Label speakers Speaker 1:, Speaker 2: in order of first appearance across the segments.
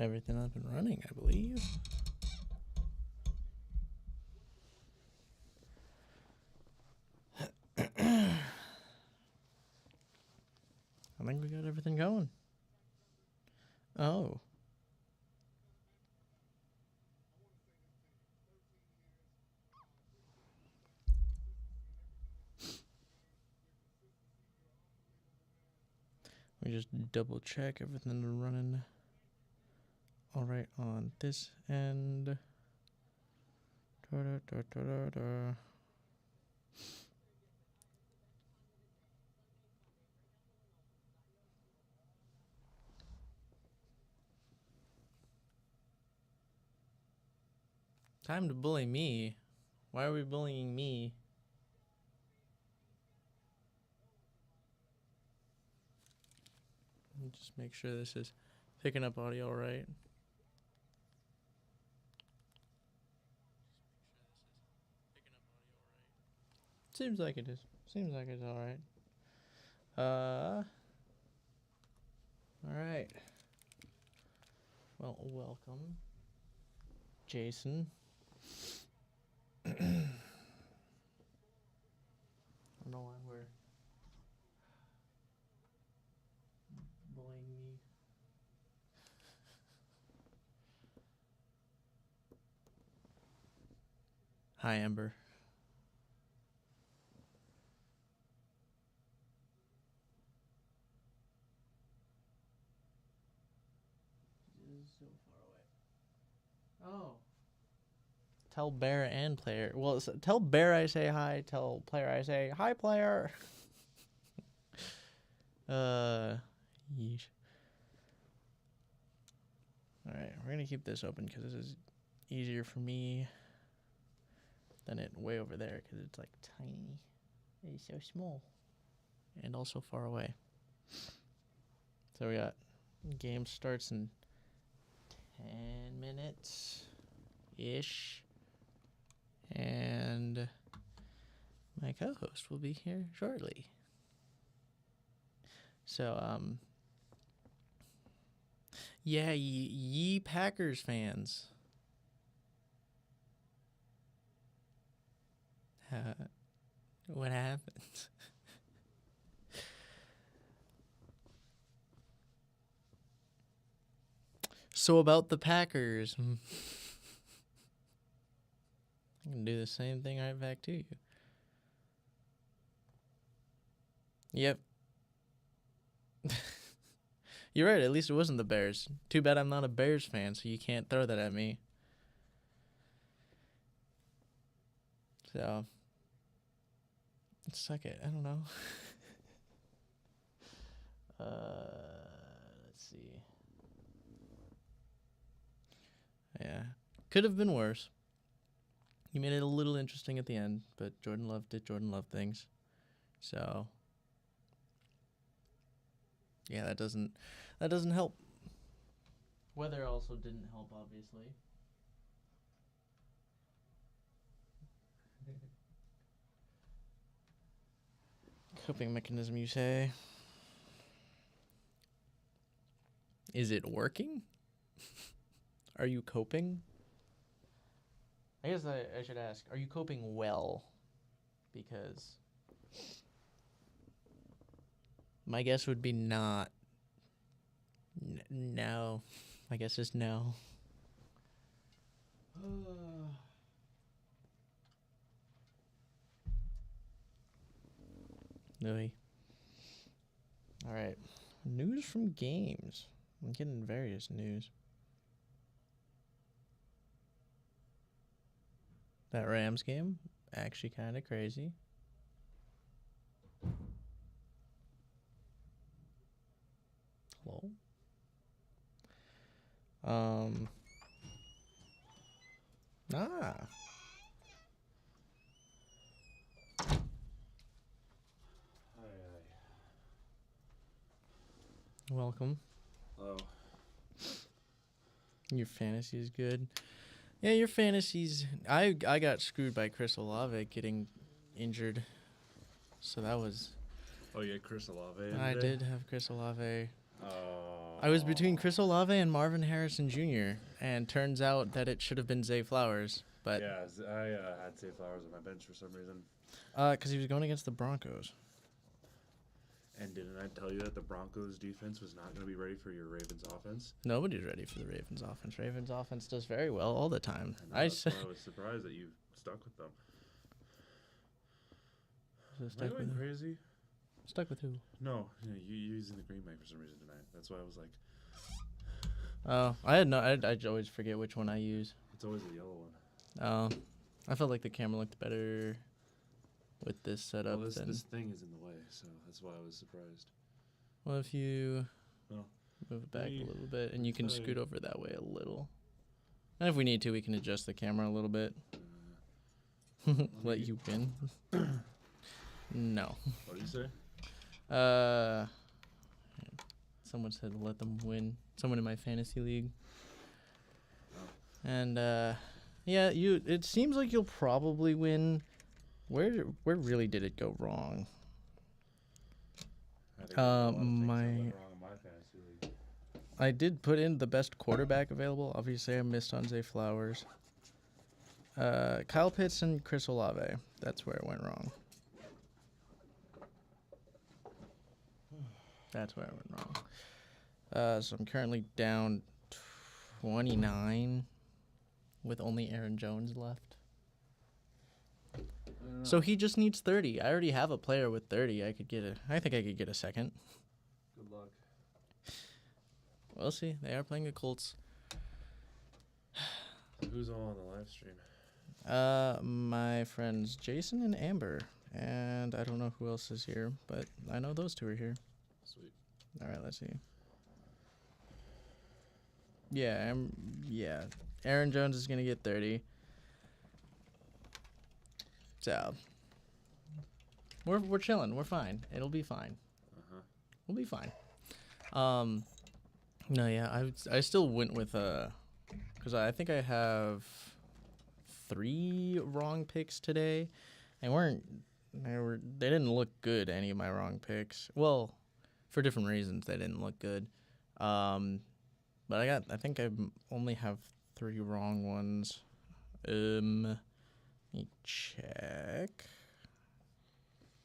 Speaker 1: everything up and running, I believe. I think we got everything going. Oh. We just double check everything running all right on this end. Time to bully me. Why are we bullying me? Just make sure this is picking up audio all right. Seems like it is. Seems like it's all right. All right. Well, welcome, Jason. I don't know why we're bullying me. Hi, Ember. This is so far away. Oh. Tell bear and player. Well, tell bear I say hi. Tell player I say hi, player. Yeesh. All right, we're gonna keep this open because this is easier for me than it way over there because it's like tiny. It's so small and also far away. So we got game starts in 10 minutes ish, and my co-host will be here shortly. So yeah, ye Packers fans. What happened? So about the Packers. I can do the same thing right back to you. Yep. You're right, at least it wasn't the Bears. Too bad I'm not a Bears fan, so you can't throw that at me. So, suck it. I don't know. Let's see. Yeah. Could have been worse. You made it a little interesting at the end, but Jordan Love did Jordan Love things. So, yeah, that doesn't help. Weather also didn't help, obviously. Coping mechanism, you say? Is it working? Are you coping? I guess I should ask, are you coping well? Because my guess would be not. No. My guess is no. Louis. All right. News from games. I'm getting various news. That Rams game, actually kind of crazy. Hello? Ah. Welcome.
Speaker 2: Hello.
Speaker 1: Your fantasy is good. Yeah, your fantasies. I got screwed by Chris Olave getting injured, so that was.
Speaker 2: Oh, you had Chris Olave.
Speaker 1: I did have Chris Olave.
Speaker 2: Oh.
Speaker 1: I was between Chris Olave and Marvin Harrison Jr., and turns out that it should have been Zay Flowers. But
Speaker 2: yeah, I had Zay Flowers on my bench for some reason.
Speaker 1: Because he was going against the Broncos.
Speaker 2: And didn't I tell you that the Broncos defense was not going to be ready for your Ravens offense?
Speaker 1: Nobody's ready for the Ravens offense. Ravens offense does very well all the time.
Speaker 2: I was surprised that you stuck with them.
Speaker 1: So
Speaker 2: Am I going crazy?
Speaker 1: Stuck with who?
Speaker 2: No, you using the Green Bay for some reason tonight. That's why I was like.
Speaker 1: Oh, I always forget which one I use.
Speaker 2: It's always the yellow one.
Speaker 1: Oh, I felt like the camera looked better with this setup.
Speaker 2: Well, this thing is in the way, so that's why I was surprised.
Speaker 1: Well, if you
Speaker 2: Well,
Speaker 1: move it back a little bit, and you can scoot over that way a little. And if we need to, we can adjust the camera a little bit. Let you win. No.
Speaker 2: What did you say?
Speaker 1: Someone said let them win. Someone in my fantasy league.
Speaker 2: Oh.
Speaker 1: And yeah, it seems like you'll probably win. Where really did it go wrong?
Speaker 2: I think a lot of things that went wrong in my fantasy league.
Speaker 1: I did put in the best quarterback available. Obviously, I missed on Zay Flowers. Kyle Pitts and Chris Olave. That's where it went wrong. That's where I went wrong. So I'm currently down 29 with only Aaron Jones left. So he just needs 30. I already have a player with 30. I think I could get a second.
Speaker 2: Good luck.
Speaker 1: We'll see. They are playing the Colts.
Speaker 2: Who's all on the live stream?
Speaker 1: My friends Jason and Amber. And I don't know who else is here, but I know those two are here.
Speaker 2: Sweet.
Speaker 1: All right, let's see. Yeah, Aaron Jones is going to get 30. So, we're chilling. We're fine. It'll be fine. We'll be fine. No, yeah, I still went with because I think I have 3 wrong picks today. They didn't look good, any of my wrong picks. Well, for different reasons they didn't look good. But I think I only have 3 wrong ones. Let me check.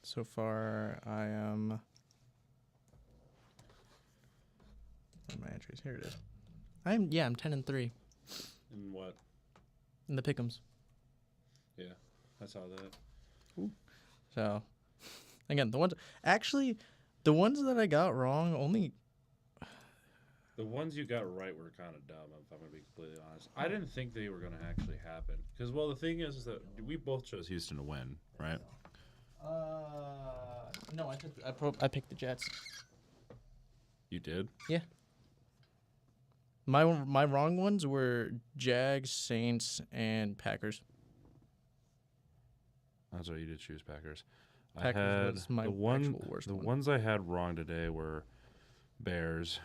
Speaker 1: So far I am what are my entries? Here it is. I'm 10-3
Speaker 2: In what?
Speaker 1: in the pick'ems.
Speaker 2: Yeah, I saw that.
Speaker 1: Ooh. So again, the ones that I got wrong only.
Speaker 2: The ones you got right were kind of dumb, if I'm going to be completely honest. I didn't think they were going to actually happen. Because, well, the thing is that we both chose Houston to win, right?
Speaker 1: No, I picked the Jets.
Speaker 2: You did?
Speaker 1: Yeah. My wrong ones were Jags, Saints, and Packers.
Speaker 2: That's right, you did choose Packers.
Speaker 1: Packers was my actual worst one.
Speaker 2: The ones I had wrong today were Bears,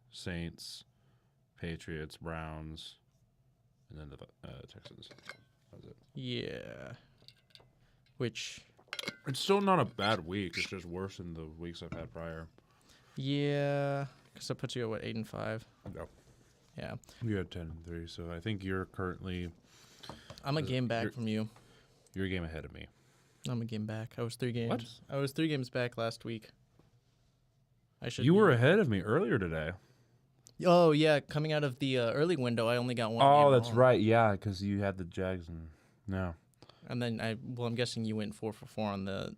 Speaker 2: Saints, Patriots, Browns, and then the Texans. That was it.
Speaker 1: Yeah. Which...
Speaker 2: It's still not a bad week. It's just worse than the weeks I've had prior.
Speaker 1: Yeah. Because that puts you at, what, 8-5?
Speaker 2: No.
Speaker 1: Yeah.
Speaker 2: You had 10-3, so I think you're currently...
Speaker 1: I'm a game back from you.
Speaker 2: You're a game ahead of me.
Speaker 1: I'm a game back. I was 3 games.
Speaker 2: What?
Speaker 1: I was 3 games back last week.
Speaker 2: You were ahead of me earlier today.
Speaker 1: Oh, yeah. Coming out of the early window, I only got 1 game
Speaker 2: Oh, that's
Speaker 1: wrong.
Speaker 2: right. Yeah, because you had the Jags and... No.
Speaker 1: And then I'm guessing you went 4 for 4 on the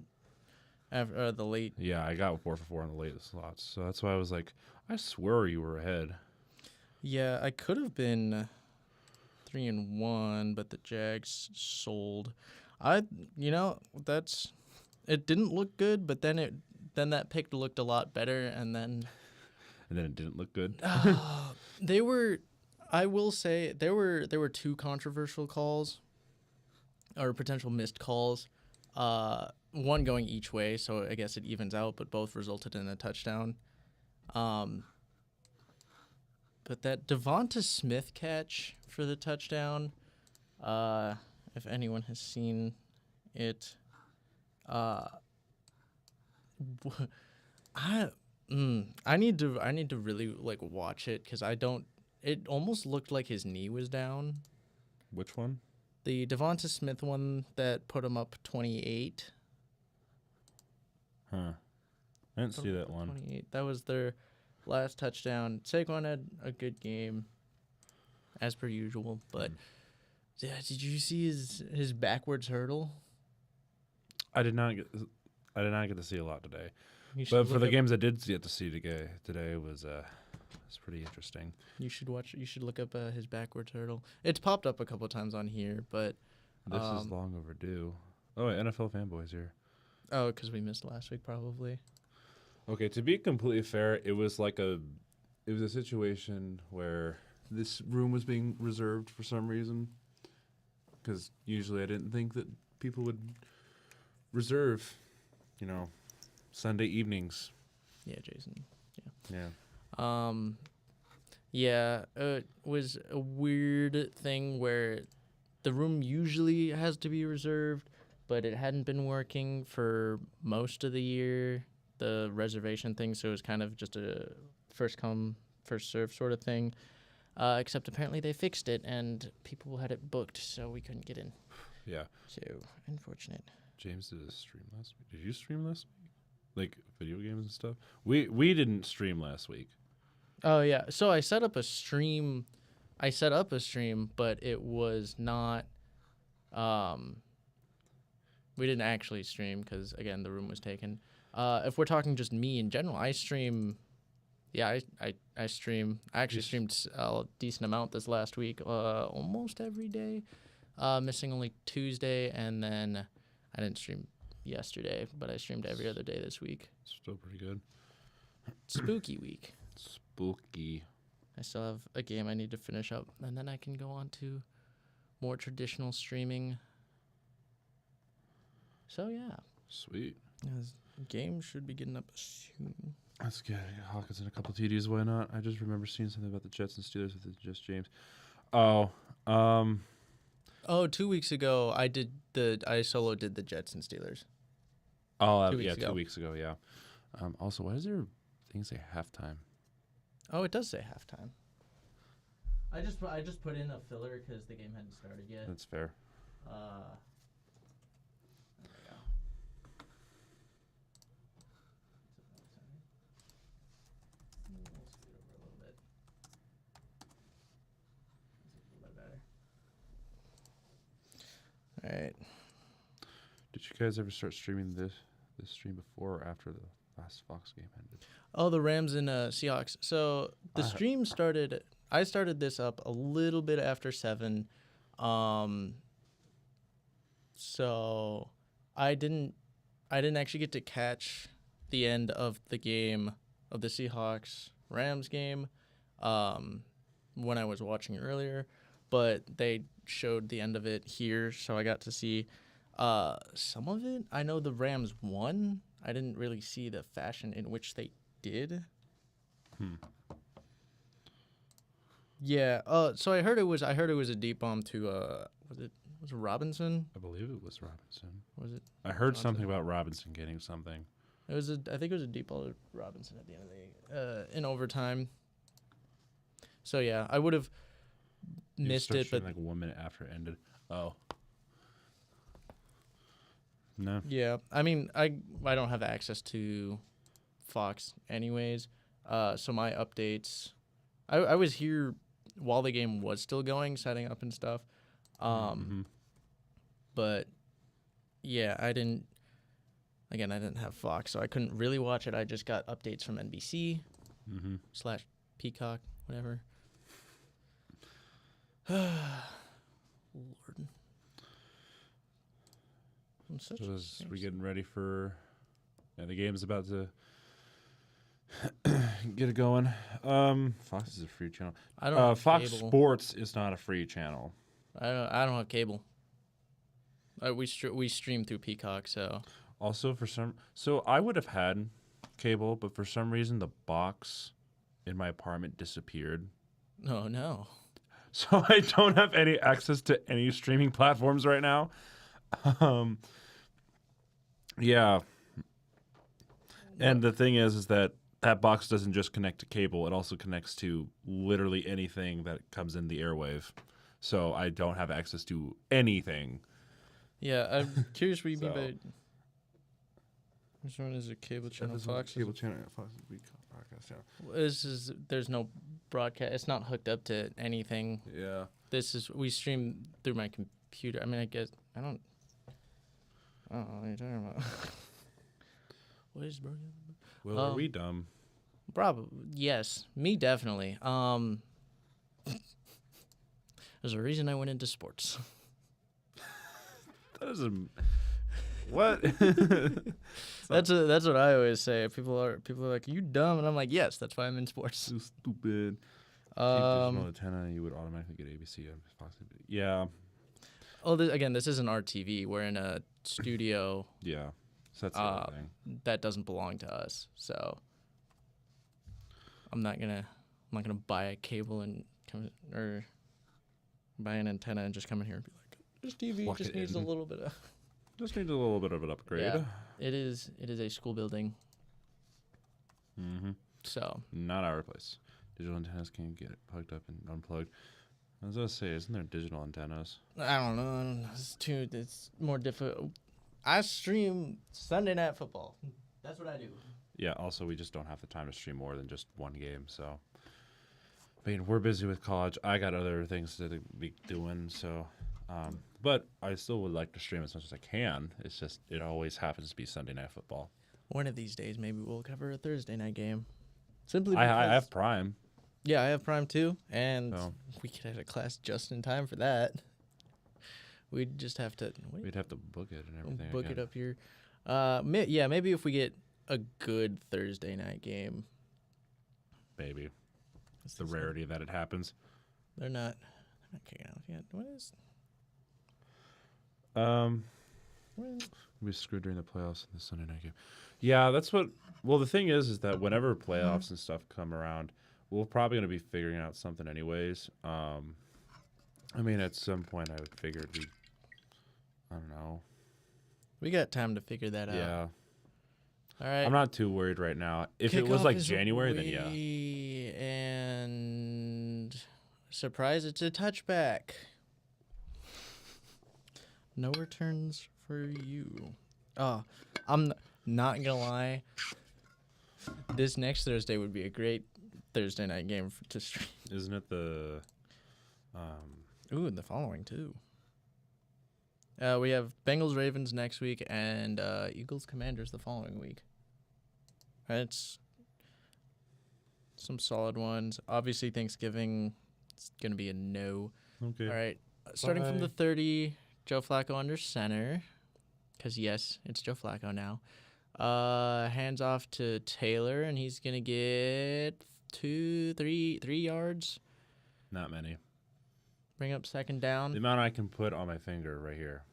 Speaker 1: late.
Speaker 2: Yeah, I got 4 for 4 on the latest slots. So that's why I was like, I swear you were ahead.
Speaker 1: Yeah, I could have been 3-1, but the Jags sold. It didn't look good, but then that pick looked a lot better, and then
Speaker 2: it didn't look good.
Speaker 1: I will say there were 2 controversial calls or potential missed calls. One going each way, so I guess it evens out, but both resulted in a touchdown. But that Devonta Smith catch for the touchdown, if anyone has seen it, I need to really like watch it because I don't. It almost looked like his knee was down.
Speaker 2: Which one?
Speaker 1: The Devonta Smith one that put him up 28.
Speaker 2: Huh. I didn't see that one.
Speaker 1: 28. That was their last touchdown. Saquon had a good game, as per usual. But yeah, did you see his backwards hurdle?
Speaker 2: I did not get to see a lot today.
Speaker 1: But
Speaker 2: for the games I did get to see today was pretty interesting.
Speaker 1: You should watch. You should look up his backwards hurdle. It's popped up a couple of times on here, but
Speaker 2: this is long overdue. Oh, NFL fanboys here.
Speaker 1: Oh, because we missed last week, probably.
Speaker 2: Okay, to be completely fair, it was a situation where this room was being reserved for some reason. Because usually I didn't think that people would reserve, Sunday evenings.
Speaker 1: Yeah, Jason.
Speaker 2: Yeah.
Speaker 1: Yeah, it was a weird thing where the room usually has to be reserved, but it hadn't been working for most of the year, the reservation thing, so it was kind of just a first come, first serve sort of thing. Except apparently they fixed it and people had it booked, so we couldn't get in.
Speaker 2: Yeah.
Speaker 1: So, unfortunate.
Speaker 2: James did a stream last week. Did you stream last week? Like video games and stuff? We didn't stream last week.
Speaker 1: Oh, yeah. So I set up a stream, but it was not, we didn't actually stream because, again, the room was taken. If we're talking just me in general, I stream. Yeah, I stream. I actually streamed a decent amount this last week, almost every day, missing only Tuesday, and then I didn't stream yesterday, but I streamed every other day this week.
Speaker 2: Still pretty good.
Speaker 1: Spooky week.
Speaker 2: Spooky.
Speaker 1: I still have a game I need to finish up, and then I can go on to more traditional streaming. So, yeah.
Speaker 2: Sweet.
Speaker 1: Game should be getting up soon.
Speaker 2: That's good. I got Hawkins and a couple TDs. Why not? I just remember seeing something about the Jets and Steelers with Just James. Oh,
Speaker 1: 2 weeks ago I soloed the Jets and Steelers.
Speaker 2: Oh, 2 weeks ago. Yeah. Also, why does your thing say halftime?
Speaker 1: Oh, it does say halftime. I just put in a filler because the game hadn't started yet.
Speaker 2: That's fair.
Speaker 1: There we go. We'll scoot over a little bit. That's a little bit better. All right.
Speaker 2: Did you guys ever start streaming this stream before or after the last Fox game ended? Oh,
Speaker 1: the Rams and Seahawks. So the stream started. I started this up a little bit after 7. So I didn't actually get to catch the end of the game of the Seahawks Rams game when I was watching earlier, but they showed the end of it here, so I got to see some of it. I know the Rams won. I didn't really see the fashion in which they did. Yeah. So I heard it was a deep bomb to was it Robinson?
Speaker 2: I believe it was Robinson.
Speaker 1: Was it?
Speaker 2: I heard something about Robinson getting something.
Speaker 1: I think it was a deep ball to Robinson at the end of the in overtime. So yeah, I would have missed it, but
Speaker 2: like 1 minute after it ended. Oh. No.
Speaker 1: Yeah, I mean, I don't have access to Fox anyways, so my updates, I was here while the game was still going, setting up and stuff, but yeah, I didn't have Fox, so I couldn't really watch it. I just got updates from NBC / Peacock, whatever. Lord.
Speaker 2: So as we getting ready for the game's about to get it going. Fox is a free channel.
Speaker 1: I don't have
Speaker 2: Fox
Speaker 1: cable.
Speaker 2: Sports is not a free channel.
Speaker 1: I don't have cable. We stream through Peacock, so.
Speaker 2: Also, so I would have had cable, but for some reason the box in my apartment disappeared.
Speaker 1: Oh no.
Speaker 2: So I don't have any access to any streaming platforms right now. Yeah. And the thing is that that box doesn't just connect to cable; it also connects to literally anything that comes in the airwave. So I don't have access to anything.
Speaker 1: Yeah, I'm curious what you mean
Speaker 2: So-
Speaker 1: by. Which one is it? Cable channel
Speaker 2: This is
Speaker 1: Fox?
Speaker 2: cable channel, Fox broadcast channel.
Speaker 1: This is there's no broadcast. It's not hooked up to anything.
Speaker 2: Yeah.
Speaker 1: This is we stream through my computer. I mean, I guess I don't know what you're talking about. What is broadcast?
Speaker 2: Well, are we dumb?
Speaker 1: Probably yes. Me definitely. There's a reason I went into sports.
Speaker 2: That is a what?
Speaker 1: That's what I always say. People are like, "You dumb," and I'm like, "Yes, that's why I'm in sports."
Speaker 2: So stupid. Digital antenna, you would automatically get ABC. Yeah.
Speaker 1: Oh, this isn't our TV. We're in a studio
Speaker 2: Yeah. So that's the other thing.
Speaker 1: that doesn't belong to us. So I'm not gonna buy a cable and or buy an antenna and just come in here and be like, "This TV
Speaker 2: Plug
Speaker 1: just
Speaker 2: it
Speaker 1: needs a
Speaker 2: in.
Speaker 1: little bit of."
Speaker 2: Just needs a little bit of an upgrade.
Speaker 1: Yeah. It is a school building,
Speaker 2: Mm-hmm.
Speaker 1: so
Speaker 2: Not our place. Digital antennas can get it plugged up and unplugged. I was gonna say, isn't there digital antennas?
Speaker 1: I don't know. It's more difficult. I stream Sunday Night Football. That's what I do.
Speaker 2: Yeah. Also, we just don't have the time to stream more than just one game. So, I mean, we're busy with college. I got other things to be doing. So, but I still would like to stream as much as I can. It's just it always happens to be Sunday Night Football.
Speaker 1: One of these days, maybe we'll cover a Thursday night game. Simply because
Speaker 2: I have Prime.
Speaker 1: Yeah, I have Prime too, and
Speaker 2: So.
Speaker 1: we could have a class just in time for that. We'd just have to
Speaker 2: We'd have to book it and everything.
Speaker 1: book
Speaker 2: again.
Speaker 1: it up here. Maybe if we get a good Thursday night game.
Speaker 2: Maybe.
Speaker 1: What's
Speaker 2: The
Speaker 1: this
Speaker 2: rarity that it happens.
Speaker 1: They're not kicking off yet. What is?
Speaker 2: We screwed during the playoffs in the Sunday night game. Yeah, that's what. Well, the thing is that whenever playoffs and stuff come around, we're probably going to be figuring out something anyways. I mean, at some point, I would figure it'd be. I don't know.
Speaker 1: We got time to figure that out.
Speaker 2: Yeah,
Speaker 1: All right.
Speaker 2: I'm not too worried right now. If it was
Speaker 1: Kickoff
Speaker 2: like
Speaker 1: is
Speaker 2: January, then yeah.
Speaker 1: And surprise, it's a touchback. No returns for you. Oh, I'm not gonna lie. This next Thursday would be a great Thursday night game to stream.
Speaker 2: Isn't it the?
Speaker 1: Ooh, and the following too. We have Bengals Ravens next week and Eagles Commanders the following week. That's some solid ones. Obviously, Thanksgiving is gonna be a no.
Speaker 2: Okay.
Speaker 1: All right, starting from
Speaker 2: Bye.
Speaker 1: the 30, Joe Flacco under center, because yes, it's Joe Flacco now. Hands off to Taylor, and he's gonna get 3 yards.
Speaker 2: Not many.
Speaker 1: Bring up second
Speaker 2: The
Speaker 1: down.
Speaker 2: amount I can put on my finger right here.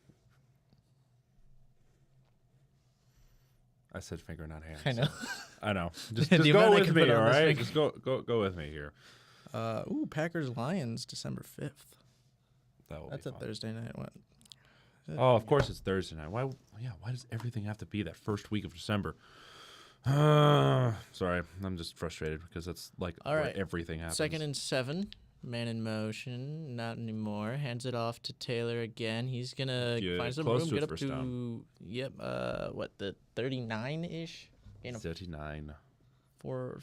Speaker 2: I said finger, not hand.
Speaker 1: I know.
Speaker 2: I know. Just
Speaker 1: The
Speaker 2: go
Speaker 1: amount I
Speaker 2: with
Speaker 1: can
Speaker 2: me,
Speaker 1: put
Speaker 2: all
Speaker 1: on this
Speaker 2: right?
Speaker 1: finger.
Speaker 2: Just go with me here.
Speaker 1: Packers Lions December 5th.
Speaker 2: That will
Speaker 1: That's
Speaker 2: be
Speaker 1: a
Speaker 2: fun.
Speaker 1: Thursday night one.
Speaker 2: Oh, of course it's Thursday night. Why? Yeah. Why does everything have to be that first week of December? Sorry, I'm just frustrated because that's like
Speaker 1: All
Speaker 2: where
Speaker 1: right.
Speaker 2: everything happens.
Speaker 1: 2nd and 7. Man in motion. Not anymore. Hands it off to Taylor again. He's gonna
Speaker 2: Get
Speaker 1: find some
Speaker 2: close
Speaker 1: room.
Speaker 2: to a
Speaker 1: Get up
Speaker 2: first
Speaker 1: to
Speaker 2: down.
Speaker 1: the 39-ish.
Speaker 2: 39.
Speaker 1: 4,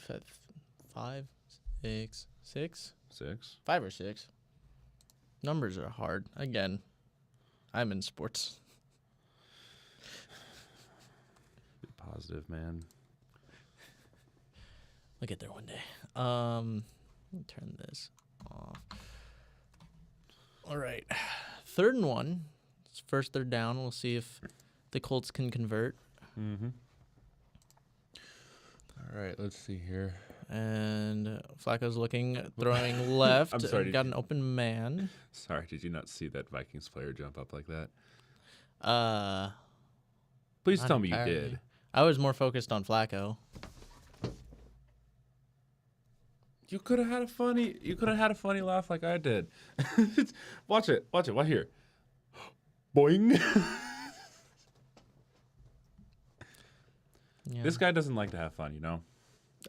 Speaker 1: 5, 6, 6,
Speaker 2: 6.
Speaker 1: 5 or 6. Numbers are hard. Again, I'm in sports.
Speaker 2: Be positive, man.
Speaker 1: We'll get there one day. Let me turn this off. All right. 3rd and 1. It's first 3rd down. We'll see if the Colts can convert.
Speaker 2: Mm-hmm. All right, let's see here.
Speaker 1: And Flacco's throwing left.
Speaker 2: I'm sorry,
Speaker 1: and got an open man.
Speaker 2: Sorry, did you not see that Vikings player jump up like that? Please
Speaker 1: Not
Speaker 2: tell me
Speaker 1: entirely.
Speaker 2: you did.
Speaker 1: I was more focused on Flacco.
Speaker 2: You could have had a funny laugh like I did. Watch it. Watch here. Boing.
Speaker 1: Yeah.
Speaker 2: This guy doesn't like to have fun, you know?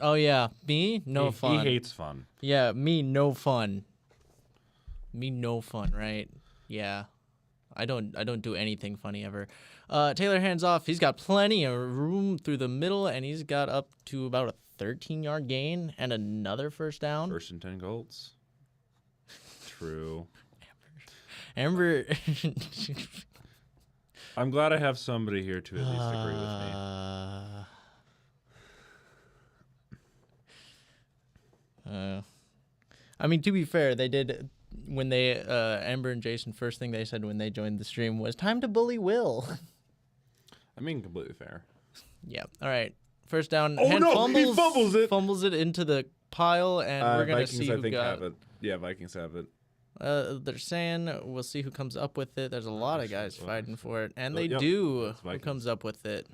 Speaker 1: Oh yeah, me no fun.
Speaker 2: He hates fun.
Speaker 1: Yeah, me no fun. Me no fun, right? Yeah. I don't do anything funny ever. Taylor hands off. He's got plenty of room through the middle, and he's got up to about a 13-yard gain and another first down.
Speaker 2: 1st and 10 Colts. True.
Speaker 1: Amber.
Speaker 2: I'm glad I have somebody here to at least agree with me.
Speaker 1: I mean, to be fair, they did when they Amber and Jason. First thing they said when they joined the stream was "Time to bully Will."
Speaker 2: I mean, completely fair.
Speaker 1: Yeah. All right. First down.
Speaker 2: Oh no! He fumbles it.
Speaker 1: Fumbles it into the pile, and we're gonna
Speaker 2: Vikings,
Speaker 1: see
Speaker 2: I
Speaker 1: who
Speaker 2: think,
Speaker 1: got.
Speaker 2: have it. Yeah, Vikings have it.
Speaker 1: They're saying we'll see who comes up with it. There's a lot of guys fighting for it, and they
Speaker 2: yep,
Speaker 1: do. Who comes up with it?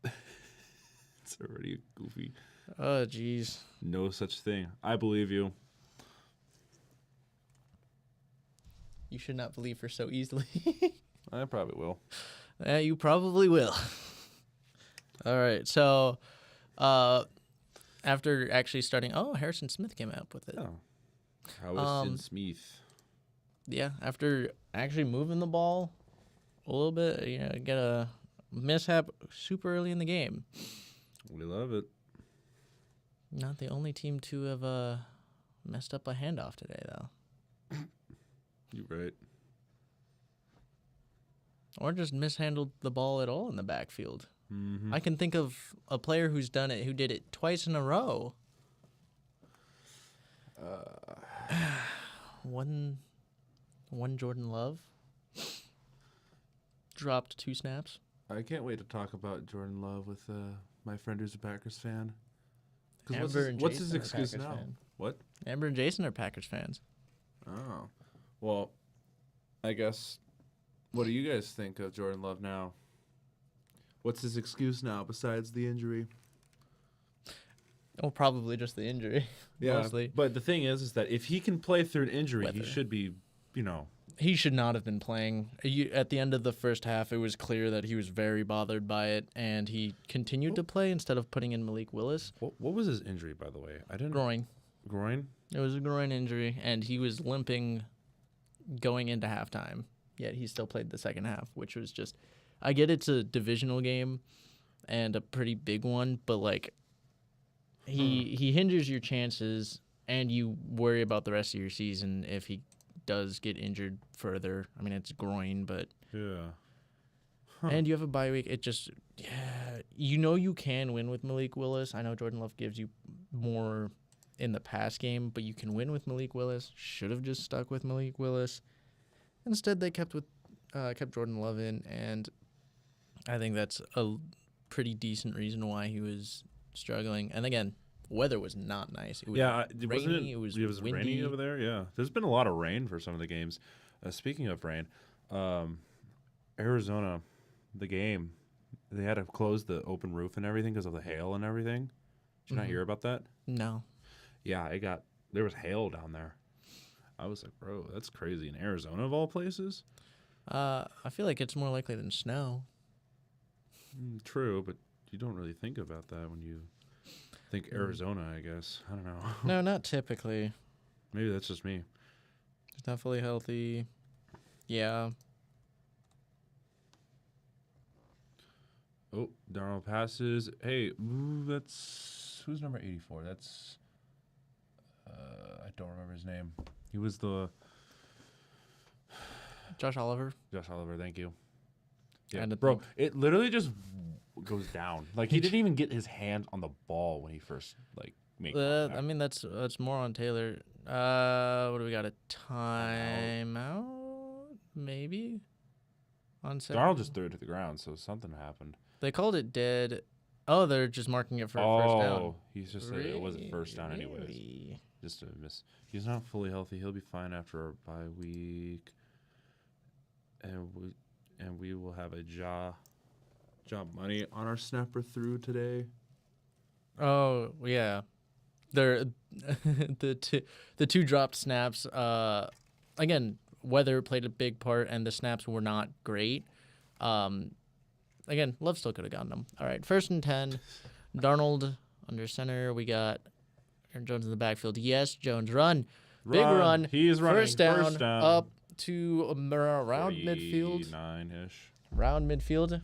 Speaker 2: It's already goofy.
Speaker 1: Oh, jeez.
Speaker 2: No such thing. I believe you.
Speaker 1: You should not believe her so easily.
Speaker 2: I probably will.
Speaker 1: You probably will. All right. So, after actually starting, Harrison Smith came up with it.
Speaker 2: Oh. Howison Smith.
Speaker 1: Yeah. After actually moving the ball a little bit, get a mishap super early in the game.
Speaker 2: We love it.
Speaker 1: Not the only team to have messed up a handoff today, though.
Speaker 2: You're right.
Speaker 1: Or just mishandled the ball at all in the backfield.
Speaker 2: Mm-hmm.
Speaker 1: I can think of a player who did it twice in a row. One Jordan Love dropped 2 snaps.
Speaker 2: I can't wait to talk about Jordan Love with my friend who's a Packers fan.
Speaker 1: What's
Speaker 2: his excuse now?
Speaker 1: Fan.
Speaker 2: What?
Speaker 1: Amber and Jason are Packers fans.
Speaker 2: Oh. Well, I guess, what do you guys think of Jordan Love now? What's his excuse now besides the injury?
Speaker 1: Oh, probably just the injury.
Speaker 2: Yeah,
Speaker 1: mostly.
Speaker 2: But the thing is that if he can play through an injury,
Speaker 1: Weather.
Speaker 2: he should be,
Speaker 1: He should not have been playing. At the end of the first half, it was clear that he was very bothered by it, and he continued to play instead of putting in Malik Willis.
Speaker 2: What was his injury, by the way? I didn't.
Speaker 1: Groin.
Speaker 2: Groin?
Speaker 1: It was a groin injury, and he was limping going into halftime, yet he still played the second half, which was just... I get it's a divisional game and a pretty big one, but, he hinders your chances, and you worry about the rest of your season if he does get injured further. I mean, it's groin, but...
Speaker 2: Yeah.
Speaker 1: And you have a bye week. It just... Yeah, you can win with Malik Willis. I know Jordan Love gives you more in the pass game, but you can win with Malik Willis. Should have just stuck with Malik Willis. Instead, they kept Jordan Love in, and I think that's a pretty decent reason why he was struggling. And again, weather was not nice. It was rainy. It was windy.
Speaker 2: Rainy over there. Yeah, there's been a lot of rain for some of the games. Speaking of rain, Arizona, the game, they had to close the open roof and everything because of the hail and everything. Did you not hear about that?
Speaker 1: No.
Speaker 2: Yeah, there was hail down there. I was like, bro, that's crazy. In Arizona, of all places?
Speaker 1: I feel like it's more likely than snow.
Speaker 2: True, but you don't really think about that when you think Arizona, I guess. I don't know.
Speaker 1: No, not typically.
Speaker 2: Maybe that's just me.
Speaker 1: It's not fully healthy. Yeah.
Speaker 2: Oh, Darnold passes. Hey, who's number 84? That's I don't remember his name. He was the
Speaker 1: Josh Oliver.
Speaker 2: Josh Oliver, thank you. Yeah,
Speaker 1: And
Speaker 2: bro, it literally just goes down. Like he didn't even get his hand on the ball when he first made contact.
Speaker 1: I mean, that's more on Taylor. What do we got? A timeout, maybe. On second.
Speaker 2: Darnold just threw it to the ground, so something happened.
Speaker 1: They called it dead. Oh, they're just marking it for a first down.
Speaker 2: Oh, he's just said it wasn't first down anyways.
Speaker 1: Really?
Speaker 2: Just a miss. He's not fully healthy. He'll be fine after our bye week, and we will have a job money on our snapper through today.
Speaker 1: Oh yeah, they're the two dropped snaps. Again, weather played a big part, and the snaps were not great. Again, Love still could have gotten them. All right, 1st and 10. Darnold Under center, we got Aaron Jones in the backfield. Yes, Jones, run. Big run.
Speaker 2: He's running.
Speaker 1: First down. Up to around midfield.
Speaker 2: 9-ish.
Speaker 1: Around midfield.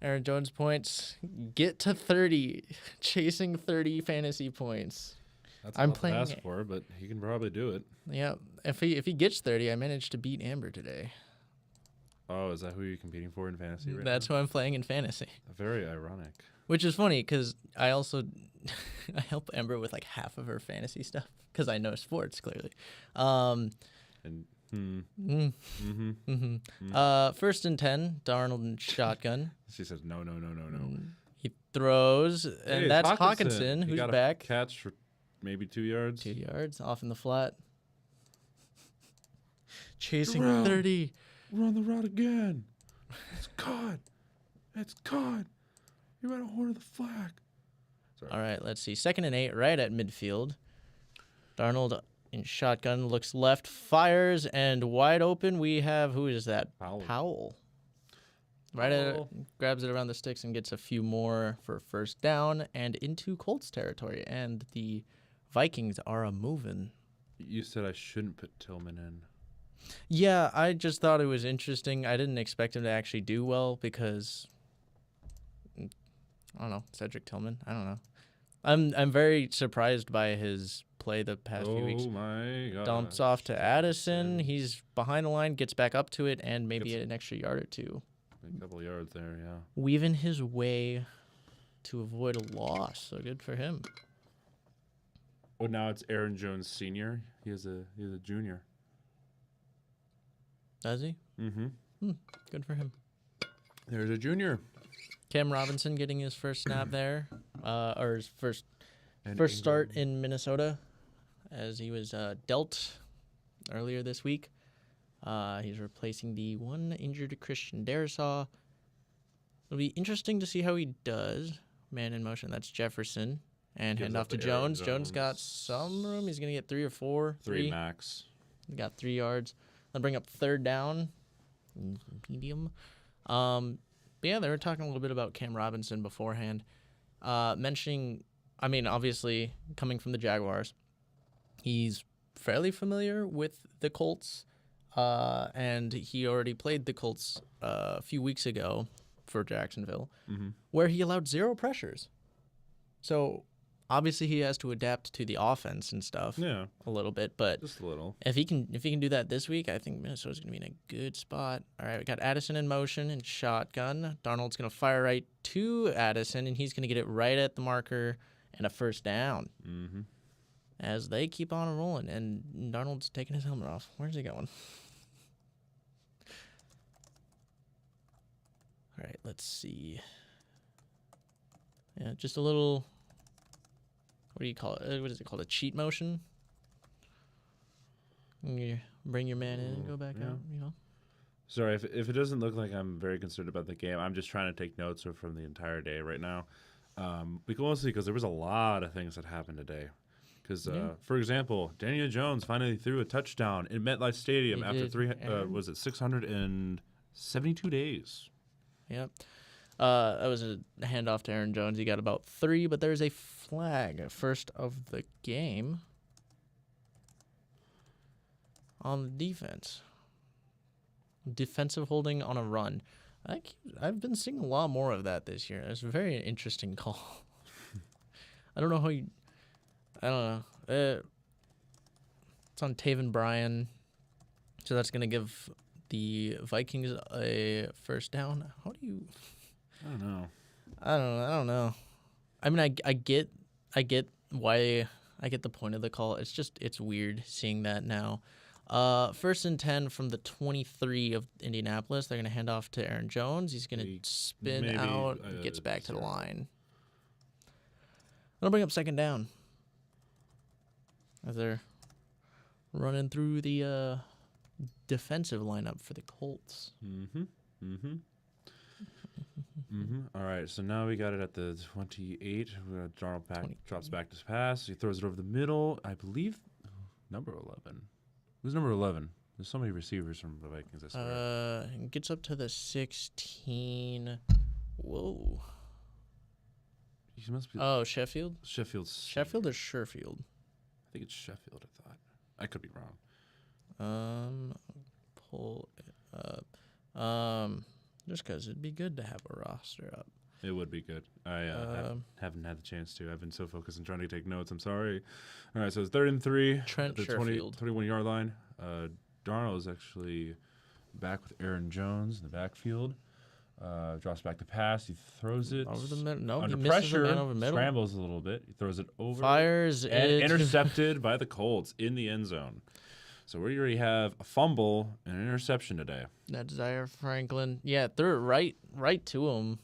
Speaker 1: Aaron Jones points. Get to 30. Chasing 30 fantasy points.
Speaker 2: That's
Speaker 1: I'm
Speaker 2: a lot
Speaker 1: playing
Speaker 2: to ask for, but he can probably do it.
Speaker 1: Yeah. If he gets 30, I managed to beat Amber today.
Speaker 2: Oh, is that who you're competing for in fantasy right
Speaker 1: That's
Speaker 2: now?
Speaker 1: who I'm playing in fantasy.
Speaker 2: Very ironic.
Speaker 1: Which is funny because I also I help Amber with like half of her fantasy stuff because I know sports clearly. First and 10, Darnold and shotgun.
Speaker 2: She says no.
Speaker 1: He throws, and
Speaker 2: Hey,
Speaker 1: that's
Speaker 2: Hawkinson.
Speaker 1: who's
Speaker 2: He got
Speaker 1: back.
Speaker 2: A catch for maybe 2 yards.
Speaker 1: 2 yards off in the flat. Chasing
Speaker 2: Around.
Speaker 1: 30.
Speaker 2: Run the route again. It's caught. It's caught. You're at a horn of the flag. Sorry.
Speaker 1: All right, let's see. 2nd and 8, right at midfield. Darnold in shotgun, looks left, fires, and wide open. We have, who is that? Powell. Right at it, grabs it around the sticks and gets a few more for first down and into Colts territory. And the Vikings are a-moving.
Speaker 2: You said I shouldn't put Tillman in.
Speaker 1: Yeah, I just thought it was interesting. I didn't expect him to actually do well because, I don't know, Cedric Tillman. I don't know. I'm very surprised by his play the past few weeks.
Speaker 2: Oh my god!
Speaker 1: Dumps off to Addison. He's behind the line, gets back up to it, and maybe an extra yard or two.
Speaker 2: A couple yards there, yeah.
Speaker 1: Weaving his way to avoid a loss. So good for him.
Speaker 2: Oh, now it's Aaron Jones Sr. He's a junior.
Speaker 1: Does he?
Speaker 2: Mm-hmm.
Speaker 1: Good for him.
Speaker 2: There's a junior.
Speaker 1: Cam Robinson getting his first snap there, or his first start in Minnesota, as he was dealt earlier this week. He's replacing the one injured Christian Darrisaw. It'll be interesting to see how he does. Man in motion, that's Jefferson. And hand off to Jones. Jones got some room. He's going to get 3 or 4.
Speaker 2: 3 max.
Speaker 1: He got 3 yards. They'll bring up third down. Medium. But yeah, they were talking a little bit about Cam Robinson beforehand. Mentioning, I mean, obviously, coming from the Jaguars, he's fairly familiar with the Colts. And he already played the Colts a few weeks ago for Jacksonville, where he allowed 0 pressures. So obviously he has to adapt to the offense and stuff, a little bit. But
Speaker 2: just a little.
Speaker 1: If he can do that this week, I think Minnesota's gonna be in a good spot. All right, we got Addison in motion and shotgun. Darnold's gonna fire right to Addison, and he's gonna get it right at the marker and a first down. As they keep on rolling, and Darnold's taking his helmet off. Where's he going? All right, let's see. Yeah, just a little, what do you call it? What is it called? A cheat motion? You bring your man in and go back out, you know?
Speaker 2: Sorry, if it doesn't look like I'm very concerned about the game, I'm just trying to take notes from the entire day right now. Mostly because there was a lot of things that happened today. Because, for example, Daniel Jones finally threw a touchdown in MetLife Stadium after 672 days.
Speaker 1: Yep. That was a handoff to Aaron Jones. He got about 3, but there's a flag, first of the game, on the defense. Defensive holding on a run. I've been seeing a lot more of that this year. It's a very interesting call. I don't know how you... I don't know. It's on Taven Bryan, so that's going to give the Vikings a first down. How do you...
Speaker 2: I don't know.
Speaker 1: I don't know. I mean, I get why, I get the point of the call. It's just, it's weird seeing that now. First and 10 from the 23 of Indianapolis. They're going to hand off to Aaron Jones. He's going to spin out, gets back to the line. That'll bring up second down. As they're running through the defensive lineup for the Colts.
Speaker 2: All right, so now we got it at the 28. Darnold drops back to pass. He throws it over the middle. I believe number 11. Who's number 11? There's so many receivers from the Vikings, I swear.
Speaker 1: Gets up to the 16. Whoa.
Speaker 2: He must be.
Speaker 1: Oh, Sheffield?
Speaker 2: Sheffield's.
Speaker 1: Sheffield or Sherfield?
Speaker 2: I think it's Sheffield. I thought. I could be wrong.
Speaker 1: Pull it up. Just because it'd be good to have a roster up.
Speaker 2: It would be good. I haven't had the chance to. I've been so focused on trying to take notes. I'm sorry. All right, so it's 3rd and 3.
Speaker 1: Trent
Speaker 2: at the
Speaker 1: Sherfield.
Speaker 2: 21-yard line. Darnold is actually back with Aaron Jones in the backfield. Drops back to pass. He throws it
Speaker 1: Over the middle. No,
Speaker 2: under
Speaker 1: he misses
Speaker 2: pressure.
Speaker 1: the man over the middle.
Speaker 2: Scrambles a little bit. He throws it over.
Speaker 1: Fires
Speaker 2: and
Speaker 1: it.
Speaker 2: intercepted by the Colts in the end zone. So we already have a fumble and an interception today.
Speaker 1: That's Zaire Franklin. Yeah, threw it right to him.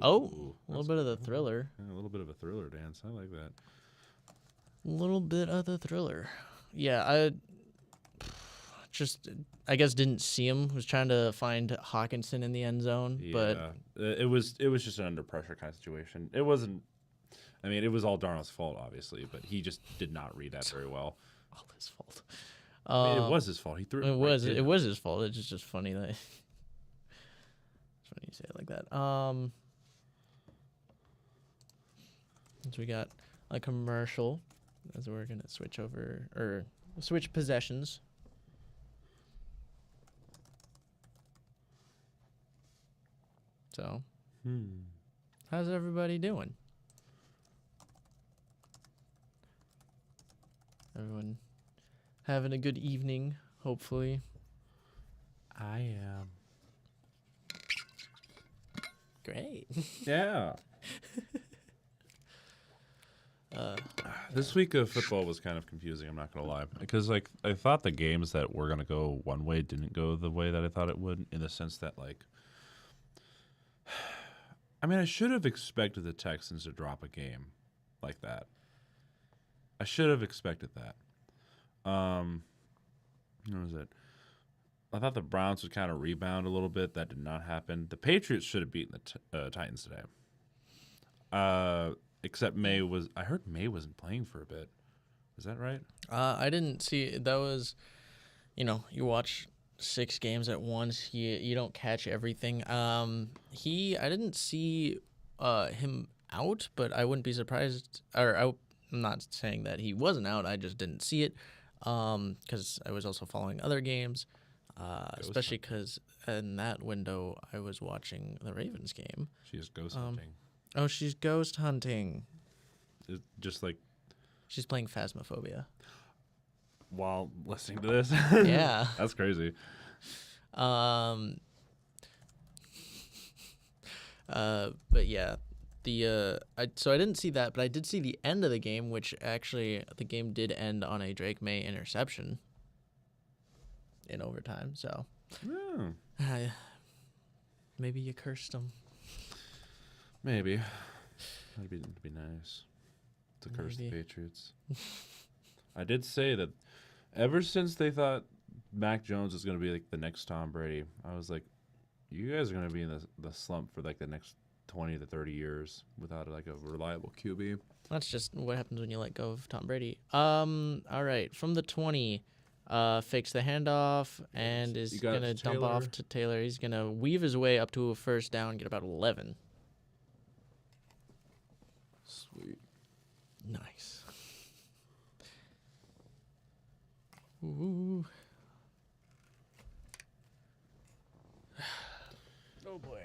Speaker 2: Ooh,
Speaker 1: A little bit of the thriller.
Speaker 2: Yeah, a little bit of a thriller dance. I like that.
Speaker 1: A little bit of the thriller. Yeah, I guess didn't see him. Was trying to find Hawkinson in the end zone, but
Speaker 2: it was just an under pressure kind of situation. It wasn't. I mean, it was all Darnold's fault, obviously, but he just did not read that very well.
Speaker 1: all his fault.
Speaker 2: I mean, it was his fault. He threw it.
Speaker 1: It was his fault. It's just funny that it's funny you say it like that. So we got a commercial as we're gonna switch possessions. So, how's everybody doing? Everyone having a good evening, hopefully.
Speaker 2: I am.
Speaker 1: Great.
Speaker 2: Yeah. This week of football was kind of confusing, I'm not going to lie. Because, like, I thought the games that were going to go one way didn't go the way that I thought it would, in the sense that, like, I mean, I should have expected the Texans to drop a game like that. I should have expected that. What was it? I thought the Browns would kind of rebound a little bit. That did not happen. The Patriots should have beaten the Titans today. Except May was. I heard May wasn't playing for a bit. Is that right?
Speaker 1: I didn't see. That was, you watch 6 games at once. You don't catch everything. I didn't see him out, but I wouldn't be surprised. I'm not saying that he wasn't out. I just didn't see it because I was also following other games, especially because in that window I was watching the Ravens game.
Speaker 2: She is ghost hunting.
Speaker 1: Oh, she's ghost hunting.
Speaker 2: Just like
Speaker 1: she's playing Phasmophobia
Speaker 2: while listening to this.
Speaker 1: Yeah,
Speaker 2: that's crazy.
Speaker 1: But yeah. So I didn't see that, but I did see the end of the game, which actually the game did end on a Drake May interception in overtime. So maybe you cursed him.
Speaker 2: Maybe. That'd be nice to curse the Patriots. I did say that ever since they thought Mac Jones was going to be like the next Tom Brady, I was like, you guys are going to be in the slump for like the next 20 to 30 years without like a reliable QB.
Speaker 1: That's just what happens when you let go of Tom Brady. All right, from the 20, fakes the handoff and is going to dump off to Taylor. He's going to weave his way up to a first down, get about 11.
Speaker 2: Sweet.
Speaker 1: Nice. Ooh. Oh boy.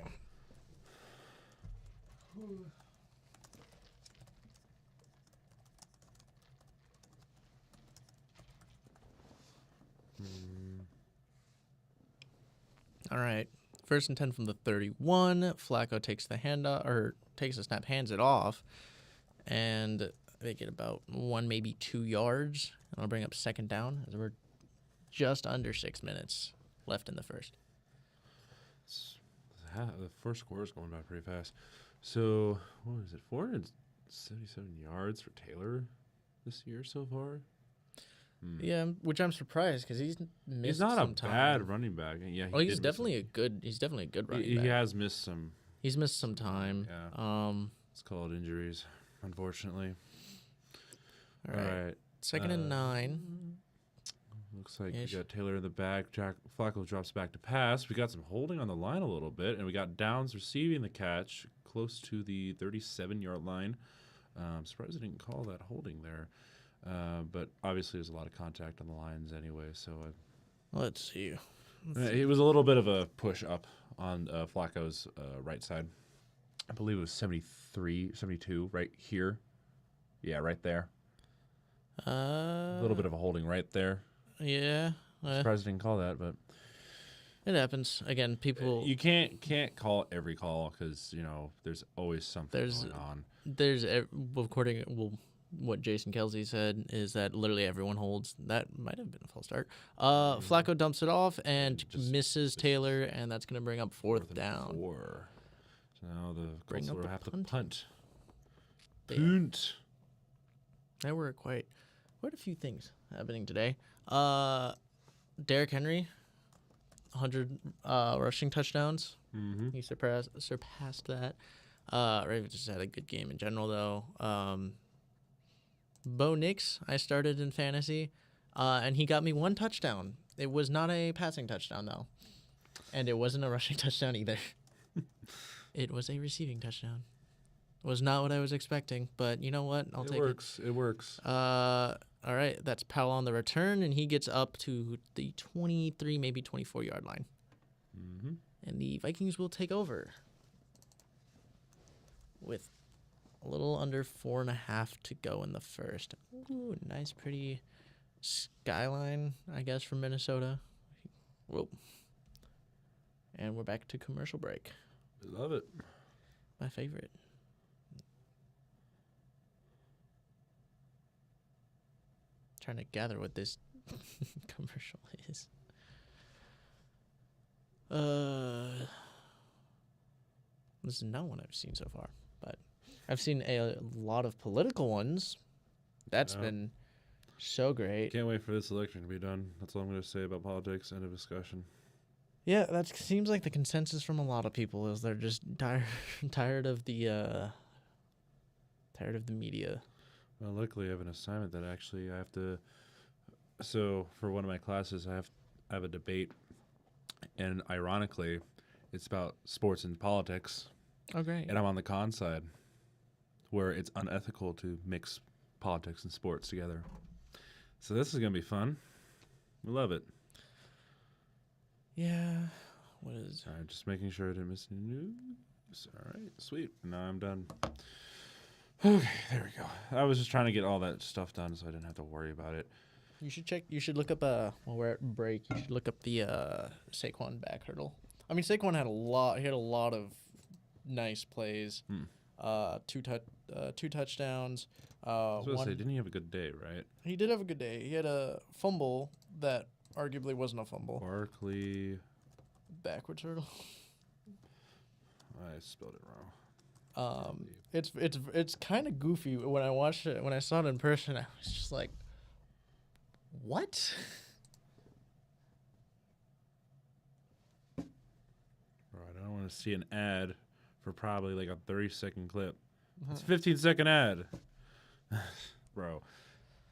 Speaker 1: All right. 1st and 10 from the 31. Flacco takes the handoff, or takes the snap, hands it off, and they get about 1, maybe 2 yards. And I'll bring up 2nd down as we're just under 6 minutes left in the first.
Speaker 2: The first quarter is going by pretty fast. So, what is it? 477 yards for Taylor this year so far?
Speaker 1: Yeah, which I'm surprised because he's missed some time.
Speaker 2: He's not a bad running back. Yeah,
Speaker 1: he's definitely a good running back.
Speaker 2: He has missed some.
Speaker 1: He's missed some time.
Speaker 2: Yeah. It's called injuries, unfortunately.
Speaker 1: All right. 2nd and 9.
Speaker 2: Looks like we got Taylor in the back. Jack Flacco drops back to pass. We got some holding on the line a little bit, and we got Downs receiving the catch. close to the 37-yard line. I'm surprised they didn't call that holding there. But obviously there's a lot of contact on the lines anyway, so
Speaker 1: Let's see.
Speaker 2: it was a little bit of a push up on Flacco's right side. I believe it was 73, 72 right here. Yeah, right there. A little bit of a holding right there.
Speaker 1: Yeah.
Speaker 2: Surprised I didn't call that, but
Speaker 1: It happens. Again, people...
Speaker 2: You can't call every call because, there's always something going on.
Speaker 1: What Jason Kelsey said is that literally everyone holds. That might have been a false start. Flacco dumps it off and misses Taylor, and that's going to bring up fourth down.
Speaker 2: 4. So now the
Speaker 1: Bring
Speaker 2: Colts
Speaker 1: up
Speaker 2: will
Speaker 1: the
Speaker 2: have to
Speaker 1: punt.
Speaker 2: punt.
Speaker 1: Punt. There were quite a few things happening today. Derrick Henry, 100 rushing touchdowns.
Speaker 2: Mm-hmm.
Speaker 1: He surpassed that. Ravens just had a good game in general, though. Bo Nix, I started in fantasy, and he got me 1 touchdown. It was not a passing touchdown, though, and it wasn't a rushing touchdown either. It was a receiving touchdown. It was not what I was expecting, but you know what? I'll take it.
Speaker 2: It works.
Speaker 1: All right, that's Powell on the return, and he gets up to the 23, maybe 24-yard line.
Speaker 2: Mm-hmm.
Speaker 1: And the Vikings will take over with a little under 4.5 to go in the first. Ooh, nice, pretty skyline, I guess, from Minnesota. Whoa. And we're back to commercial break.
Speaker 2: I love it.
Speaker 1: My favorite. Trying to gather what this commercial is. This is not one I've seen so far, but I've seen a lot of political ones. That's been so great.
Speaker 2: Can't wait for this election to be done. That's all I'm going to say about politics. End of discussion.
Speaker 1: Yeah, that seems like the consensus from a lot of people is they're just tired of the media.
Speaker 2: Well, luckily I have an assignment that actually I have to. So for one of my classes, I have a debate, and ironically, it's about sports and politics.
Speaker 1: Oh, great!
Speaker 2: And I'm on the con side, where it's unethical to mix politics and sports together. So this is gonna be fun. We love it.
Speaker 1: Yeah. What is?
Speaker 2: All right, just making sure I didn't miss any news. All right, sweet. Now I'm done. Okay, there we go. I was just trying to get all that stuff done so I didn't have to worry about it.
Speaker 1: You should check. You should look up. While we're at break, you should look up the Saquon back hurdle. I mean, Saquon had a lot. He had a lot of nice plays. 2 touchdowns.
Speaker 2: I was going to say, didn't he have a good day, right?
Speaker 1: He did have a good day. He had a fumble that arguably wasn't a fumble.
Speaker 2: Barkley.
Speaker 1: Backwards hurdle.
Speaker 2: I spelled it wrong.
Speaker 1: It's kind of goofy when I watched it. When I saw it in person, I was just like, "What?"
Speaker 2: Right, I don't want to see an ad for probably like a 30-second clip. It's a 15-second ad, bro.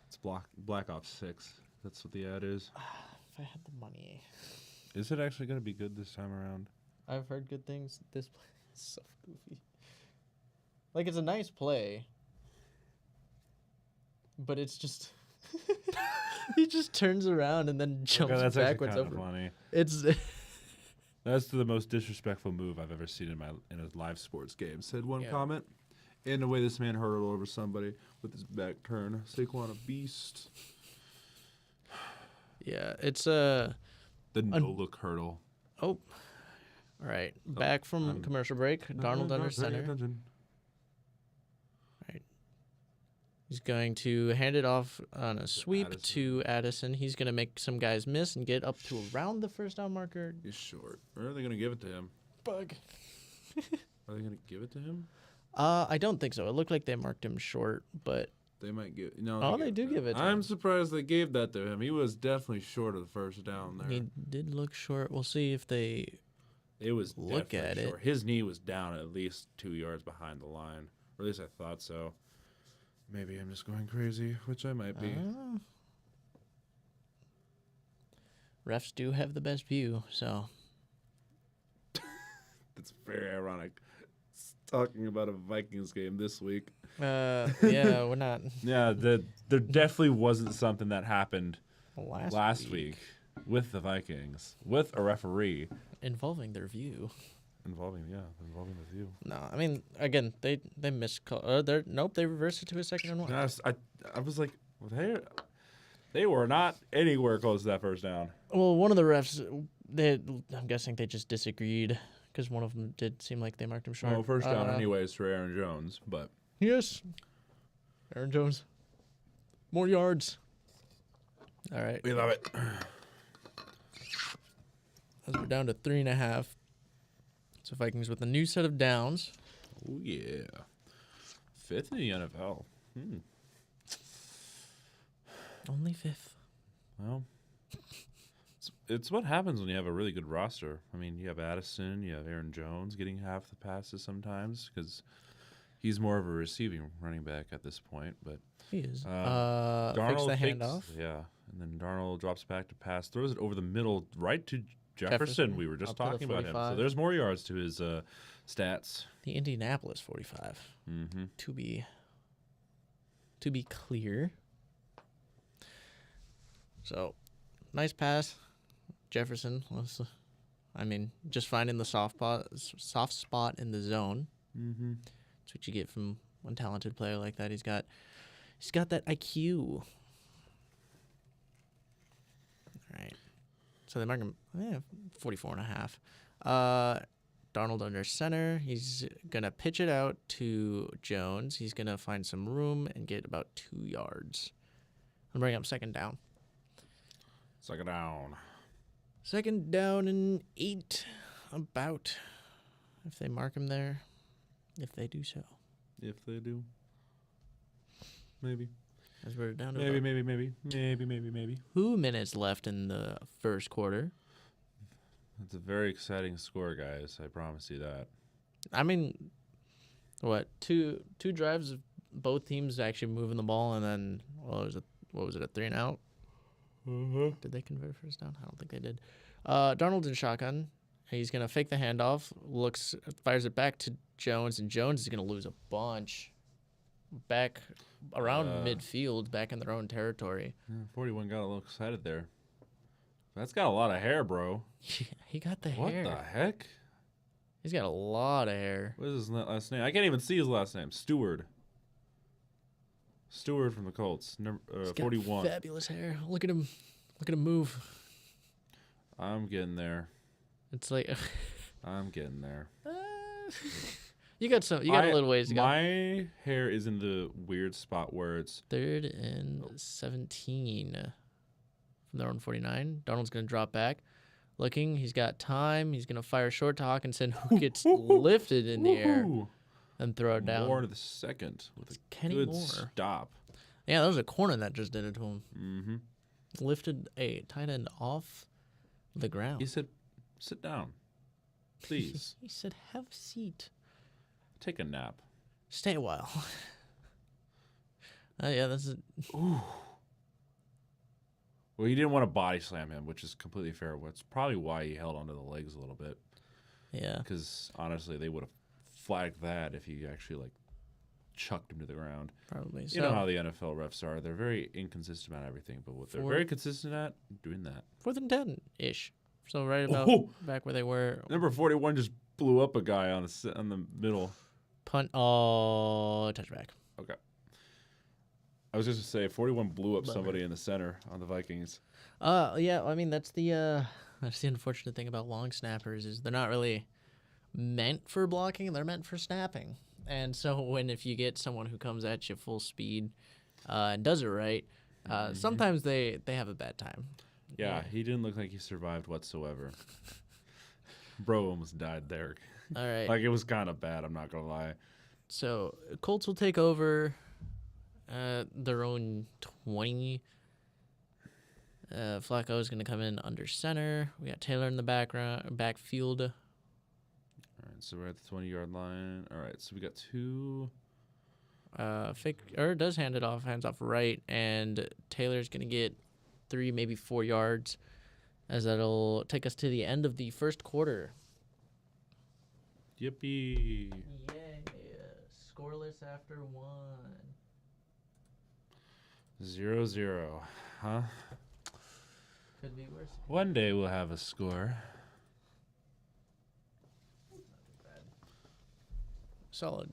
Speaker 2: It's Black Ops 6. That's what the ad is.
Speaker 1: If I had the money.
Speaker 2: Is it actually going to be good this time around?
Speaker 1: I've heard good things. This play is so goofy. Like, it's a nice play, but it's just he just turns around and then jumps
Speaker 2: that's
Speaker 1: backwards
Speaker 2: actually
Speaker 1: over.
Speaker 2: funny.
Speaker 1: It's
Speaker 2: That's the most disrespectful move I've ever seen in a live sports game. Said one comment. In the way this man hurdled over somebody with his back turn. Saquon a beast.
Speaker 1: yeah, it's
Speaker 2: The no-look hurdle.
Speaker 1: Oh, all right. Back from commercial break. Darnold under center. Right. He's going to hand it off on a sweep to Addison. He's going to make some guys miss and get up to around the first down marker.
Speaker 2: He's short. Or are they going to give it to him?
Speaker 1: Bug.
Speaker 2: Are they going to give it to him?
Speaker 1: I don't think so. It looked like they marked him short, but
Speaker 2: they might give. No.
Speaker 1: Oh, they do give it to him.
Speaker 2: I'm surprised they gave that to him. He was definitely short of the first down there.
Speaker 1: He did look short. We'll see if they.
Speaker 2: It was
Speaker 1: look at
Speaker 2: short.
Speaker 1: it.
Speaker 2: His knee was down at least 2 yards behind the line, or at least I thought so. Maybe I'm just going crazy, which I might be.
Speaker 1: Refs do have the best view, so.
Speaker 2: That's very ironic. talking about a Vikings game this week.
Speaker 1: Yeah, we're not.
Speaker 2: Yeah, there definitely wasn't something that happened
Speaker 1: Last
Speaker 2: week with the Vikings with a referee
Speaker 1: involving their view.
Speaker 2: involving the view.
Speaker 1: No, I mean, again, they missed call. They reversed it to a 2nd and 1.
Speaker 2: I was like, well, they were not anywhere close to that first down.
Speaker 1: Well, one of the refs, I'm guessing they just disagreed because one of them did seem like they marked him short.
Speaker 2: Well, first down anyways for Aaron Jones, but
Speaker 1: yes, Aaron Jones, more yards. All right,
Speaker 2: we love it.
Speaker 1: as we're down to 3.5. So Vikings with a new set of downs.
Speaker 2: Oh yeah, 5th in the NFL.
Speaker 1: Only 5th.
Speaker 2: Well, it's what happens when you have a really good roster. I mean, you have Addison, you have Aaron Jones getting half the passes sometimes because he's more of a receiving running back at this point. But
Speaker 1: He is.
Speaker 2: Darnold
Speaker 1: Fakes the handoff.
Speaker 2: Yeah, and then Darnold drops back to pass, throws it over the middle right to Jefferson. We were just talking about him. So there's more yards to his stats.
Speaker 1: The Indianapolis 45.
Speaker 2: Mm-hmm.
Speaker 1: To be clear. So, nice pass. Jefferson was, just finding the soft spot in the zone.
Speaker 2: Mm-hmm.
Speaker 1: That's what you get from one talented player like that. He's got that IQ. All right. So they mark him 44.5. Darnold under center. He's going to pitch it out to Jones. He's going to find some room and get about 2 yards. And bring up 2nd down.
Speaker 2: 2nd down.
Speaker 1: 2nd down and 8. About. If they mark him there. If they do so.
Speaker 2: If they do. Maybe.
Speaker 1: As we're down to
Speaker 2: Maybe.
Speaker 1: 2 minutes left in the first quarter.
Speaker 2: It's a very exciting score, guys. I promise you that.
Speaker 1: I mean, what? Two drives of both teams actually moving the ball, and then what was it? A 3-and-out?
Speaker 2: Mm-hmm.
Speaker 1: Did they convert first down? I don't think they did. Darnold's in shotgun. He's gonna fake the handoff. Fires it back to Jones, and Jones is gonna lose a bunch. Back around midfield, back in their own territory.
Speaker 2: Yeah, 41 got a little excited there. That's got a lot of hair, bro.
Speaker 1: Yeah, he got the
Speaker 2: What
Speaker 1: hair.
Speaker 2: the heck?
Speaker 1: He's got a lot of hair.
Speaker 2: What is his last name? I can't even see his last name. Stewart from the Colts.
Speaker 1: He's got
Speaker 2: 41.
Speaker 1: Fabulous hair. Look at him. Look at him move.
Speaker 2: I'm getting there.
Speaker 1: It's like
Speaker 2: I'm getting there.
Speaker 1: you got a little ways to go.
Speaker 2: My hair is in the weird spot where it's
Speaker 1: 3rd and 17 from their own 49. Darnold's going to drop back. Looking, he's got time. He's going to fire short to Hawkinson, who gets lifted in the air and throw it down.
Speaker 2: Moore to the 2nd with a
Speaker 1: Kenny
Speaker 2: good
Speaker 1: Moore.
Speaker 2: stop.
Speaker 1: Yeah, that was a corner that just did it to him.
Speaker 2: Mm-hmm.
Speaker 1: Lifted a tight end off the ground.
Speaker 2: He said, "Sit down, please."
Speaker 1: He said, "Have a seat.
Speaker 2: Take a nap.
Speaker 1: Stay a while." Yeah, that's it.
Speaker 2: Ooh. Well, he didn't want to body slam him, which is completely fair. That's probably why he held onto the legs a little bit.
Speaker 1: Yeah.
Speaker 2: Because, honestly, they would have flagged that if he actually, chucked him to the ground.
Speaker 1: Probably.
Speaker 2: You know how the NFL refs are. They're very inconsistent about everything, but what they're very consistent at, doing that.
Speaker 1: 4th and 10-ish. So right about back where they were.
Speaker 2: Number 41 just blew up a guy on the middle.
Speaker 1: Punt. Oh, touchback.
Speaker 2: Okay. I was just going to say, 41 blew up somebody in the center on the Vikings.
Speaker 1: Yeah, I mean, that's the unfortunate thing about long snappers is they're not really meant for blocking. They're meant for snapping. And so if you get someone who comes at you full speed and does it right, sometimes they have a bad time.
Speaker 2: Yeah, he didn't look like he survived whatsoever. Bro almost died there.
Speaker 1: All right.
Speaker 2: It was kind of bad, I'm not going to lie.
Speaker 1: So Colts will take over their own 20. Flacco is going to come in under center. We got Taylor in the backfield.
Speaker 2: All right, so we're at the 20-yard line. All right, so we got 2.
Speaker 1: Does hands off right, and Taylor's going to get 3, maybe 4 yards, as that'll take us to the end of the first quarter.
Speaker 2: Yippee.
Speaker 1: Yay. Scoreless after 1.
Speaker 2: 0-0. Huh?
Speaker 1: Could be worse.
Speaker 2: One day we'll have a score.
Speaker 1: Not too bad. Solid.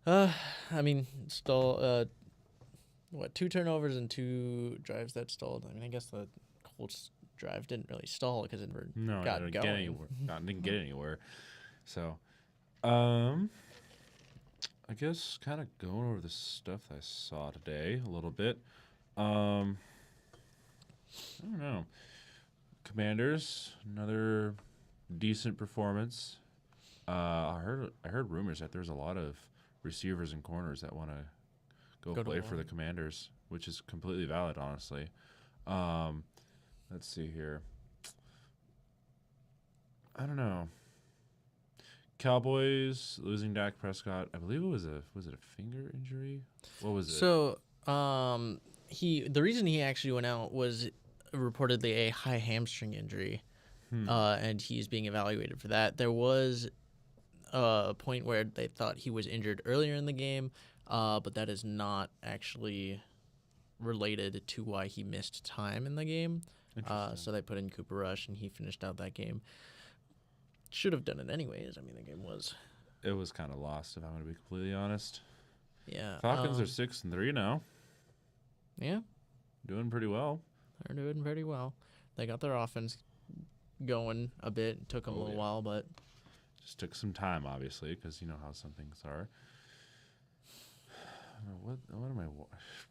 Speaker 1: I mean, stall. 2 turnovers and 2 drives that stalled. I mean, I guess the Colts drive didn't really stall because it never got
Speaker 2: didn't
Speaker 1: going.
Speaker 2: get anywhere. Didn't get anywhere. So, I guess kind of going over the stuff I saw today a little bit. I don't know. Commanders, another decent performance. I heard rumors that there's a lot of receivers and corners that want to go play for the Commanders, which is completely valid, honestly. Let's see here. I don't know. Cowboys losing Dak Prescott. I believe it was a finger injury? What was it?
Speaker 1: So, the reason he actually went out was reportedly a high hamstring injury, and he's being evaluated for that. There was a point where they thought he was injured earlier in the game, but that is not actually related to why he missed time in the game. So they put in Cooper Rush, and he finished out that game. Should have done it anyways. I mean, the game was...
Speaker 2: It was kind of lost, if I'm going to be completely honest.
Speaker 1: Yeah.
Speaker 2: Falcons are 6-3 now.
Speaker 1: Yeah.
Speaker 2: Doing pretty well.
Speaker 1: They're doing pretty well. They got their offense going a bit. It took them a little while, but...
Speaker 2: Just took some time, obviously, because you know how some things are. What am I...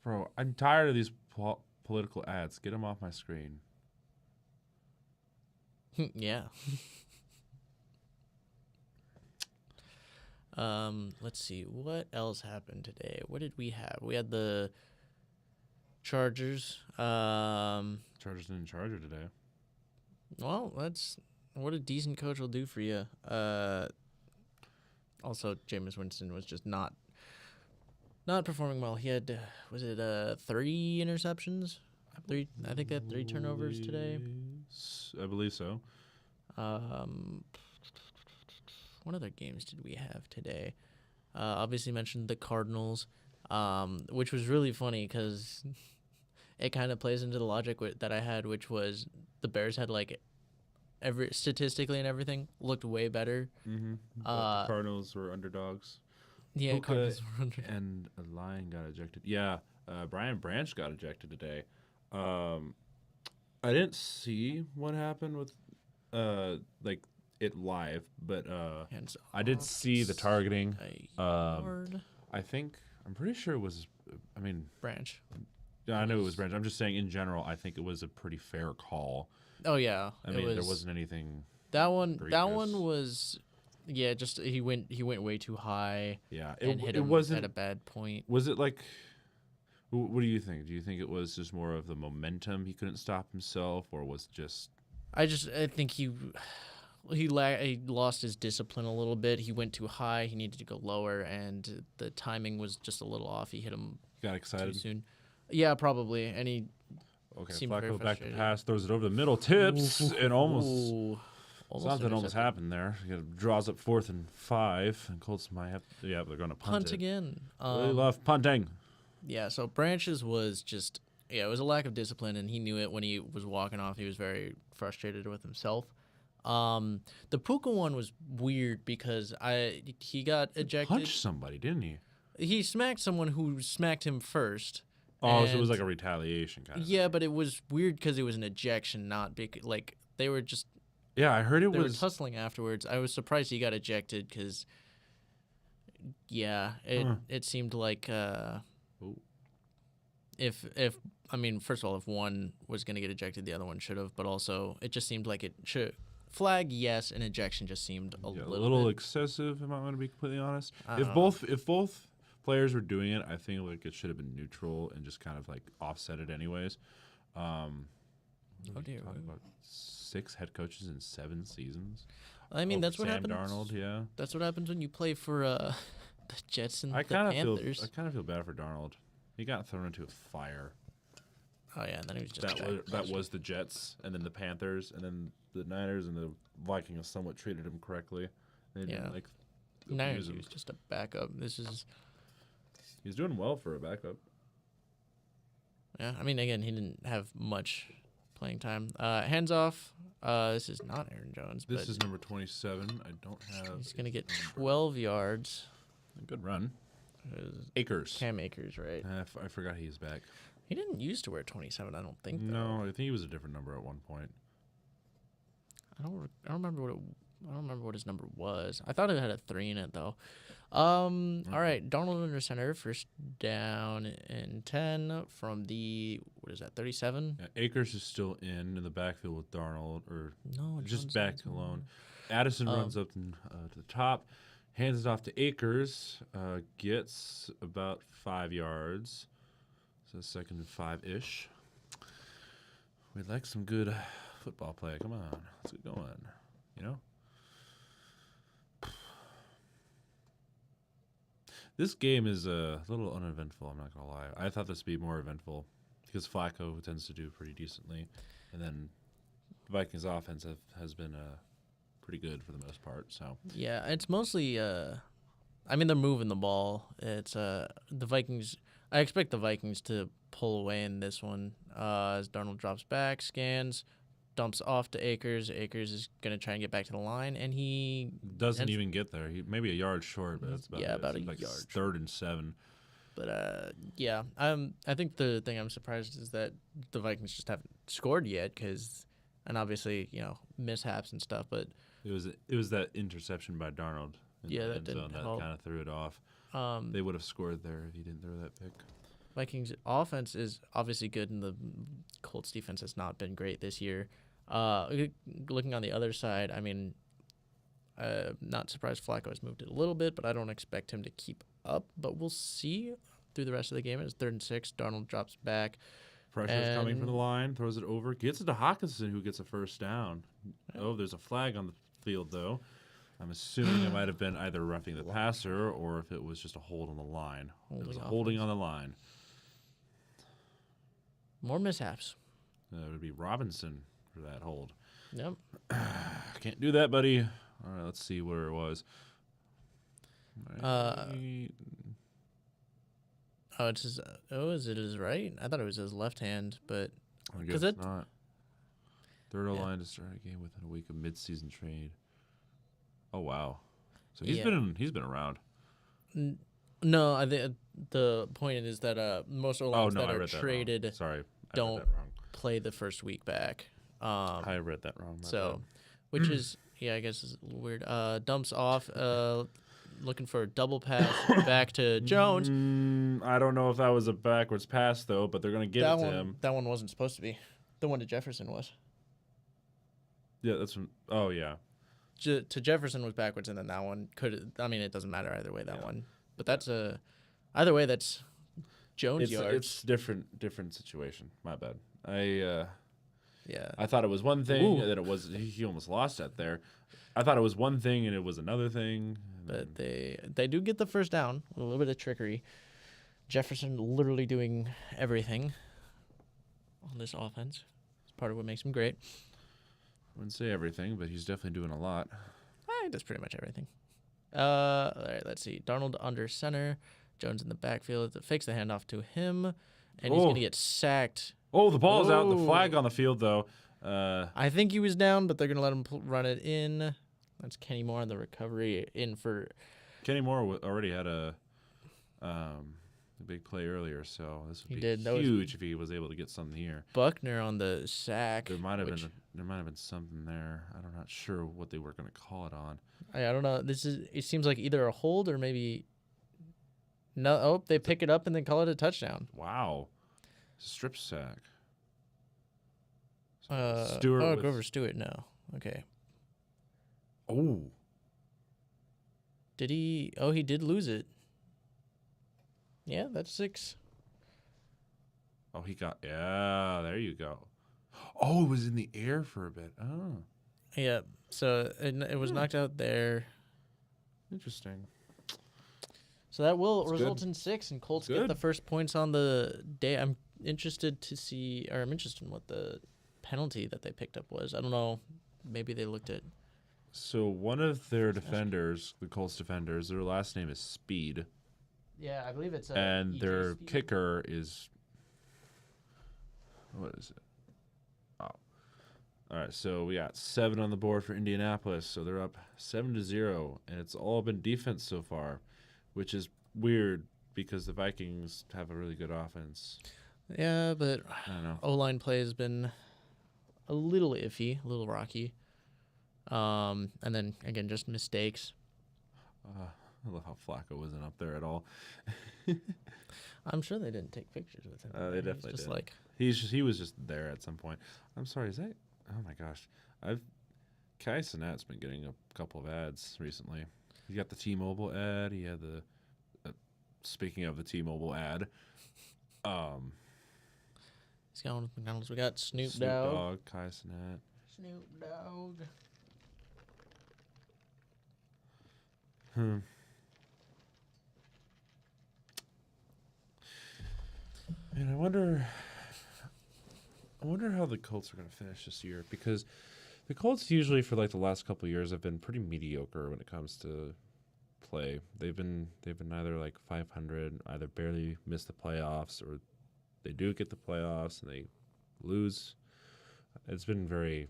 Speaker 2: Bro, I'm tired of these political ads. Get them off my screen.
Speaker 1: Yeah. Let's see. What else happened today? What did we have? We had the Chargers.
Speaker 2: Chargers didn't charge her today.
Speaker 1: Well, that's what a decent coach will do for you. Also, Jameis Winston was just not performing well. He had, was it 3 interceptions? I think they had 3 turnovers today.
Speaker 2: I believe so.
Speaker 1: What other games did we have today? Obviously mentioned the Cardinals, which was really funny because it kind of plays into the logic that I had, which was the Bears had like statistically and everything looked way better.
Speaker 2: Mm-hmm. But the Cardinals were underdogs.
Speaker 1: Yeah, Cardinals were underdogs.
Speaker 2: And a Lion got ejected. Yeah, Brian Branch got ejected today. I didn't see what happened with it live, but I did see the targeting. I'm pretty sure it was. I mean,
Speaker 1: Branch.
Speaker 2: I know it was Branch. I'm just saying in general. I think it was a pretty fair call.
Speaker 1: Oh yeah,
Speaker 2: I mean, there wasn't anything.
Speaker 1: That one was. Yeah, just he went way too high.
Speaker 2: Yeah,
Speaker 1: it wasn't at a bad point.
Speaker 2: Was it like? What do you think? Do you think it was just more of the momentum he couldn't stop himself, or was just?
Speaker 1: I think he lost his discipline a little bit. He went too high. He needed to go lower, and the timing was just a little off. He hit him
Speaker 2: got excited
Speaker 1: too soon. Yeah, probably. And he
Speaker 2: seemed Flacco back to pass, throws it over the middle, tips, and almost something almost happened there. He draws up 4th and 5, and Colts might have. Yeah, they're going to punt it
Speaker 1: again.
Speaker 2: They love punting.
Speaker 1: Yeah, so Branch's was just it was a lack of discipline, and he knew it when he was walking off. He was very frustrated with himself. The Puka one was weird because he got ejected.
Speaker 2: Punched somebody, didn't he?
Speaker 1: He smacked someone who smacked him first.
Speaker 2: Oh, so it was like a retaliation kind of.
Speaker 1: Yeah, thing. But it was weird because it was an ejection, not like they were just.
Speaker 2: Yeah, I heard
Speaker 1: they were tussling afterwards. I was surprised he got ejected because. Yeah, it seemed like if first of all, if one was going to get ejected, the other one should have. But also, it just seemed like it should. Flag, yes, and ejection just seemed a little bit
Speaker 2: excessive. Am I going to be completely honest? If both players were doing it, I think like it should have been neutral and just kind of like offset it anyways.
Speaker 1: Oh dear!
Speaker 2: Talking about 6 head coaches in 7 seasons.
Speaker 1: I mean, that's what happens.
Speaker 2: Sam Darnold, yeah.
Speaker 1: That's what happens when you play for the Jets and the Panthers.
Speaker 2: I kind of feel bad for Darnold. He got thrown into a fire.
Speaker 1: Oh yeah, and then he was just
Speaker 2: that was the Jets, and then the Panthers, and then the Niners and the Vikings somewhat treated him correctly. They didn't like
Speaker 1: No,
Speaker 2: abuse
Speaker 1: he
Speaker 2: him.
Speaker 1: was just a backup.
Speaker 2: He's doing well for a backup.
Speaker 1: Yeah, I mean, again, he didn't have much playing time. Hands off. This is not Aaron Jones.
Speaker 2: This is number 27. I don't have.
Speaker 1: He's going to get 12 yards.
Speaker 2: A good run. Akers.
Speaker 1: Cam Akers, right?
Speaker 2: I forgot he's back.
Speaker 1: He didn't used to wear 27, I don't think.
Speaker 2: No, I think he was a different number at one point.
Speaker 1: I don't remember what his number was. I thought it had a 3 in it though. All right, Darnold under center, first down and 10 from the 37.
Speaker 2: Yeah, Akers is still in the backfield with Darnold, or
Speaker 1: No,
Speaker 2: just back alone. Addison runs up to the top, hands it off to Akers, gets about 5 yards. So second and 5-ish. We'd like some good football play. Come on, let's get going. You know? This game is a little uneventful, I'm not going to lie. I thought this would be more eventful because Flacco tends to do pretty decently. And then the Vikings offense has been pretty good for the most part. So
Speaker 1: Yeah, it's mostly I mean, they're moving the ball. It's the Vikings. I expect the Vikings to pull away in this one as Darnold drops back, scans, dumps off to Akers. Akers is going to try and get back to the line, and he
Speaker 2: doesn't even get there. He maybe a yard short, but that's
Speaker 1: about a
Speaker 2: like
Speaker 1: yard.
Speaker 2: 3rd and 7.
Speaker 1: But yeah, I think the thing I'm surprised is that the Vikings just haven't scored yet and obviously mishaps and stuff. But
Speaker 2: it was that interception by Darnold.
Speaker 1: Yeah, that didn't help.
Speaker 2: That kind of threw it off. They would have scored there if he didn't throw that pick.
Speaker 1: Vikings offense is obviously good, and the Colts defense has not been great this year. Looking on the other side, I mean, not surprised Flacco has moved it a little bit, but I don't expect him to keep up. But we'll see through the rest of the game. It's 3rd and 6. Darnold drops back.
Speaker 2: Pressure's coming from the line, throws it over, gets it to Hawkinson, who gets a first down. Oh, there's a flag on the field, though. I'm assuming it might have been either roughing the passer or if it was just a hold on the line. It was a holding on the line.
Speaker 1: More mishaps.
Speaker 2: It would be Robinson for that hold.
Speaker 1: Yep.
Speaker 2: Can't do that, buddy. All right, let's see where it was.
Speaker 1: Is it his right? I thought it was his left hand, but
Speaker 2: I guess it's not. Third line to start a game within a week of midseason trade. Oh wow! So he's been around.
Speaker 1: No, I think the point is that most O-lines that are traded don't play the first week back.
Speaker 2: I read that wrong.
Speaker 1: Which is I guess is weird. Dumps off. Looking for a double pass back to Jones.
Speaker 2: I don't know if that was a backwards pass though, but they're gonna give it to him.
Speaker 1: That one wasn't supposed to be. The one to Jefferson was.
Speaker 2: Yeah, that's from. Oh yeah.
Speaker 1: To Jefferson was backwards, and then that one could. I mean, it doesn't matter either way. That one, but that's either way. That's Jones yards.
Speaker 2: It's different situation. My bad.
Speaker 1: Yeah.
Speaker 2: I thought it was one thing, and then it was. He almost lost that there. I thought it was one thing, and it was another thing.
Speaker 1: But they do get the first down with a little bit of trickery. Jefferson literally doing everything on this offense. It's part of what makes him great.
Speaker 2: I wouldn't say everything, but he's definitely doing a lot.
Speaker 1: He does pretty much everything. All right, let's see. Darnold under center. Jones in the backfield. Fakes the handoff to him, and he's going to get sacked.
Speaker 2: Oh, the ball's out. The flag on the field, though.
Speaker 1: I think he was down, but they're going to let him run it in. That's Kenny Moore on the recovery in for.
Speaker 2: Kenny Moore already had a big play earlier, so this would be huge if he was able to get something here.
Speaker 1: Buckner on the sack.
Speaker 2: There might have been something there. I'm not sure what they were going to call it on.
Speaker 1: I don't know. It seems like either a hold or maybe no. Oh, they pick it up and then call it a touchdown.
Speaker 2: Wow, strip sack.
Speaker 1: Stewart. Grover Stewart. No. Okay.
Speaker 2: Oh.
Speaker 1: Did he? Oh, he did lose it. Yeah, that's 6.
Speaker 2: Oh, he got. Yeah, there you go. Oh, it was in the air for a bit. Oh.
Speaker 1: Yeah. So it was knocked out there.
Speaker 2: Interesting.
Speaker 1: So that will result in 6, and Colts get the first points on the day. I'm interested in what the penalty that they picked up was. I don't know. Maybe they looked at
Speaker 2: So one of their defenders, the Colts defenders, their last name is Speed,
Speaker 1: Yeah, I believe it's
Speaker 2: and their kicker is what is it? Oh, all right. So we got 7 on the board for Indianapolis. So they're up 7-0, and it's all been defense so far, which is weird because the Vikings have a really good offense.
Speaker 1: Yeah, but
Speaker 2: I don't know.
Speaker 1: O-line play has been a little iffy, a little rocky. And then again, just mistakes.
Speaker 2: I love how Flacco wasn't up there at all.
Speaker 1: I'm sure they didn't take pictures with him.
Speaker 2: They definitely
Speaker 1: just
Speaker 2: did.
Speaker 1: Like
Speaker 2: he was just there at some point. I'm sorry, is that? Oh my gosh, Kai Sinat's been getting a couple of ads recently. He got the T-Mobile ad. He had the. Speaking of the T-Mobile ad,
Speaker 1: he's going with McDonald's. We got Snoop
Speaker 2: Snoop
Speaker 1: Dogg.
Speaker 2: Dogg, Kai Cenat.
Speaker 1: Snoop Dogg.
Speaker 2: Hmm. And I wonder how the Colts are going to finish this year, because the Colts usually for like the last couple of years have been pretty mediocre when it comes to play. They've been either like 500, either barely miss the playoffs, or they do get the playoffs and they lose. It's been very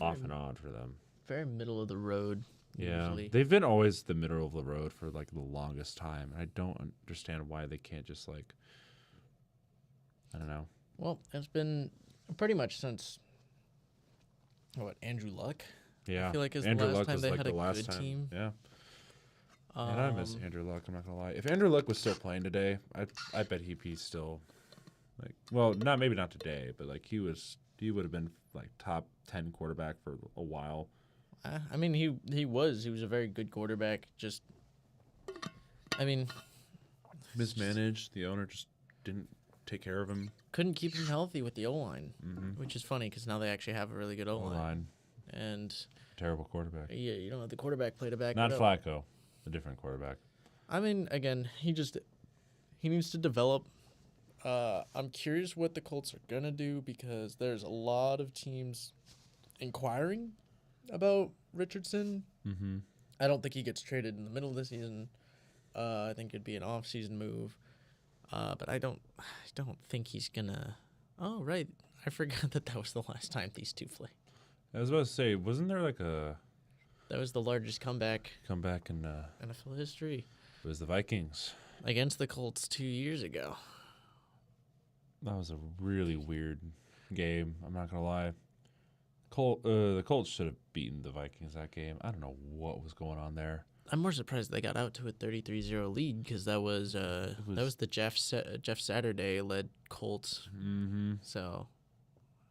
Speaker 2: off and on for them.
Speaker 1: Very middle of the road.
Speaker 2: Yeah,
Speaker 1: Usually.
Speaker 2: they've been always the middle of the road for like the longest time, and I don't understand why they can't just like, I don't know.
Speaker 1: Well, it's been pretty much since Andrew Luck.
Speaker 2: Yeah,
Speaker 1: I feel like it's
Speaker 2: Andrew
Speaker 1: the last
Speaker 2: Luck
Speaker 1: time
Speaker 2: was
Speaker 1: they
Speaker 2: like
Speaker 1: had
Speaker 2: the
Speaker 1: a
Speaker 2: last
Speaker 1: good
Speaker 2: time.
Speaker 1: team.
Speaker 2: Yeah, and I miss Andrew Luck. I'm not gonna lie. If Andrew Luck was still playing today, I bet he'd be still like, well, maybe not today, but like he would have been like top 10 quarterback for a while.
Speaker 1: I mean, he was a very good quarterback. Just, I mean,
Speaker 2: Mismanaged. The owner just didn't take care of him.
Speaker 1: couldn't keep him healthy with the O-line,
Speaker 2: Mm-hmm.
Speaker 1: which is funny because now they actually have a really good O-line.
Speaker 2: O-line.
Speaker 1: And
Speaker 2: Terrible quarterback.
Speaker 1: yeah, you don't have the quarterback play to back
Speaker 2: Not
Speaker 1: it up.
Speaker 2: Flacco, a different quarterback.
Speaker 1: I mean, again, he needs to develop. I'm curious what the Colts are gonna do because there's a lot of teams inquiring about Richardson.
Speaker 2: Mm-hmm.
Speaker 1: I don't think he gets traded in the middle of the season. I think it'd be an off-season move. But I don't think he's gonna. Oh right, I forgot that was the last time these two played.
Speaker 2: I was about to say, wasn't there like a
Speaker 1: That was the largest comeback
Speaker 2: in
Speaker 1: NFL history
Speaker 2: it was the Vikings.
Speaker 1: against the Colts 2 years ago.
Speaker 2: That was a really weird game. I'm not gonna lie. The Colts should have beaten the Vikings that game. I don't know what was going on there.
Speaker 1: I'm more surprised they got out to a 33-0 lead because that was the Jeff Saturday led Colts.
Speaker 2: Mm-hmm.
Speaker 1: So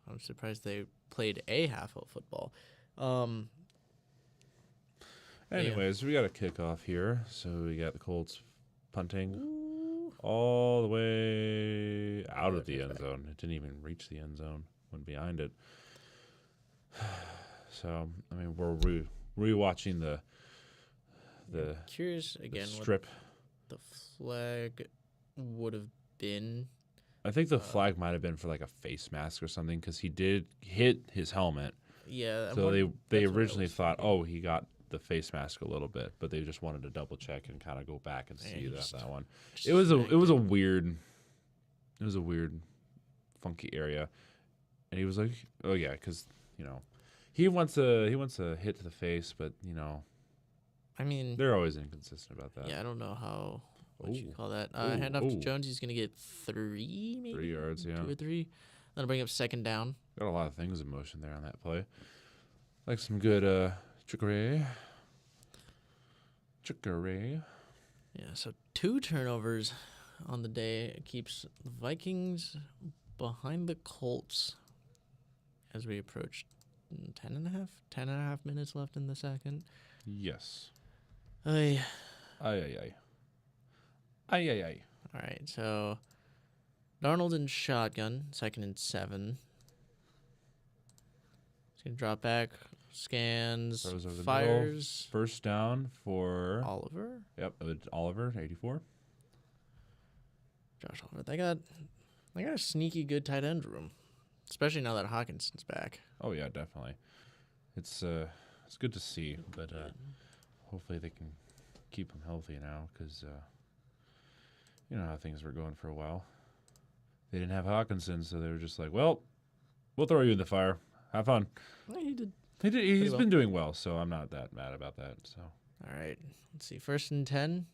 Speaker 1: I'm surprised they played a half of football.
Speaker 2: Anyways, we got a kickoff here. So we got the Colts punting
Speaker 1: Ooh.
Speaker 2: all the way out of the end zone. It didn't even reach the end zone. Went behind it. So, I mean, we're rewatching the
Speaker 1: Curious again
Speaker 2: strip.
Speaker 1: what the flag would have been.
Speaker 2: I think the flag might have been for like a face mask or something because he did hit his helmet.
Speaker 1: Yeah.
Speaker 2: So they originally thought, oh, he got the face mask a little bit, but they just wanted to double check and kind of go back and see that one. It was a weird, funky area, and he was like, oh yeah, because he wants a hit to the face, but
Speaker 1: I mean,
Speaker 2: they're always inconsistent about that.
Speaker 1: yeah, I don't know what you
Speaker 2: Ooh.
Speaker 1: call that.
Speaker 2: Ooh,
Speaker 1: Hand off to
Speaker 2: ooh.
Speaker 1: Jones. He's gonna get 3, maybe
Speaker 2: 3 yards, yeah.
Speaker 1: 2 or 3. Then bring up second down.
Speaker 2: Got a lot of things in motion there on that play. Like some good trickery.
Speaker 1: Yeah, so 2 turnovers on the day. It keeps the Vikings behind the Colts as we approach 10 and a half minutes left in the second.
Speaker 2: Yes.
Speaker 1: Ay.
Speaker 2: Ay.
Speaker 1: All right, so Darnold in shotgun, 2nd and 7. He's going to drop back, scans,
Speaker 2: Throws over the
Speaker 1: fires.
Speaker 2: middle. First down for
Speaker 1: Oliver?
Speaker 2: Yep, Oliver, 84.
Speaker 1: Josh Oliver. They got a sneaky good tight end room, especially now that Hawkinson's back.
Speaker 2: Oh yeah, definitely. It's it's good to see. But hopefully they can keep him healthy now because you know how things were going for a while. They didn't have Hawkinson, so they were just like, well, we'll throw you in the fire. Have fun.
Speaker 1: Well, he did.
Speaker 2: He's
Speaker 1: well.
Speaker 2: been doing well, so I'm not that mad about that. So
Speaker 1: All right. Let's see. 1st and 10.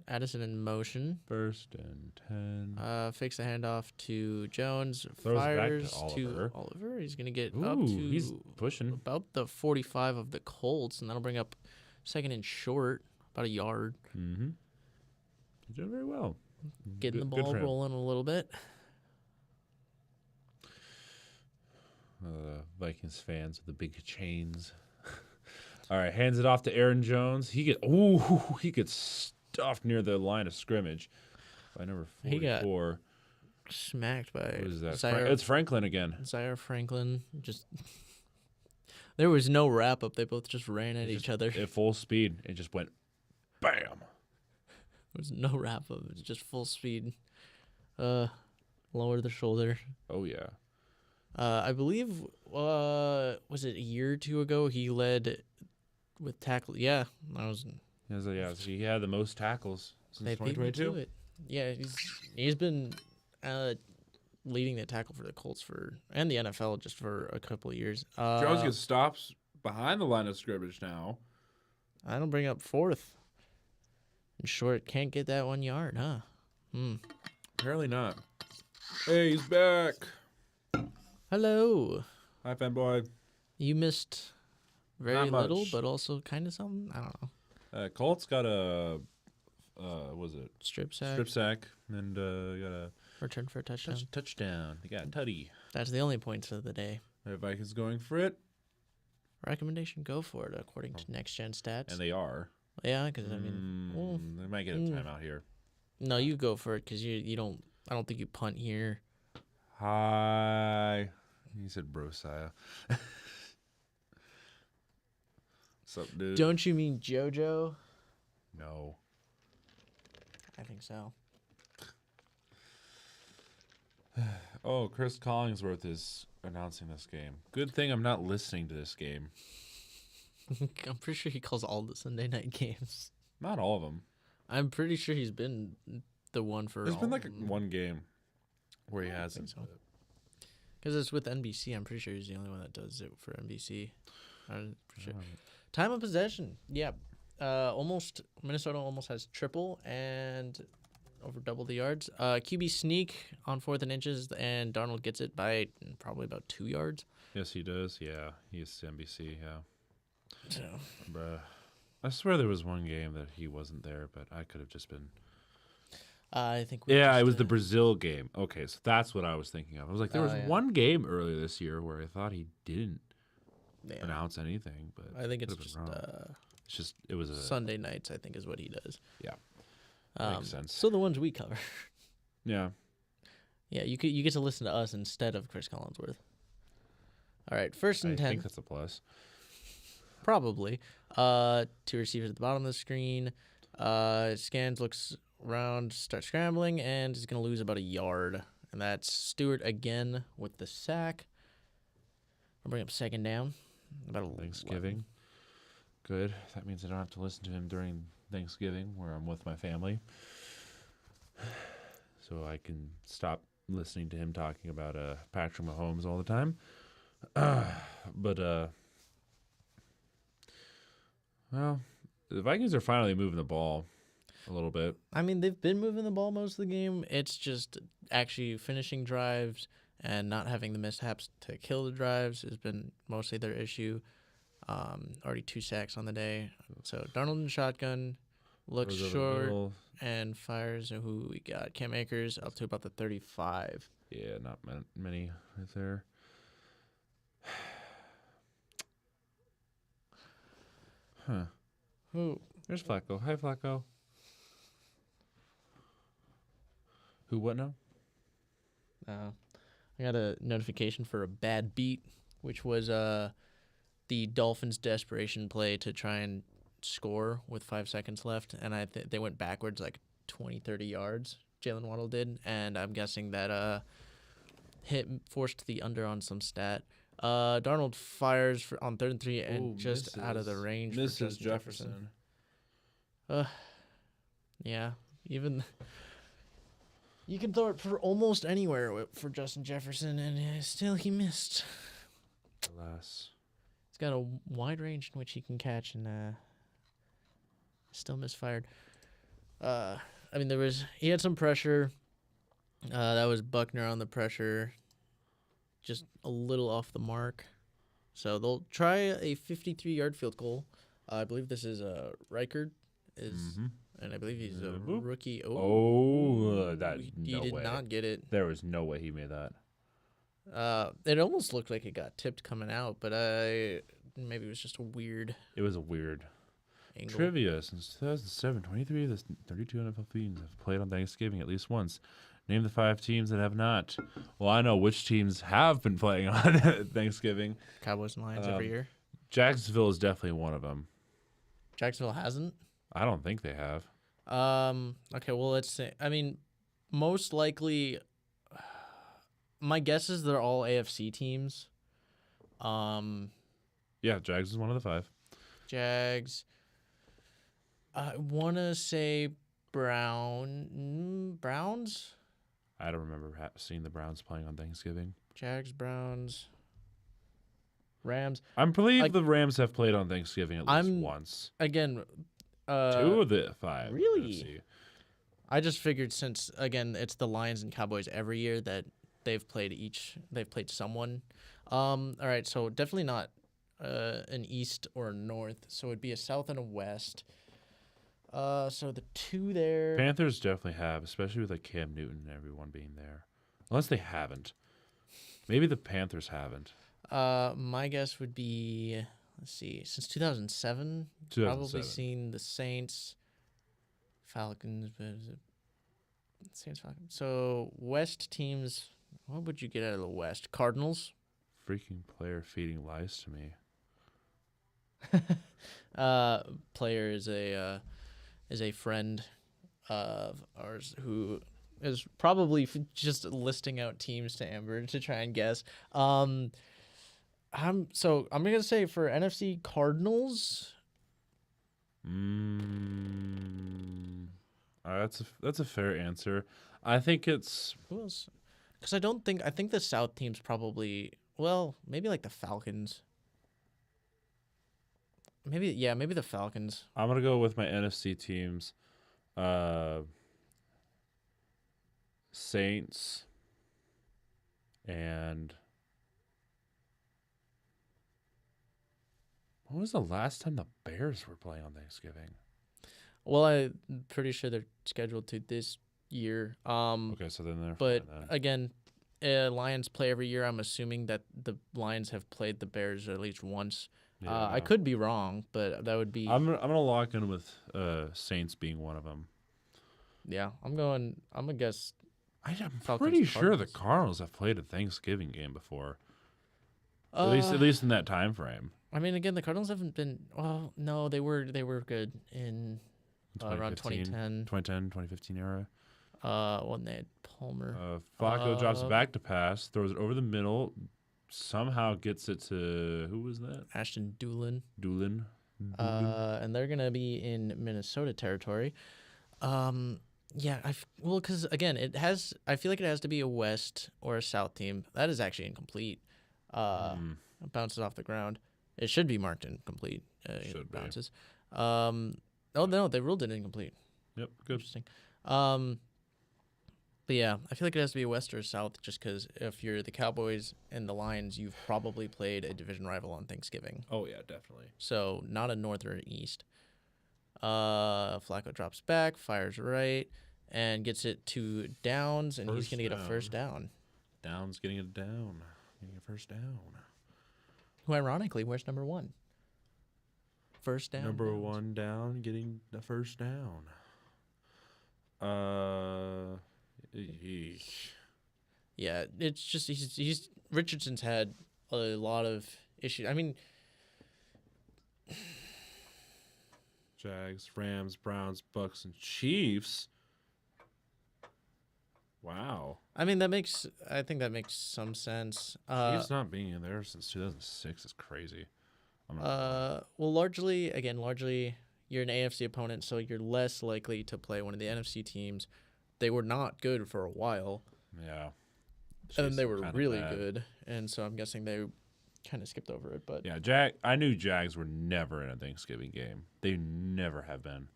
Speaker 1: Addison in motion.
Speaker 2: 1st and 10.
Speaker 1: Fakes the handoff to Jones.
Speaker 2: Throws it back
Speaker 1: Fires
Speaker 2: to Oliver.
Speaker 1: Oliver. He's going to get
Speaker 2: Ooh,
Speaker 1: up to
Speaker 2: he's pushing.
Speaker 1: about the 45 of the Colts, and that'll bring up 2nd and short, about a yard.
Speaker 2: Mm-hmm. He's doing very well.
Speaker 1: Getting the
Speaker 2: Good
Speaker 1: ball
Speaker 2: for him.
Speaker 1: rolling a little bit.
Speaker 2: Vikings fans with the big chains. All right, hands it off to Aaron Jones. He gets stuffed near the line of scrimmage by number 44.
Speaker 1: He got smacked by
Speaker 2: Who is that?
Speaker 1: Zaire,
Speaker 2: It's Franklin again.
Speaker 1: Zaire Franklin. Just there was no wrap up. They both just ran at each other.
Speaker 2: At full speed. It just went bam.
Speaker 1: There was no wrap up. It was just full speed. Lower the shoulder.
Speaker 2: Oh yeah.
Speaker 1: I believe, was it a year or two ago, he led with tackle. Yeah, that was.
Speaker 2: So he had the most tackles since
Speaker 1: They beat me
Speaker 2: 2022.
Speaker 1: to it. Yeah, he's been leading the tackle for the Colts and the NFL just for a couple of years.
Speaker 2: Jones gets stops behind the line of scrimmage now.
Speaker 1: I don't bring up 4th. And Short can't get that 1 yard, huh?
Speaker 2: Apparently not. Hey, he's back.
Speaker 1: Hello.
Speaker 2: Hi, fanboy.
Speaker 1: You missed very
Speaker 2: Not much.
Speaker 1: little, but also kind of something. I don't know.
Speaker 2: Colts got a was it
Speaker 1: Strip sack.
Speaker 2: strip sack and got a
Speaker 1: Return for a touchdown.
Speaker 2: touchdown. They got tutty.
Speaker 1: That's the only points of the day.
Speaker 2: The Vikings going for it,
Speaker 1: Recommendation: go for it, according to Next Gen Stats.
Speaker 2: and they are.
Speaker 1: Yeah, because I mean,
Speaker 2: They might get a timeout here.
Speaker 1: no, you go for it because you don't. I don't think you punt here.
Speaker 2: Hi. He said Brosiah. What's up, dude?
Speaker 1: Don't you mean JoJo?
Speaker 2: No.
Speaker 1: I think so.
Speaker 2: Oh, Chris Collingsworth is announcing this game. Good thing I'm not listening to this game.
Speaker 1: I'm pretty sure he calls all the Sunday night games.
Speaker 2: Not all of them.
Speaker 1: I'm pretty sure he's been the one for.
Speaker 2: There's been like
Speaker 1: all of them.
Speaker 2: one game where he
Speaker 1: I don't
Speaker 2: hasn't.
Speaker 1: think so. Because it's with NBC. I'm pretty sure he's the only one that does it for NBC. I'm pretty sure. Time of possession. Yeah. Minnesota almost has triple and over double the yards. QB sneak on 4th and inches, and Darnold gets it by probably about 2 yards.
Speaker 2: Yes, he does. Yeah, he's NBC. Yeah.
Speaker 1: So,
Speaker 2: Bruh. I swear there was one game that he wasn't there, but I could have just been.
Speaker 1: I think.
Speaker 2: It was the Brazil game. Okay, so that's what I was thinking of. I was like, there was
Speaker 1: yeah.
Speaker 2: one game earlier this year where I thought he didn't
Speaker 1: Yeah.
Speaker 2: announce anything, but
Speaker 1: I think it's
Speaker 2: could've been
Speaker 1: just
Speaker 2: wrong. It's just it was a
Speaker 1: Sunday nights. I think is what he does.
Speaker 2: Yeah. Makes sense.
Speaker 1: So the ones we cover.
Speaker 2: Yeah.
Speaker 1: Yeah, you get to listen to us instead of Chris Collinsworth. All right, 1st and
Speaker 2: I
Speaker 1: 10.
Speaker 2: think that's a plus.
Speaker 1: Probably. 2 receivers at the bottom of the screen. Scans, looks around, starts scrambling, and is going to lose about a yard. And that's Stewart again with the sack. I'll bring up 2nd down. About
Speaker 2: Thanksgiving. Good. That means I don't have to listen to him during Thanksgiving where I'm with my family. So I can stop listening to him talking about Patrick Mahomes all the time. Well, the Vikings are finally moving the ball a little bit.
Speaker 1: I mean, they've been moving the ball most of the game. It's just actually finishing drives and not having the mishaps to kill the drives has been mostly their issue. Already 2 sacks on the day. So Darnold in shotgun, looks
Speaker 2: Those are the
Speaker 1: short
Speaker 2: middle.
Speaker 1: and fires. And who we got? Cam Akers up to about the 35.
Speaker 2: Yeah, not many right there. Huh.
Speaker 1: Who?
Speaker 2: There's Flacco. Hi, Flacco. Who, what now?
Speaker 1: I got a notification for a bad beat, which was the Dolphins' desperation play to try and score with 5 seconds left, and they went backwards like 20, 30 yards. Jalen Waddle did, and I'm guessing that forced the under on some stat. Darnold fires on 3rd and 3 and
Speaker 2: Ooh,
Speaker 1: just out of the range
Speaker 2: Misses
Speaker 1: for Justin Jefferson. Yeah, even you can throw it for almost anywhere for Justin Jefferson, and still he missed.
Speaker 2: Alas.
Speaker 1: He's got a wide range in which he can catch, and still misfired. I mean, he had some pressure. That was Buckner on the pressure, just a little off the mark. So they'll try a 53-yard field goal. I believe this is Reichard, and I believe he's a rookie.
Speaker 2: He
Speaker 1: did not get it.
Speaker 2: There was no way he made that.
Speaker 1: It almost looked like it got tipped coming out, but maybe it was just a weird.
Speaker 2: It was a weird
Speaker 1: angle.
Speaker 2: Trivia. Since 2007, 23 of the 32 NFL teams have played on Thanksgiving at least once. Name the 5 teams that have not. Well, I know which teams have been playing on Thanksgiving.
Speaker 1: Cowboys and Lions every year.
Speaker 2: Jacksonville is definitely one of them.
Speaker 1: Jacksonville hasn't?
Speaker 2: I don't think they have.
Speaker 1: Okay, well, let's say. I mean, most likely, my guess is they're all AFC teams.
Speaker 2: Yeah, Jags is one of the 5.
Speaker 1: Jags. I want to say Browns?
Speaker 2: I don't remember seeing the Browns playing on Thanksgiving.
Speaker 1: Jags, Browns, Rams.
Speaker 2: I believe the Rams have played on Thanksgiving at least once.
Speaker 1: Again,
Speaker 2: 2 of the 5.
Speaker 1: Really? I just figured since, again, it's the Lions and Cowboys every year that they've played someone. All right, so definitely not an East or a North. So it'd be a South and a West. So the 2 there.
Speaker 2: Panthers definitely have, especially with like Cam Newton and everyone being there. Unless they haven't. Maybe the Panthers haven't.
Speaker 1: My guess would be, let's see, since 2007, probably seen the Saints, Falcons, but is it Saints, Falcons? So West teams, what would you get out of the West? Cardinals?
Speaker 2: Freaking player feeding lies to me.
Speaker 1: Player is a friend of ours who is probably just listing out teams to Amber to try and guess. I'm gonna say for NFC Cardinals.
Speaker 2: That's a fair answer. I think it's
Speaker 1: Who else? Because I think the South teams probably maybe like the Falcons. Maybe the Falcons.
Speaker 2: I'm gonna go with my NFC teams. Saints and when was the last time the Bears were playing on Thanksgiving?
Speaker 1: Well, I'm pretty sure they're scheduled to this year.
Speaker 2: Okay, so then they're
Speaker 1: but
Speaker 2: fine then.
Speaker 1: Again, Lions play every year. I'm assuming that the Lions have played the Bears at least once.
Speaker 2: Yeah.
Speaker 1: I could be wrong, but that would be.
Speaker 2: I'm gonna lock in with Saints being one of them.
Speaker 1: Yeah, I'm gonna guess.
Speaker 2: I'm
Speaker 1: Falcons,
Speaker 2: pretty sure the
Speaker 1: Cardinals.
Speaker 2: Cardinals have played a Thanksgiving game before.
Speaker 1: At
Speaker 2: least in that time frame.
Speaker 1: I mean, again, the Cardinals haven't been. Well, no, they were good in around 2010,
Speaker 2: 2015 era.
Speaker 1: When they had Palmer.
Speaker 2: Flacco drops back to pass, throws it over the middle, somehow gets it to who was that?
Speaker 1: Ashton Doolin.
Speaker 2: Doolin.
Speaker 1: And they're gonna be in Minnesota territory. Yeah, because again, I feel like it has to be a West or a South team. That is actually incomplete. It bounces off the ground. It should be marked incomplete. It bounces. Oh no, they ruled it incomplete.
Speaker 2: Yep, good.
Speaker 1: Interesting. But yeah, I feel like it has to be a West or a South, just because if you're the Cowboys and the Lions, you've probably played a division rival on Thanksgiving.
Speaker 2: Oh yeah, definitely.
Speaker 1: So not a North or an East. Flacco drops back, fires right, and gets it to Downs, and he's gonna get a first down.
Speaker 2: Downs getting it down. Getting a first down.
Speaker 1: Who ironically wears number 1. First down.
Speaker 2: Number
Speaker 1: Downs.
Speaker 2: 1 down, getting the first down.
Speaker 1: Yeah, it's just he's Richardson's had a lot of issues. I mean,
Speaker 2: Jags, Rams, Browns, Bucks, and Chiefs. Wow.
Speaker 1: I mean, I think that makes some sense.
Speaker 2: Chiefs not being in there since 2006 is crazy. I'm not gonna
Speaker 1: Well, largely, you're an AFC opponent, so you're less likely to play one of the NFC teams. They were not good for a while,
Speaker 2: lie. Yeah.
Speaker 1: and then
Speaker 2: Chiefs
Speaker 1: they
Speaker 2: are
Speaker 1: were
Speaker 2: kinda
Speaker 1: really
Speaker 2: bad.
Speaker 1: good, and so I'm guessing they kind of skipped over it. But
Speaker 2: Yeah, I knew Jags were never in a Thanksgiving game. They never have been.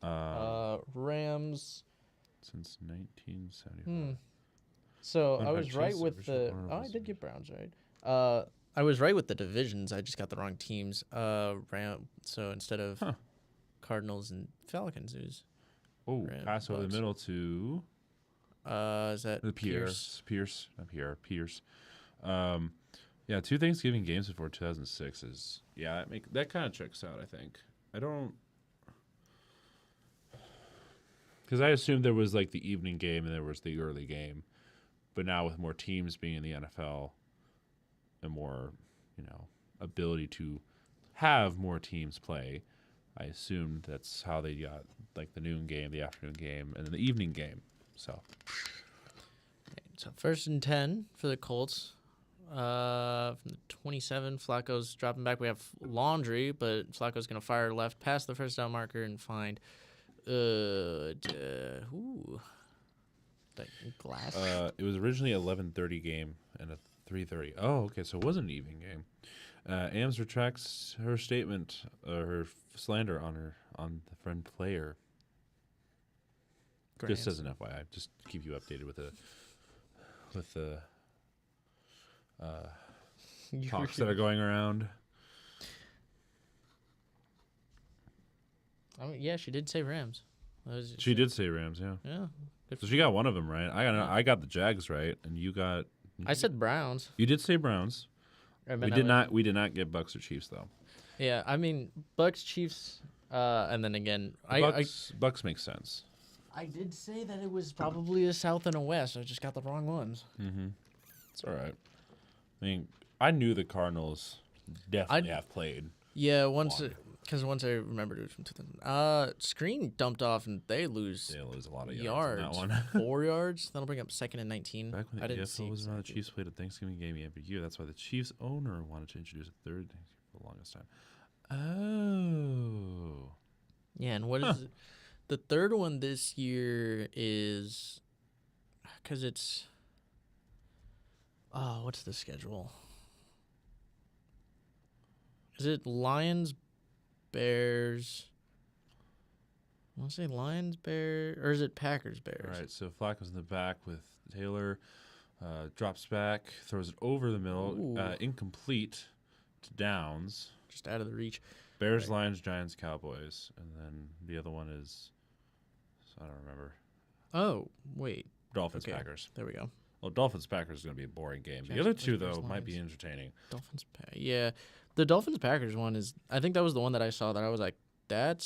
Speaker 1: Rams.
Speaker 2: Since 1974.
Speaker 1: So
Speaker 2: Fun
Speaker 1: I
Speaker 2: fact,
Speaker 1: was right
Speaker 2: Chiefs'
Speaker 1: with
Speaker 2: original
Speaker 1: the.
Speaker 2: owner
Speaker 1: Oh, I
Speaker 2: was-
Speaker 1: did get Browns right. I was right with the divisions. I just got the wrong teams. So instead of Cardinals and Falcons, it was
Speaker 2: Oh,
Speaker 1: Rams,
Speaker 2: pass over the
Speaker 1: Bucks.
Speaker 2: middle to
Speaker 1: is that
Speaker 2: the
Speaker 1: Pierce?
Speaker 2: Pierce. Pierce. Yeah, 2 Thanksgiving games before 2006 is that kind of checks out. I think I don't because I assumed there was like the evening game and there was the early game, but now with more teams being in the NFL and more ability to have more teams play, I assumed that's how they got like the noon game, the afternoon game, and then the evening game. So
Speaker 1: So 1st and 10 for the Colts. From the 27, Flacco's dropping back. We have Laundry, but Flacco's gonna fire left past the first down marker and find like glass.
Speaker 2: it was originally an 11:30 game and a 3:30. Oh, okay, so it wasn't an evening game. Ames retracts her statement, her slander on the friend player.
Speaker 1: Great
Speaker 2: Just as an FYI, just to keep you updated with the talks that are going around.
Speaker 1: I mean, yeah, she did say Rams.
Speaker 2: She did say Rams, yeah.
Speaker 1: Yeah. Good
Speaker 2: So she got one of them right. I got the Jags right, and you got.
Speaker 1: I said Browns.
Speaker 2: You did say Browns. We did not. We did not get Bucks or Chiefs though.
Speaker 1: Yeah, I mean Bucks, Chiefs, and then again,
Speaker 2: Bucks makes sense.
Speaker 1: I did say that it was probably a South and a West. I just got the wrong ones.
Speaker 2: Mm-hmm. It's all right. I mean, I knew the Cardinals definitely have played.
Speaker 1: Yeah, once I remembered it was from 2000. Screen dumped off and they lose.
Speaker 2: They lose a lot of yards on that one.
Speaker 1: 4 yards. That'll bring up 2nd and 19.
Speaker 2: Back when
Speaker 1: I
Speaker 2: the
Speaker 1: didn't
Speaker 2: EFL
Speaker 1: see
Speaker 2: was around, the
Speaker 1: exactly.
Speaker 2: Chiefs played a Thanksgiving game every year. That's why the Chiefs owner wanted to introduce a third Thanksgiving for the longest time. Oh.
Speaker 1: Yeah, and what is it? The third one this year is because it's. Oh, what's the schedule? Is it Lions, Bears? I want to say Lions, Bears, or is it Packers, Bears?
Speaker 2: All right, so Flacco's in the back with Taylor. Drops back, throws it over the middle. Incomplete to Downs.
Speaker 1: Just out of the reach.
Speaker 2: Bears,
Speaker 1: Right.
Speaker 2: Lions, Giants, Cowboys. And then the other one is, I don't remember.
Speaker 1: Oh, wait.
Speaker 2: Dolphins,
Speaker 1: Okay.
Speaker 2: Packers.
Speaker 1: There we go.
Speaker 2: Well, Dolphins, Packers is going to be a boring game. The
Speaker 1: Giants,
Speaker 2: other two,
Speaker 1: Bears,
Speaker 2: though, might be
Speaker 1: Lions.
Speaker 2: entertaining.
Speaker 1: Yeah. The Dolphins Packers one is, I think that was the one that I saw that I was like, that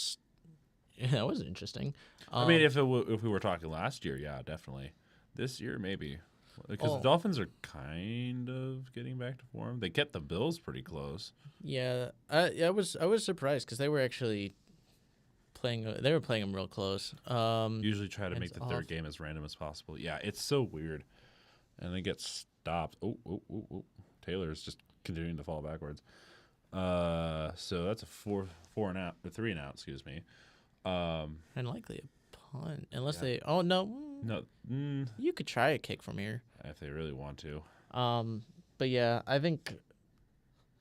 Speaker 1: was interesting.
Speaker 2: I mean, if we were talking last year, yeah, definitely. This year, maybe. Because the Dolphins are kind of getting back to form. They kept the Bills pretty close.
Speaker 1: Yeah, I was surprised because they were actually playing. They were playing them real close.
Speaker 2: Usually try to make
Speaker 1: it's
Speaker 2: the third
Speaker 1: off.
Speaker 2: game as random as possible. Yeah, it's so weird. And they get stopped. Oh. Taylor's just continuing to fall backwards. So that's a 4 and out, or 3 and out, excuse me.
Speaker 1: And likely a punt, unless they. Oh no.
Speaker 2: No,
Speaker 1: You could try a kick from here.
Speaker 2: if they really want to.
Speaker 1: But yeah, I think.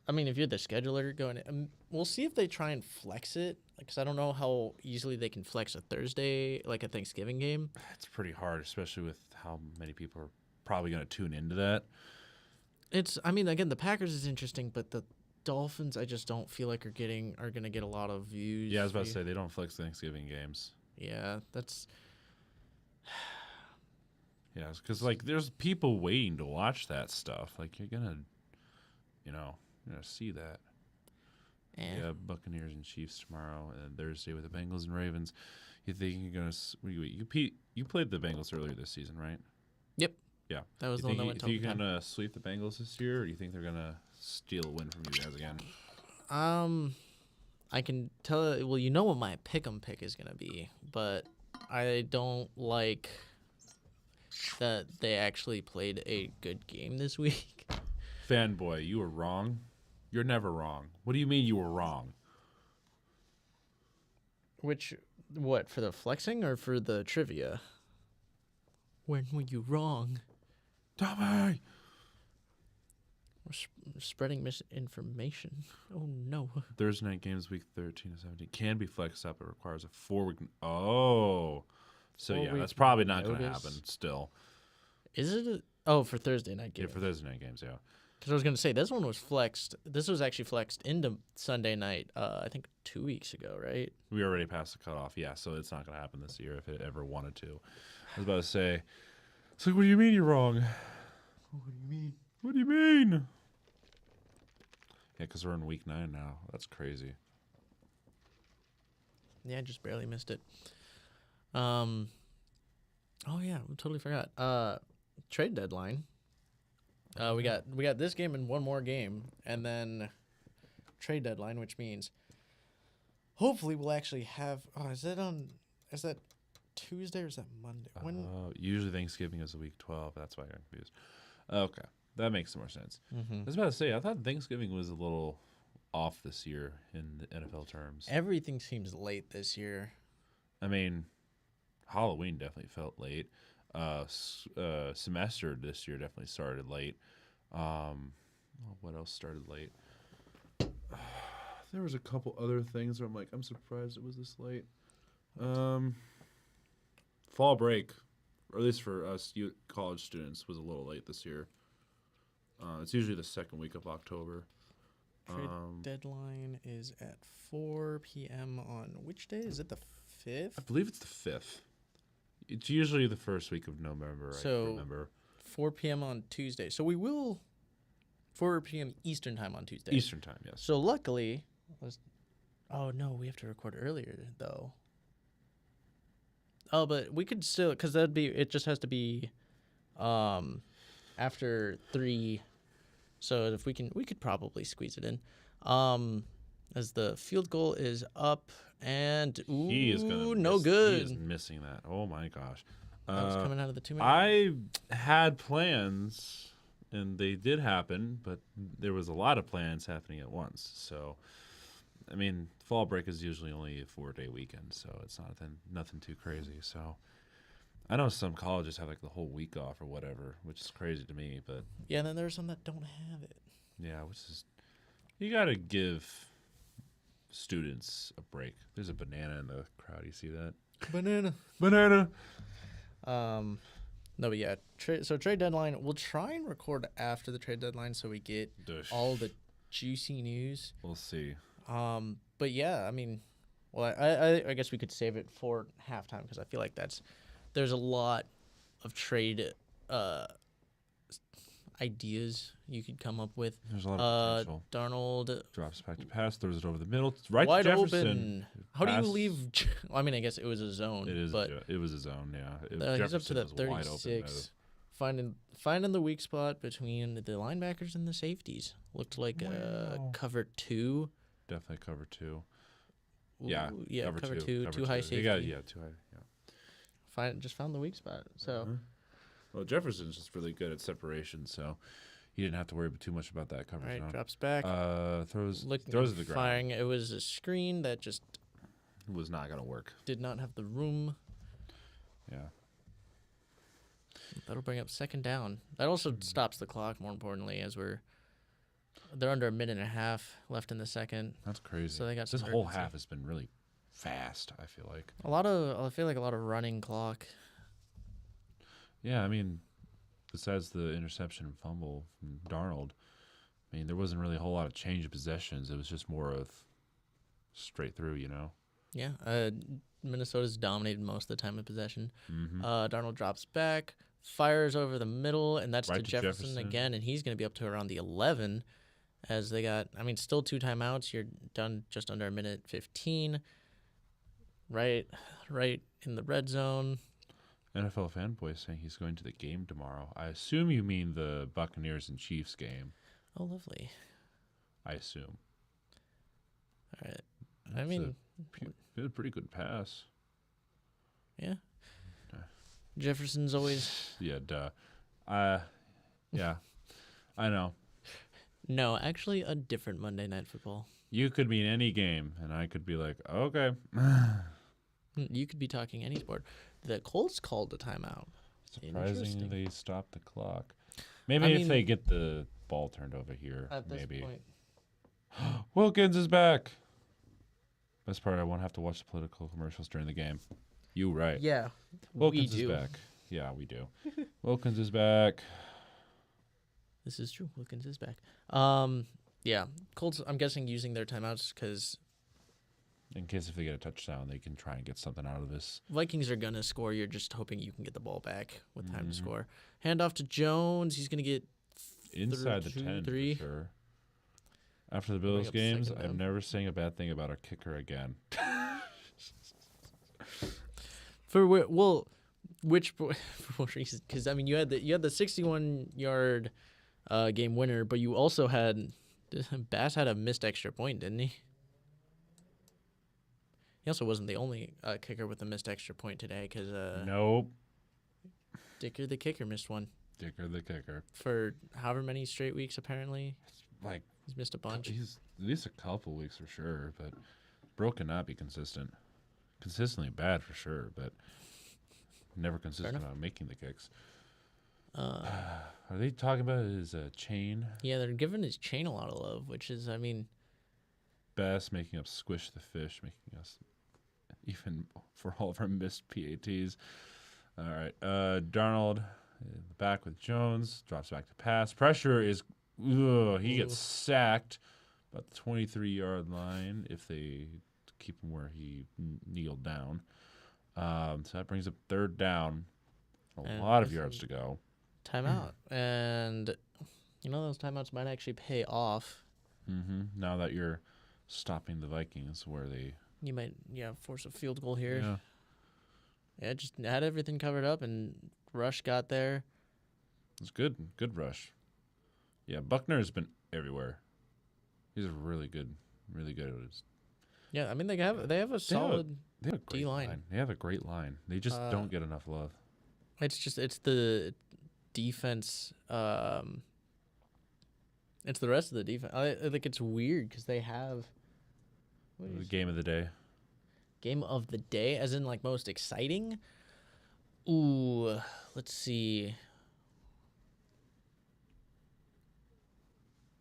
Speaker 1: I mean, if you're the scheduler going, we'll see if they try and flex it, because I don't know how easily they can flex a Thursday, like a Thanksgiving game.
Speaker 2: It's pretty hard, especially with how many people are probably going to tune into that.
Speaker 1: I mean, again, the Packers is interesting, but the Dolphins, I just don't feel like are going to get a lot of views.
Speaker 2: Yeah, I was about to say they don't flex Thanksgiving games.
Speaker 1: Yeah, that's.
Speaker 2: Yeah, because like there's people waiting to watch that stuff. Like you're gonna see that. Yeah, Buccaneers and Chiefs tomorrow, and then Thursday with the Bengals and Ravens. You think you're gonna? You played the Bengals earlier this season, right?
Speaker 1: Yep.
Speaker 2: Yeah.
Speaker 1: That was the one that went to
Speaker 2: You think
Speaker 1: overtime.
Speaker 2: you're gonna sweep the Bengals this year, or do you think they're gonna steal a win from you guys again?
Speaker 1: I can tell. Well, you know what my pick'em pick is gonna be, but I don't like. that they actually played a good game this week.
Speaker 2: Fanboy, you were wrong. You're never wrong. What do you mean you were wrong?
Speaker 1: What, for the flexing or for the trivia? When were you wrong?
Speaker 2: Tommy!
Speaker 1: We're spreading misinformation. Oh, no.
Speaker 2: Thursday night games week 13 to 17 can be flexed up. It requires a 4-week. Oh. So, yeah,
Speaker 1: 4-week
Speaker 2: that's probably not going to
Speaker 1: notice.
Speaker 2: happen still.
Speaker 1: Is it? Oh, for Thursday night
Speaker 2: Yeah,
Speaker 1: games.
Speaker 2: for Thursday night games, yeah.
Speaker 1: Because I was going to say, this one was flexed. This was actually flexed into Sunday night, I think 2 weeks ago, right?
Speaker 2: We already passed the cutoff, yeah, so it's not going to happen this year if it ever wanted to. I was about to say, so what do you mean you're wrong? What do you mean? What do you mean? Yeah, because we're in week 9 now. That's crazy.
Speaker 1: Yeah, I just barely missed it. Oh, yeah, I totally forgot. Trade deadline. We got this game and one more game, and then trade deadline, which means hopefully we'll actually have. Oh, is that Tuesday or is that Monday? When?
Speaker 2: Usually Thanksgiving is week 12. That's why I got confused. Okay, that makes more sense.
Speaker 1: Mm-hmm.
Speaker 2: I was about to say, I thought Thanksgiving was a little off this year in the NFL terms.
Speaker 1: Everything seems late this year.
Speaker 2: I mean, Halloween definitely felt late. Semester this year definitely started late. What else started late? There was a couple other things where I'm like, I'm surprised it was this late. Fall break, or at least for us college students, was a little late this year. It's usually the second week of October.
Speaker 1: Trade deadline is at 4 p.m. on which day? Is it the 5th?
Speaker 2: I believe it's the 5th. It's usually the first week of November, I remember.
Speaker 1: 4 p.m. on Tuesday. So we will 4 p.m. Eastern time on Tuesday.
Speaker 2: Eastern time, yes.
Speaker 1: So luckily, oh no, we have to record earlier though. Oh, but we could still, because it just has to be after 3. So if we could probably squeeze it in. As the field goal is up and
Speaker 2: He is missing that. Oh my gosh.
Speaker 1: That was coming out of the 2 minute.
Speaker 2: I had plans and they did happen, but there was a lot of plans happening at once. So, I mean, fall break is usually only a 4-day weekend, so it's nothing too crazy. So, I know some colleges have like the whole week off or whatever, which is crazy to me. But
Speaker 1: yeah, and then there's some that don't have it.
Speaker 2: Yeah, which is you gotta give students a break. There's a banana in the crowd. You see that?
Speaker 1: Banana. No, but yeah. So trade deadline. We'll try and record after the trade deadline so we get all the juicy news.
Speaker 2: We'll see.
Speaker 1: But yeah, I mean, well, I guess we could save it for halftime because I feel like there's a lot of trade ideas you could come up with.
Speaker 2: There's a lot of potential.
Speaker 1: Darnold
Speaker 2: Drops back to pass, throws it over the middle, right
Speaker 1: wide
Speaker 2: to Jefferson.
Speaker 1: open. How do you leave? I mean, I guess it was a zone.
Speaker 2: It was a zone, yeah.
Speaker 1: He's up to the 36, finding the weak spot between the linebackers and the safeties. Looked like cover 2.
Speaker 2: Definitely cover 2.
Speaker 1: Yeah, cover two. Too high safety.
Speaker 2: Too high.
Speaker 1: Just found the weak spot. So.
Speaker 2: Well, Jefferson's just really good at separation, so he didn't have to worry too much about that coverage.
Speaker 1: All right,
Speaker 2: no.
Speaker 1: Drops back.
Speaker 2: Throws at the ground.
Speaker 1: Firing. It was a screen that just
Speaker 2: was not going to work.
Speaker 1: Did not have the room.
Speaker 2: Yeah.
Speaker 1: That'll bring up second down. That also stops the clock, more importantly, as they're under a minute and a half left in the second.
Speaker 2: That's crazy.
Speaker 1: So they got
Speaker 2: this whole half has been really fast, I feel like.
Speaker 1: I feel like a lot of running clock.
Speaker 2: Yeah, I mean, besides the interception and fumble from Darnold, I mean, there wasn't really a whole lot of change of possessions. It was just more of straight through, you know?
Speaker 1: Yeah, Minnesota's dominated most of the time in possession.
Speaker 2: Mm-hmm.
Speaker 1: Darnold drops back, fires over the middle, and that's
Speaker 2: right
Speaker 1: to Jefferson again, and he's going to be up to around the 11 as they got, I mean, still 2 timeouts. You're done just under a minute 15. Right in the red zone.
Speaker 2: NFL fanboy saying he's going to the game tomorrow. I assume you mean the Buccaneers and Chiefs game.
Speaker 1: Oh, lovely.
Speaker 2: I assume.
Speaker 1: All right. I mean,
Speaker 2: a pretty good pass.
Speaker 1: Yeah. Jefferson's always...
Speaker 2: Yeah, duh. Yeah, I know.
Speaker 1: No, actually a different Monday Night Football.
Speaker 2: You could be in any game, and I could be like, okay.
Speaker 1: You could be talking any sport. The Colts called a timeout.
Speaker 2: Surprisingly, they stopped the clock. Maybe if they get the ball turned over here,
Speaker 1: at this
Speaker 2: maybe.
Speaker 1: point.
Speaker 2: Wilkins is back. Best part, I won't have to watch the political commercials during the game. You right.
Speaker 1: Yeah,
Speaker 2: Wilkins
Speaker 1: we
Speaker 2: is
Speaker 1: do.
Speaker 2: back. Yeah, we do. Wilkins is back.
Speaker 1: This is true. Wilkins is back. Yeah, Colts, I'm guessing using their timeouts because
Speaker 2: In case if they get a touchdown, they can try and get something out of this.
Speaker 1: Vikings are going to score. You're just hoping you can get the ball back with time to score. Hand off to Jones. He's going to get
Speaker 2: Inside the 10,
Speaker 1: three.
Speaker 2: for sure. After the Bills
Speaker 1: up
Speaker 2: games,
Speaker 1: second
Speaker 2: I'm
Speaker 1: down.
Speaker 2: never saying a bad thing about our kicker again.
Speaker 1: For which reason? Because I mean, you had the 61-yard game winner, but you also had Bass had a missed extra point, didn't he? He also wasn't the only kicker with a missed extra point today, because
Speaker 2: Nope.
Speaker 1: Dicker the kicker missed one
Speaker 2: Dicker the kicker.
Speaker 1: for however many straight weeks. Apparently,
Speaker 2: Like,
Speaker 1: he's missed a bunch.
Speaker 2: he's at least a couple weeks for sure, but Bro cannot be consistent. Consistently bad for sure, but never consistent on making the kicks. Are they talking about his chain?
Speaker 1: Yeah, they're giving his chain a lot of love, which is, I mean,
Speaker 2: Bass making up Squish the Fish, making us even for all of our missed PATs. All right. Darnold back with Jones, drops back to pass. Pressure is, he gets sacked about the 23-yard line if they keep him where he kneeled down. So that brings up third down. A lot of yards to go.
Speaker 1: timeout. And, those timeouts might actually pay off.
Speaker 2: Now that you're stopping the Vikings where they...
Speaker 1: You might, force a field goal here.
Speaker 2: Yeah.
Speaker 1: Yeah, just had everything covered up, and Rush got there.
Speaker 2: It was good. Good rush. Yeah, Buckner's been everywhere. He's really good at his...
Speaker 1: Yeah, I mean, they have a solid
Speaker 2: They have a great
Speaker 1: D-line.
Speaker 2: line. They have a great line. They just don't get enough love.
Speaker 1: It's the defense. It's the rest of the defense. I think it's weird because they have
Speaker 2: The game of the day.
Speaker 1: game of the day, as in like most exciting. Ooh, let's see.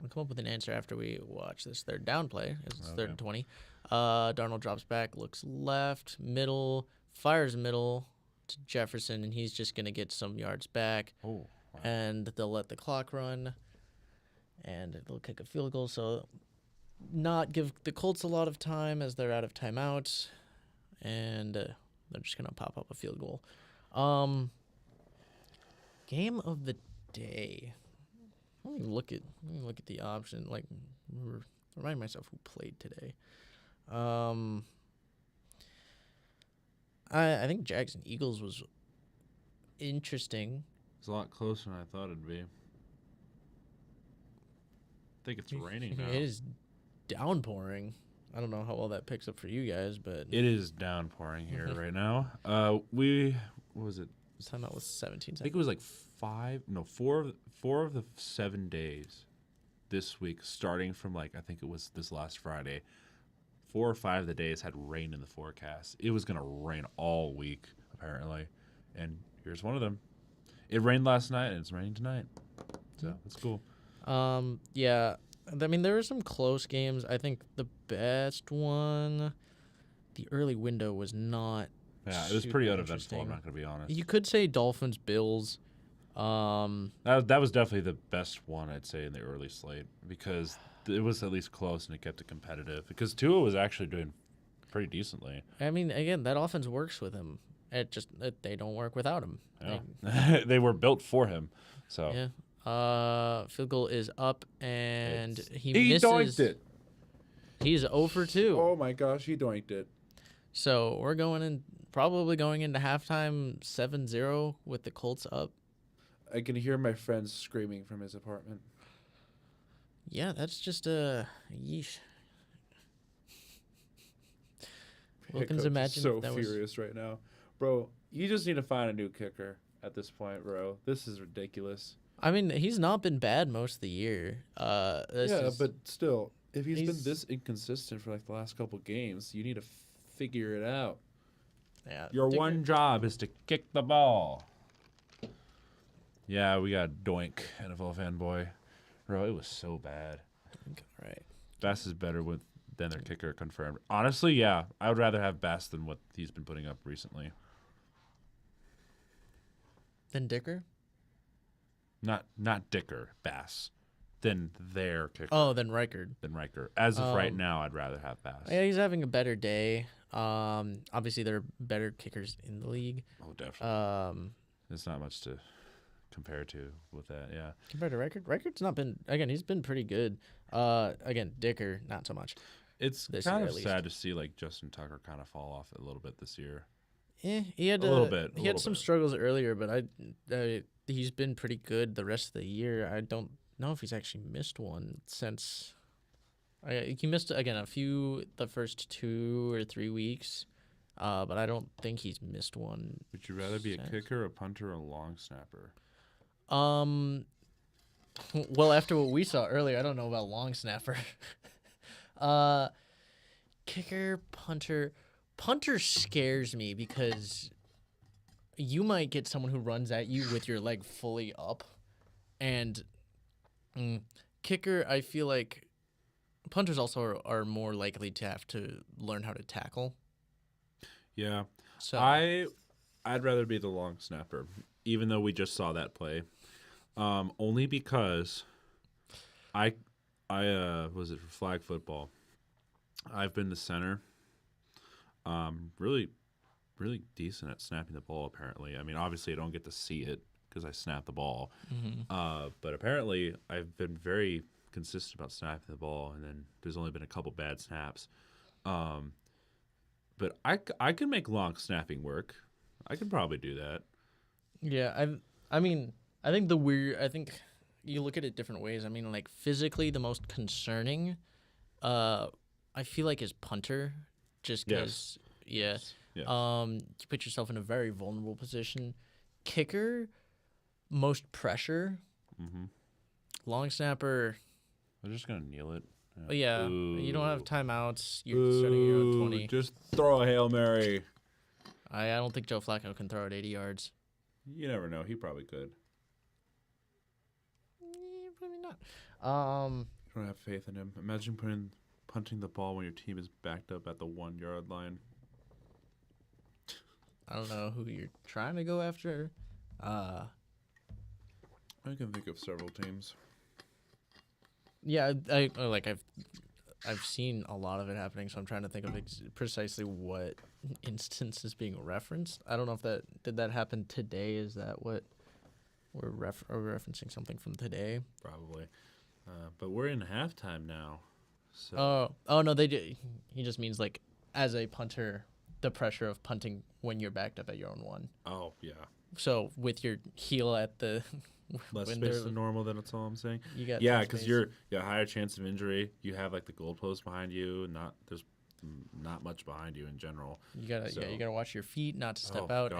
Speaker 1: We'll come up with an answer after we watch this third down play. It's third and 20. Darnold drops back, looks left, middle, fires middle to Jefferson, and he's just going to get some yards back.
Speaker 2: Oh, wow.
Speaker 1: And they'll let the clock run, and they'll kick a field goal. So not give the Colts a lot of time as they're out of timeouts, and they're just going to pop up a field goal. Game of the day. Let me look at the option. Like, remind myself who played today. I think Jags and Eagles was interesting.
Speaker 2: It's a lot closer than I thought it'd be. I think it's raining now.
Speaker 1: It is downpouring. I don't know how well that picks up for you guys, but
Speaker 2: It is downpouring here right now. What was it?
Speaker 1: timeout was 17
Speaker 2: I think
Speaker 1: seconds.
Speaker 2: it was like 4 of the 7 days this week, starting from I think it was this last Friday. 4 or 5 of the days had rain in the forecast. It was going to rain all week, apparently. And here's one of them. It rained last night, and it's raining tonight. So it's cool.
Speaker 1: Yeah. I mean, there were some close games. I think the best one, the early window was not.
Speaker 2: Yeah, it was
Speaker 1: super
Speaker 2: pretty uneventful,
Speaker 1: interesting.
Speaker 2: I'm not going to be honest.
Speaker 1: You could say Dolphins-Bills.
Speaker 2: That was definitely the best one, I'd say, in the early slate because it was at least close and it kept it competitive. Because Tua was actually doing pretty decently.
Speaker 1: I mean, again, that offense works with him. They don't work without him.
Speaker 2: Yeah. They were built for him. So
Speaker 1: Yeah. Field goal is up, and he
Speaker 2: doinked
Speaker 1: misses.
Speaker 2: it.
Speaker 1: He's 0 for 2.
Speaker 2: Oh my gosh, he doinked it.
Speaker 1: So we're probably going into halftime 7-0 with the Colts up.
Speaker 2: I can hear my friends screaming from his apartment.
Speaker 1: Yeah, that's just a yeesh. Wilkins
Speaker 2: Hiccup's
Speaker 1: imagine
Speaker 2: so
Speaker 1: that
Speaker 2: furious right now. Bro, you just need to find a new kicker at this point, bro. This is ridiculous.
Speaker 1: I mean, he's not been bad most of the year.
Speaker 2: But still, if he's been this inconsistent for like the last couple games, you need to figure it out.
Speaker 1: Yeah,
Speaker 2: Your one job is to kick the ball. Yeah, we got Doink, NFL fanboy. Bro, it was so bad.
Speaker 1: Right.
Speaker 2: Bass is better than their kicker confirmed. Honestly, yeah, I would rather have Bass than what he's been putting up recently.
Speaker 1: Then Dicker?
Speaker 2: Not Dicker, Bass. Than their kicker.
Speaker 1: Oh, then Reichard.
Speaker 2: As of right now, I'd rather have Bass.
Speaker 1: Yeah, he's having a better day. Obviously, there are better kickers in the league.
Speaker 2: Oh, definitely. There's not much to compare to with that, yeah.
Speaker 1: Compared to Reichard? Reichard's not been, again, he's been pretty good. Again, Dicker, not so much.
Speaker 2: It's kind of sad to see, like, Justin Tucker kind of fall off a little bit this year.
Speaker 1: He had
Speaker 2: a little bit.
Speaker 1: He had some struggles earlier, but he's been pretty good the rest of the year. I don't know if he's actually missed one since. He missed again the first 2 or 3 weeks, but I don't think he's missed one.
Speaker 2: Would you rather be a kicker, a punter, or a long snapper?
Speaker 1: Well, after what we saw earlier, I don't know about long snapper. Kicker, punter. Punter scares me because you might get someone who runs at you with your leg fully up, and kicker, I feel like punters also are more likely to have to learn how to tackle.
Speaker 2: Yeah,
Speaker 1: so
Speaker 2: I'd rather be the long snapper, even though we just saw that play. Only because I was it for flag football. I've been the center. Really, really decent at snapping the ball, apparently. I mean, obviously I don't get to see it because I snap the ball.
Speaker 1: Mm-hmm.
Speaker 2: But apparently I've been very consistent about snapping the ball, and then there's only been a couple bad snaps. But I can make long snapping work. I could probably do that.
Speaker 1: Yeah, I mean, I think you look at it different ways. I mean, like physically the most concerning, I feel like is punter. Just because,
Speaker 2: Yes.
Speaker 1: you put yourself in a very vulnerable position. Kicker, most pressure.
Speaker 2: Mm-hmm.
Speaker 1: Long snapper.
Speaker 2: I'm just gonna kneel it.
Speaker 1: Yeah, you don't have timeouts. You're starting your own 20.
Speaker 2: Just throw a Hail Mary.
Speaker 1: I don't think Joe Flacco can throw it 80 yards.
Speaker 2: You never know. He probably could.
Speaker 1: Yeah, probably not.
Speaker 2: I don't have faith in him. Imagine punting the ball when your team is backed up at the 1 yard line.
Speaker 1: I don't know who you're trying to go after.
Speaker 2: I can think of several teams.
Speaker 1: Yeah, I've seen a lot of it happening, so I'm trying to think of precisely what instance is being referenced. I don't know if did that happen today. Is that what we're referencing something from today?
Speaker 2: Probably, but we're in halftime now. So.
Speaker 1: Oh no, they did. He just means like as a punter, the pressure of punting when you're backed up at your own 1.
Speaker 2: Oh yeah.
Speaker 1: So with your heel at the
Speaker 2: less space than normal. That's all I'm saying. Because you got a higher chance of injury. You have like the goalpost behind you. There's not much behind you in general.
Speaker 1: You gotta watch your feet not to step out.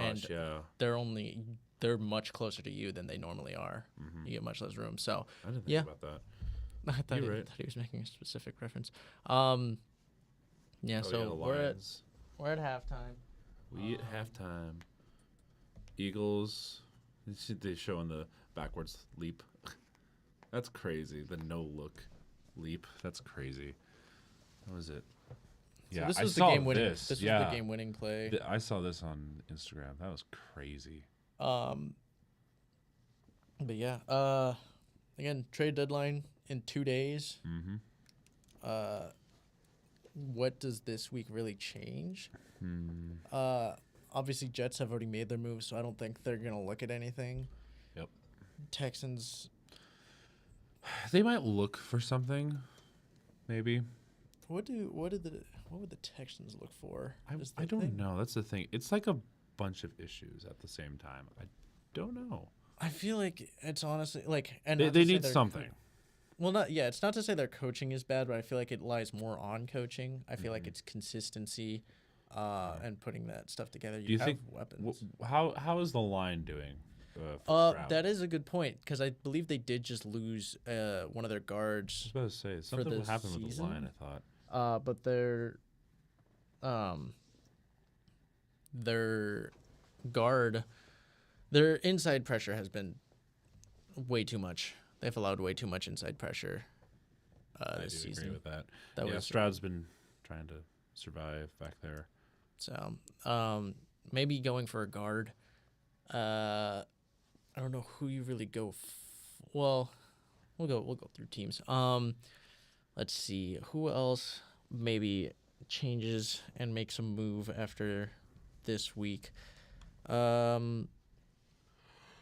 Speaker 1: They're much closer to you than they normally are.
Speaker 2: Mm-hmm.
Speaker 1: You get much less room. So
Speaker 2: I didn't think about that.
Speaker 1: I thought he was making a specific reference. We're at halftime.
Speaker 2: We at halftime. Eagles. They show in the backwards leap. That's crazy. The no look leap. That's crazy. What was it?
Speaker 1: So this was the game winning. This was the game winning play.
Speaker 2: I saw this on Instagram. That was crazy.
Speaker 1: But yeah. Again, trade deadline in 2 days.
Speaker 2: Mm-hmm.
Speaker 1: What does this week really change? Obviously, Jets have already made their move, so I don't think they're gonna look at anything.
Speaker 2: Yep.
Speaker 1: Texans.
Speaker 2: They might look for something, maybe.
Speaker 1: What would the Texans look for?
Speaker 2: I don't know. That's the thing. It's like a bunch of issues at the same time. I don't know.
Speaker 1: I feel like it's honestly like, and
Speaker 2: they need something.
Speaker 1: It's not to say their coaching is bad, but I feel like it lies more on coaching. I feel like it's consistency. and putting that stuff together.
Speaker 2: Do you
Speaker 1: have
Speaker 2: think
Speaker 1: weapons.
Speaker 2: how is the line doing? For Stroud?
Speaker 1: That is a good point because I believe they did just lose one of their
Speaker 2: I
Speaker 1: guards.
Speaker 2: was about to say something
Speaker 1: the
Speaker 2: will happen with the
Speaker 1: season?
Speaker 2: line. I thought.
Speaker 1: But their guard, their inside pressure has been way too much. They've allowed way too much inside pressure
Speaker 2: I
Speaker 1: this
Speaker 2: do
Speaker 1: season.
Speaker 2: agree with that.
Speaker 1: That
Speaker 2: Yeah,
Speaker 1: was
Speaker 2: Stroud's been trying to survive back there.
Speaker 1: so. Maybe going for a guard. I don't know who you really go. Well, we'll go through teams. Let's see who else maybe changes and makes a move after this week.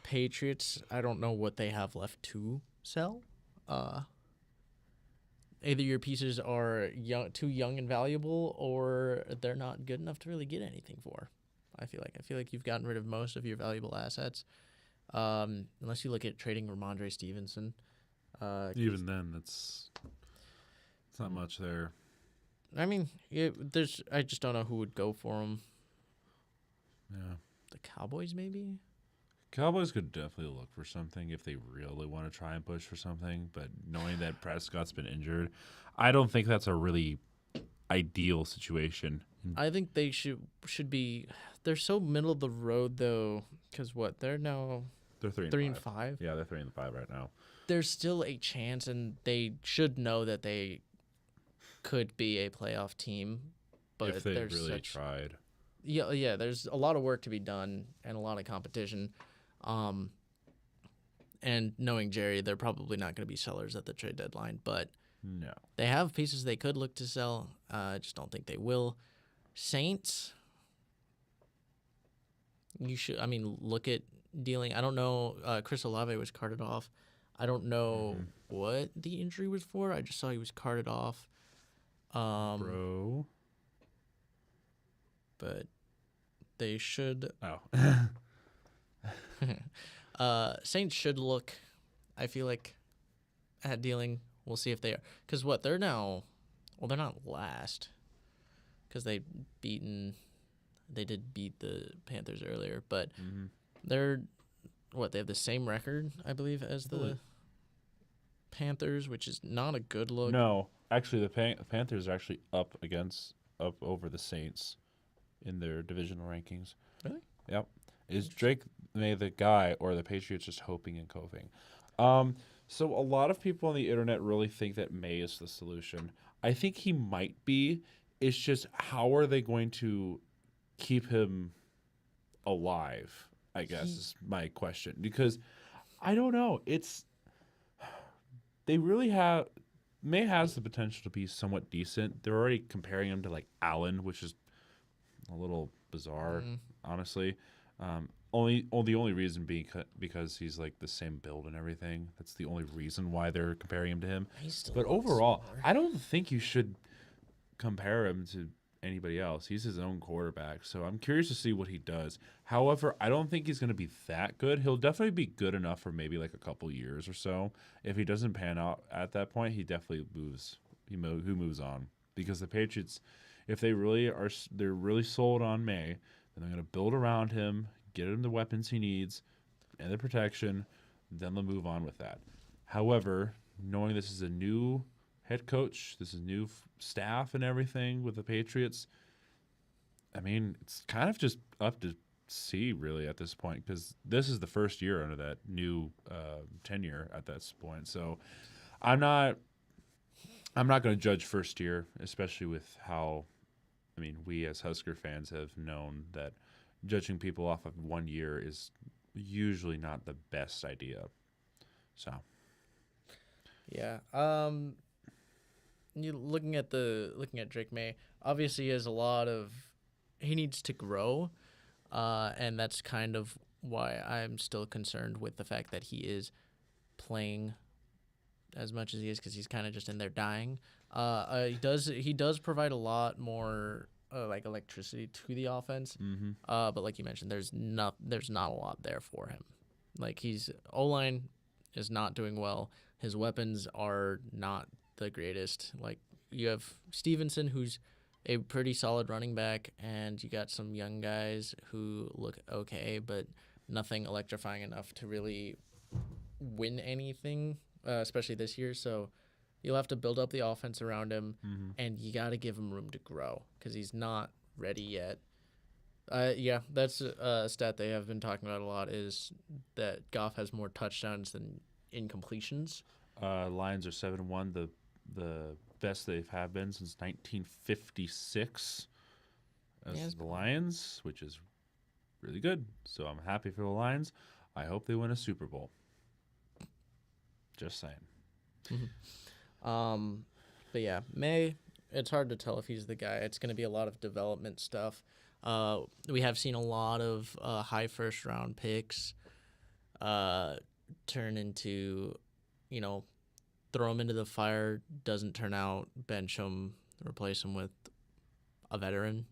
Speaker 1: Patriots. I don't know what they have left to sell. Either your pieces are too young and valuable, or they're not good enough to really get anything for. I feel like you've gotten rid of most of your valuable assets, unless you look at trading Ramondre Stevenson.
Speaker 2: Even then, it's not much there.
Speaker 1: I mean, I just don't know who would go for him.
Speaker 2: Yeah,
Speaker 1: The Cowboys maybe.
Speaker 2: Cowboys could definitely look for something if they really want to try and push for something. But knowing that Prescott's been injured, I don't think that's a really ideal situation.
Speaker 1: I think they should be. They're so middle of the road though, because they're now
Speaker 2: They're
Speaker 1: 3-5.
Speaker 2: Yeah, they're 3-5 right now.
Speaker 1: There's still a chance, and they should know that they could be a playoff team. But
Speaker 2: If they
Speaker 1: there's
Speaker 2: really tried.
Speaker 1: Yeah. There's a lot of work to be done and a lot of competition. And knowing Jerry, they're probably not going to be sellers at the trade deadline, but
Speaker 2: No.
Speaker 1: they have pieces they could look to sell. I just don't think they will. Saints, look at dealing. I don't know. Chris Olave was carted off. I don't know what the injury was for. I just saw he was carted off.
Speaker 2: Bro.
Speaker 1: But they should.
Speaker 2: Oh.
Speaker 1: Saints should look, I feel like, at dealing. We'll see if they are. Because they're now. Well, they're not last. Because they did beat the Panthers earlier. But they're. They have the same record, I believe, as the Panthers, which is not a good look.
Speaker 2: No. Actually, the Panthers are actually up over the Saints in their divisional rankings.
Speaker 1: Really?
Speaker 2: Yep. Is Drake May the guy, or the Patriots just hoping and coping? So a lot of people on the internet really think that May is the solution. I think he might be. It's just how are they going to keep him alive, I guess, is my question. Because I don't know. They really have. May has the potential to be somewhat decent. They're already comparing him to like Allen, which is a little bizarre, honestly. The only reason being because he's like the same build and everything. That's the only reason why they're comparing him to him. But overall, I don't think you should compare him to anybody else. He's his own quarterback, so I'm curious to see what he does. However, I don't think he's going to be that good. He'll definitely be good enough for maybe like a couple years or so. If he doesn't pan out at that point, he definitely moves. He moves on, because the Patriots, if they're really sold on May, then they're going to build around him, get him the weapons he needs and the protection, then they'll move on with that. However, knowing this is a new head coach, this is new staff and everything with the Patriots, I mean, it's kind of just up to see really at this point, because this is the first year under that new tenure at this point. So I'm not going to judge first year, especially with how, we as Husker fans have known that judging people off of 1 year is usually not the best idea. So,
Speaker 1: yeah. You looking at Drake May, obviously he needs to grow, and that's kind of why I'm still concerned with the fact that he is playing as much as he is, because he's kind of just in there dying. He does provide a lot more like electricity to the offense. But like you mentioned, there's not a lot there for him. Like O-line is not doing well. His weapons are not the greatest. Like you have Stevenson, who's a pretty solid running back, and you got some young guys who look okay, but nothing electrifying enough to really win anything, especially this year. So you'll have to build up the offense around him, and you got to give him room to grow because he's not ready yet. Yeah, that's a stat they have been talking about a lot is that Goff has more touchdowns than incompletions.
Speaker 2: Lions are 7-1, the best they've have been since 1956 as the Lions, which is really good. So I'm happy for the Lions. I hope they win a Super Bowl. Just saying.
Speaker 1: But yeah, May, it's hard to tell if he's the guy. It's going to be a lot of development stuff. We have seen a lot of high first-round picks turn into, throw them into the fire, doesn't turn out, bench them, replace them with a veteran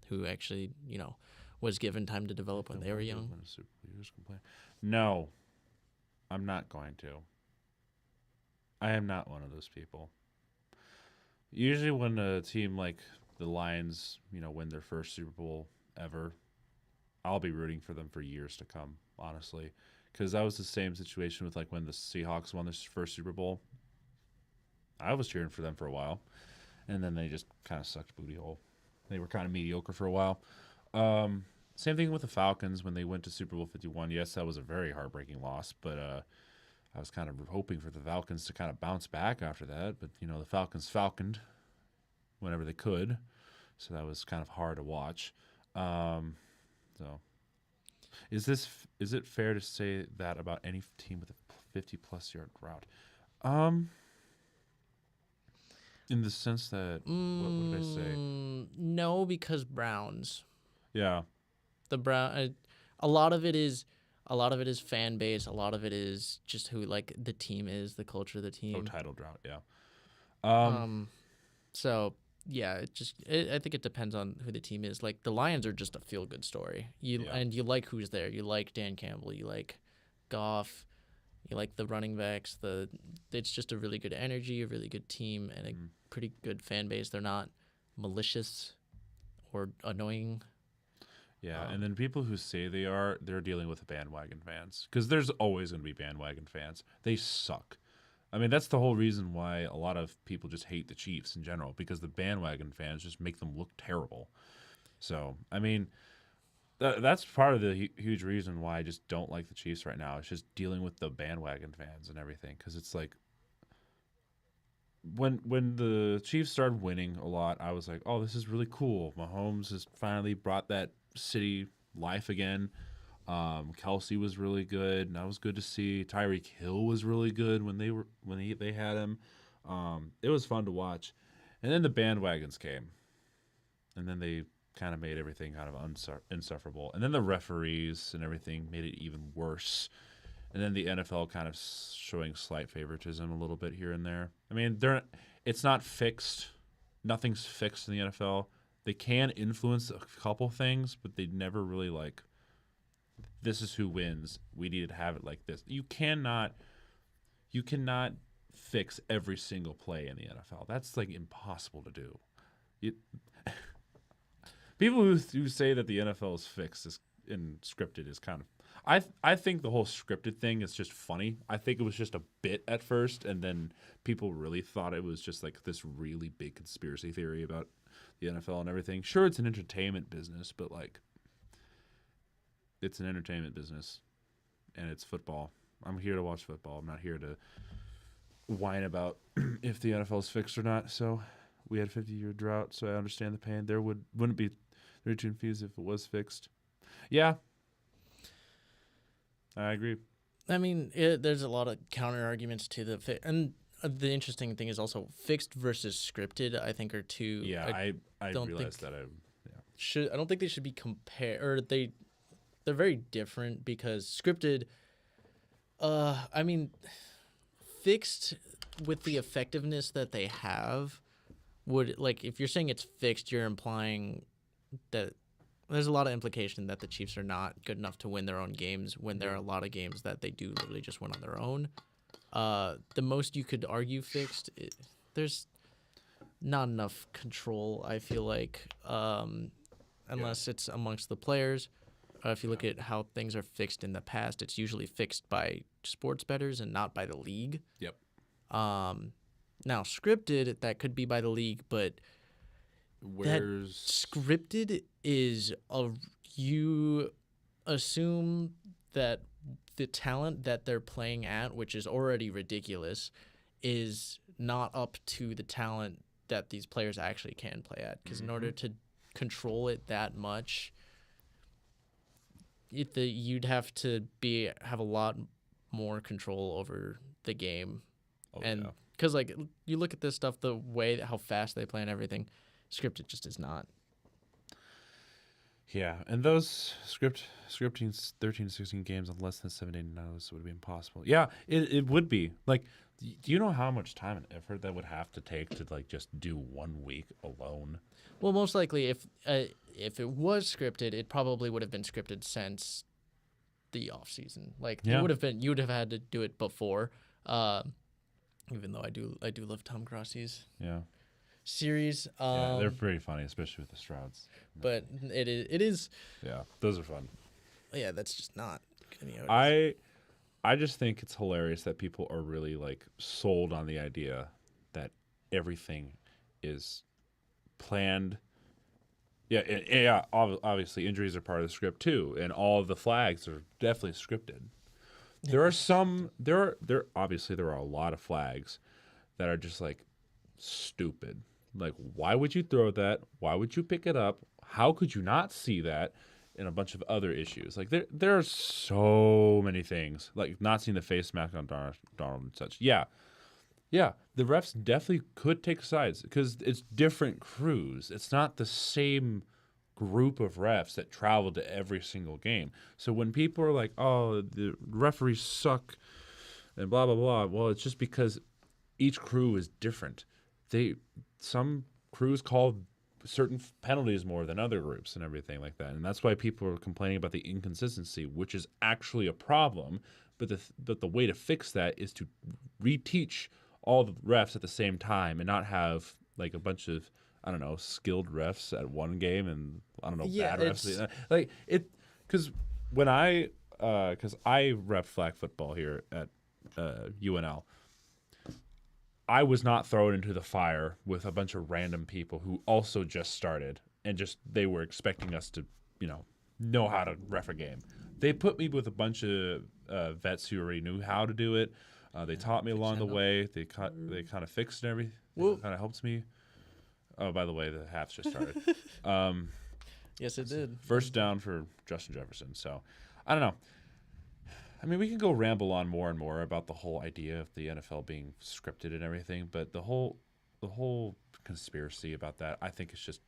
Speaker 1: who actually, was given time to develop when they were young.
Speaker 2: No, I'm not going to. I am not one of those people. Usually when a team like the Lions, win their first Super Bowl ever, I'll be rooting for them for years to come, honestly. Because that was the same situation with when the Seahawks won their first Super Bowl. I was cheering for them for a while, and then they just kind of sucked booty hole. They were kind of mediocre for a while. Same thing with the Falcons when they went to Super Bowl 51. Yes, that was a very heartbreaking loss, but I was kind of hoping for the Falcons to kind of bounce back after that. But, the Falcons falconed whenever they could, so that was kind of hard to watch. So, is it fair to say that about any team with a 50-plus yard route? In the sense that, what did I say?
Speaker 1: No, because Browns.
Speaker 2: Yeah.
Speaker 1: A lot of it is fan base. A lot of it is just who the team is, the culture of the team.
Speaker 2: Oh, title drought, yeah.
Speaker 1: So yeah, I think it depends on who the team is. The Lions are just a feel good story. And you like who's there. You like Dan Campbell. You like Goff. You like the running backs. It's just a really good energy, a really good team, and a pretty good fan base. They're not malicious or annoying.
Speaker 2: Yeah, and then people who say they're dealing with bandwagon fans. Because there's always going to be bandwagon fans. They suck. I mean, that's the whole reason why a lot of people just hate the Chiefs in general, because the bandwagon fans just make them look terrible. So, I mean, that's part of the huge reason why I just don't like the Chiefs right now. It's just dealing with the bandwagon fans and everything. Because it's when the Chiefs started winning a lot, I was like, oh, this is really cool. Mahomes has finally brought that city life again. Kelsey was really good, and that was good to see. Tyreek Hill was really good when they had him. It was fun to watch. And then the bandwagons came, and then they kind of made everything kind of insufferable. And then the referees and everything made it even worse. And then the NFL kind of showing slight favoritism a little bit here and there. I mean, it's not fixed. Nothing's fixed in the NFL. They can influence a couple things, but they never really this is who wins. We need to have it like this. You cannot fix every single play in the NFL. That's impossible to do. People who say that the NFL is fixed and scripted is kind of. I think the whole scripted thing is just funny. I think it was just a bit at first, and then people really thought it was just this really big conspiracy theory about the NFL and everything. Sure, it's an entertainment business, but it's an entertainment business, and it's football. I'm here to watch football. I'm not here to whine about if the NFL is fixed or not. So we had a 50-year drought, so I understand the pain. There wouldn't be return fees if it was fixed. Yeah, I agree.
Speaker 1: I mean, there's a lot of counter arguments to and the interesting thing is also fixed versus scripted. I think are two.
Speaker 2: Yeah, I realized that.
Speaker 1: I don't think they should be compared, or they're very different because scripted. I mean, fixed with the effectiveness that they have would if you're saying it's fixed, you're implying that. There's a lot of implication that the Chiefs are not good enough to win their own games when there are a lot of games that they do literally just win on their own. The most you could argue fixed, there's not enough control, I feel like, unless it's amongst the players. If you look at how things are fixed in the past, it's usually fixed by sports bettors and not by the league.
Speaker 2: Yep.
Speaker 1: Now, scripted, that could be by the league, but scripted is you assume that the talent that they're playing at, which is already ridiculous, is not up to the talent that these players actually can play at. Because in order to control it that much, you'd have to have a lot more control over the game. And because like you look at this stuff, the way how fast they play and everything, scripted just is not.
Speaker 2: Yeah, and those scripting 13, 16 games on less than 7 days notice would be impossible. Yeah, it would be. Like, do you know how much time and effort that would have to take to like just do 1 week alone?
Speaker 1: Well, most likely, if it was scripted, it probably would have been scripted since the off season. Like it would have been, you would have had to do it before. Even though I do love Tom Crossey's series.
Speaker 2: Yeah, they're pretty funny, especially with the Strouds.
Speaker 1: But it is.
Speaker 2: Yeah, those are fun.
Speaker 1: Yeah, that's just not gonna be.
Speaker 2: I just think it's hilarious that people are really like sold on the idea that everything is planned. Yeah, obviously injuries are part of the script too, and all of the flags are definitely scripted. There are obviously there are a lot of flags that are just like stupid. Like, why would you throw that? Why would you pick it up? How could you not see that? And a bunch of other issues. Like there are so many things. Like not seeing the face mask on Donald and such. Yeah. The refs definitely could take sides because it's different crews. It's not the same group of refs that travel to every single game. So when people are like, "Oh, the referees suck," and blah blah blah, well, it's just because each crew is different. Some crews call certain penalties more than other groups and everything like that, and that's why people are complaining about the inconsistency, which is actually a problem. But the way to fix that is to reteach all the refs at the same time and not have like a bunch of skilled refs at one game and bad refs like it. Because when I rep flag football here at UNL. I was not thrown into the fire with a bunch of random people who also just started and they were expecting us to, know how to ref a game. They put me with a bunch of vets who already knew how to do it. They taught me along the way. They kind of fixed everything. Kind of helped me. Oh, by the way, the halves just started.
Speaker 1: Yes, it did.
Speaker 2: First down for Justin Jefferson. So, I don't know. I mean, we can go ramble on more and more about the whole idea of the NFL being scripted and everything, but the whole conspiracy about that, I think it's just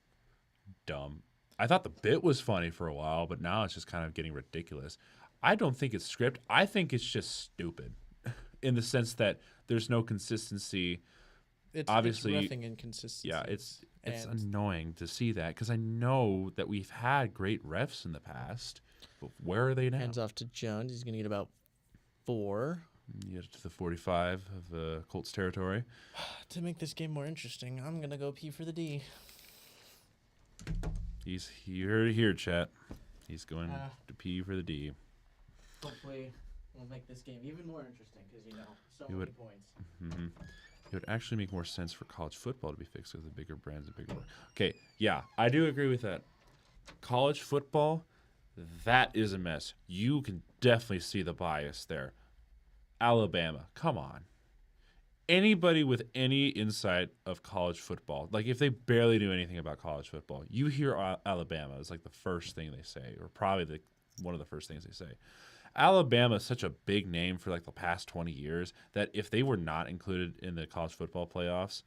Speaker 2: dumb. I thought the bit was funny for a while, but now it's just kind of getting ridiculous. I don't think it's script. I think it's just stupid in the sense that there's no consistency. Obviously,
Speaker 1: it's reffing inconsistency.
Speaker 2: Yeah, it's annoying to see that because I know that we've had great refs in the past. But where are they now?
Speaker 1: Hands off to Jones. He's going to get about 4.
Speaker 2: You get to the 45 of Colts territory.
Speaker 1: To make this game more interesting, I'm going to go pee for the D.
Speaker 2: He's here, chat. He's going to pee for the D.
Speaker 1: Hopefully, we'll make this game even more interesting because, so many points.
Speaker 2: Mm-hmm. It would actually make more sense for college football to be fixed with the bigger brands and bigger work. Okay, yeah, I do agree with that. College football... that is a mess. You can definitely see the bias there. Alabama, come on. Anybody with any insight of college football, like if they barely knew anything about college football, you hear Alabama is like the first thing they say, or probably one of the first things they say. Alabama is such a big name for like the past 20 years that if they were not included in the college football playoffs,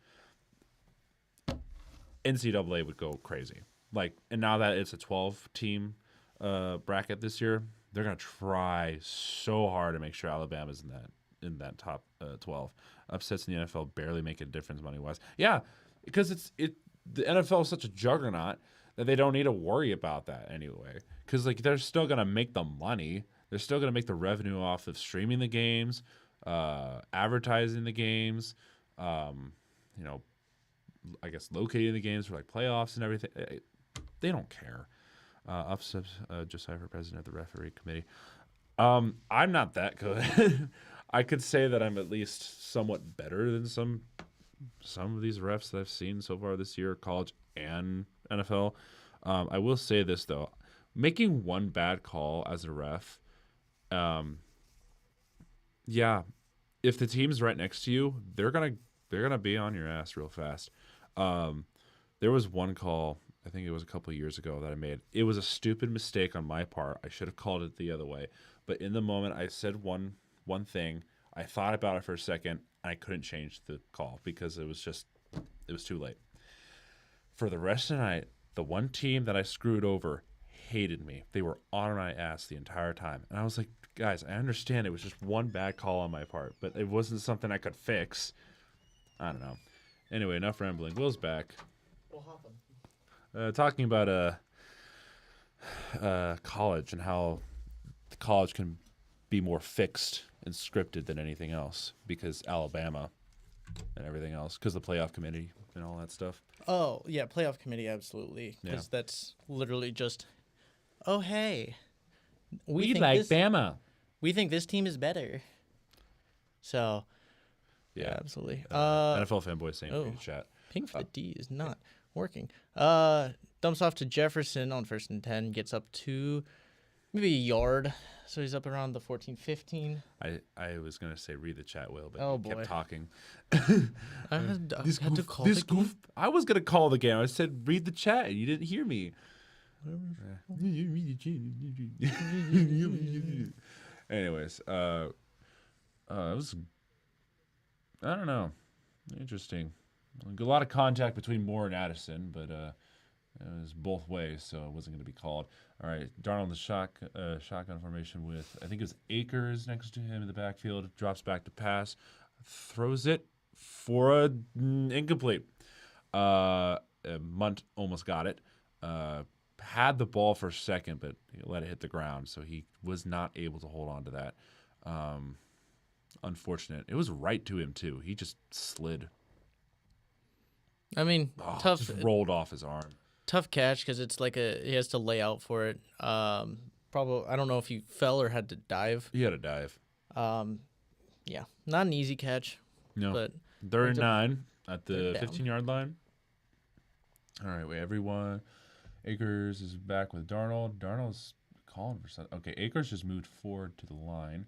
Speaker 2: NCAA would go crazy. And now that it's a 12-team bracket this year, they're gonna try so hard to make sure Alabama's in that top 12. Upsets in the NFL barely make a difference money wise. Yeah, because the NFL is such a juggernaut that they don't need to worry about that anyway. Because they're still gonna make the money. They're still gonna make the revenue off of streaming the games, advertising the games, I guess, locating the games for like playoffs and everything. They don't care. Upset Josiah for president of the referee committee. I'm not that good. I could say that I'm at least somewhat better than some of these refs that I've seen so far this year, college and NFL. I will say this though, making one bad call as a ref, yeah, if the team's right next to you, they're gonna be on your ass real fast. There was one call, I think it was a couple of years ago, that I made. It was a stupid mistake on my part. I should have called it the other way. But in the moment, I said one thing. I thought about it for a second, and I couldn't change the call because it was too late. For the rest of the night, the one team that I screwed over hated me. They were on my ass the entire time. And I was like, guys, I understand it was just one bad call on my part, but it wasn't something I could fix. I don't know. Anyway, enough rambling. Will's back.
Speaker 1: We'll hop him.
Speaker 2: Talking about college and how the college can be more fixed and scripted than anything else because Alabama and everything else, because the playoff committee and all that stuff.
Speaker 1: Oh, yeah, playoff committee, absolutely. Because that's literally just, oh, hey.
Speaker 2: We like Bama.
Speaker 1: We think this team is better. So, yeah, absolutely.
Speaker 2: NFL fanboy saying in the chat.
Speaker 1: Ping for the D is not working. Dumps off to Jefferson on 1st and 10. Gets up to maybe a yard. So he's up around the 14-15.
Speaker 2: I was going to say read the chat, Will, but you kept talking.
Speaker 1: I had to call the game.
Speaker 2: I was going to call the game. I said read the chat, and you didn't hear me. Anyways, it was, I don't know, interesting. A lot of contact between Moore and Addison, but it was both ways, so it wasn't going to be called. All right, Darnold the shotgun formation with, I think it was Akers next to him in the backfield, drops back to pass, throws it for a incomplete. Munt almost got it. Had the ball for a second, but he let it hit the ground, so he was not able to hold on to that. Unfortunate. It was right to him, too. He just slid.
Speaker 1: I mean, tough.
Speaker 2: Just rolled off his arm.
Speaker 1: Tough catch because it's like he has to lay out for it. Probably, I don't know if he fell or had to dive.
Speaker 2: He had to dive.
Speaker 1: Yeah, not an easy catch.
Speaker 2: No,
Speaker 1: but
Speaker 2: 39 at the 15-yard line. All right, wait, everyone. Akers is back with Darnold. Darnold's calling for something. Okay, Akers just moved forward to the line.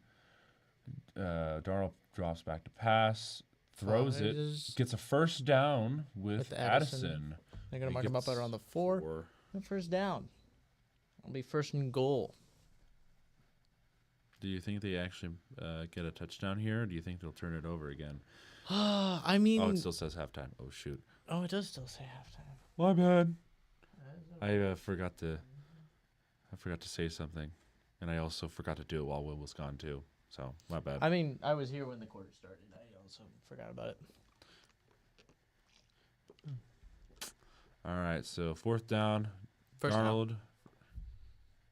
Speaker 2: Darnold drops back to pass, throws it, gets a first down with Addison.
Speaker 1: They're going to mark him up around the 4. And first down. It'll be 1st and goal.
Speaker 2: Do you think they actually get a touchdown here, or do you think they'll turn it over again?
Speaker 1: I mean...
Speaker 2: Oh, it still says halftime. Oh, shoot.
Speaker 1: Oh, it does still say halftime.
Speaker 2: My bad. I forgot to say something, and I also forgot to do it while Will was gone too. So my bad.
Speaker 1: I mean, I was here when the quarter started. I also forgot about it.
Speaker 2: All right, so 4th down. Darnold.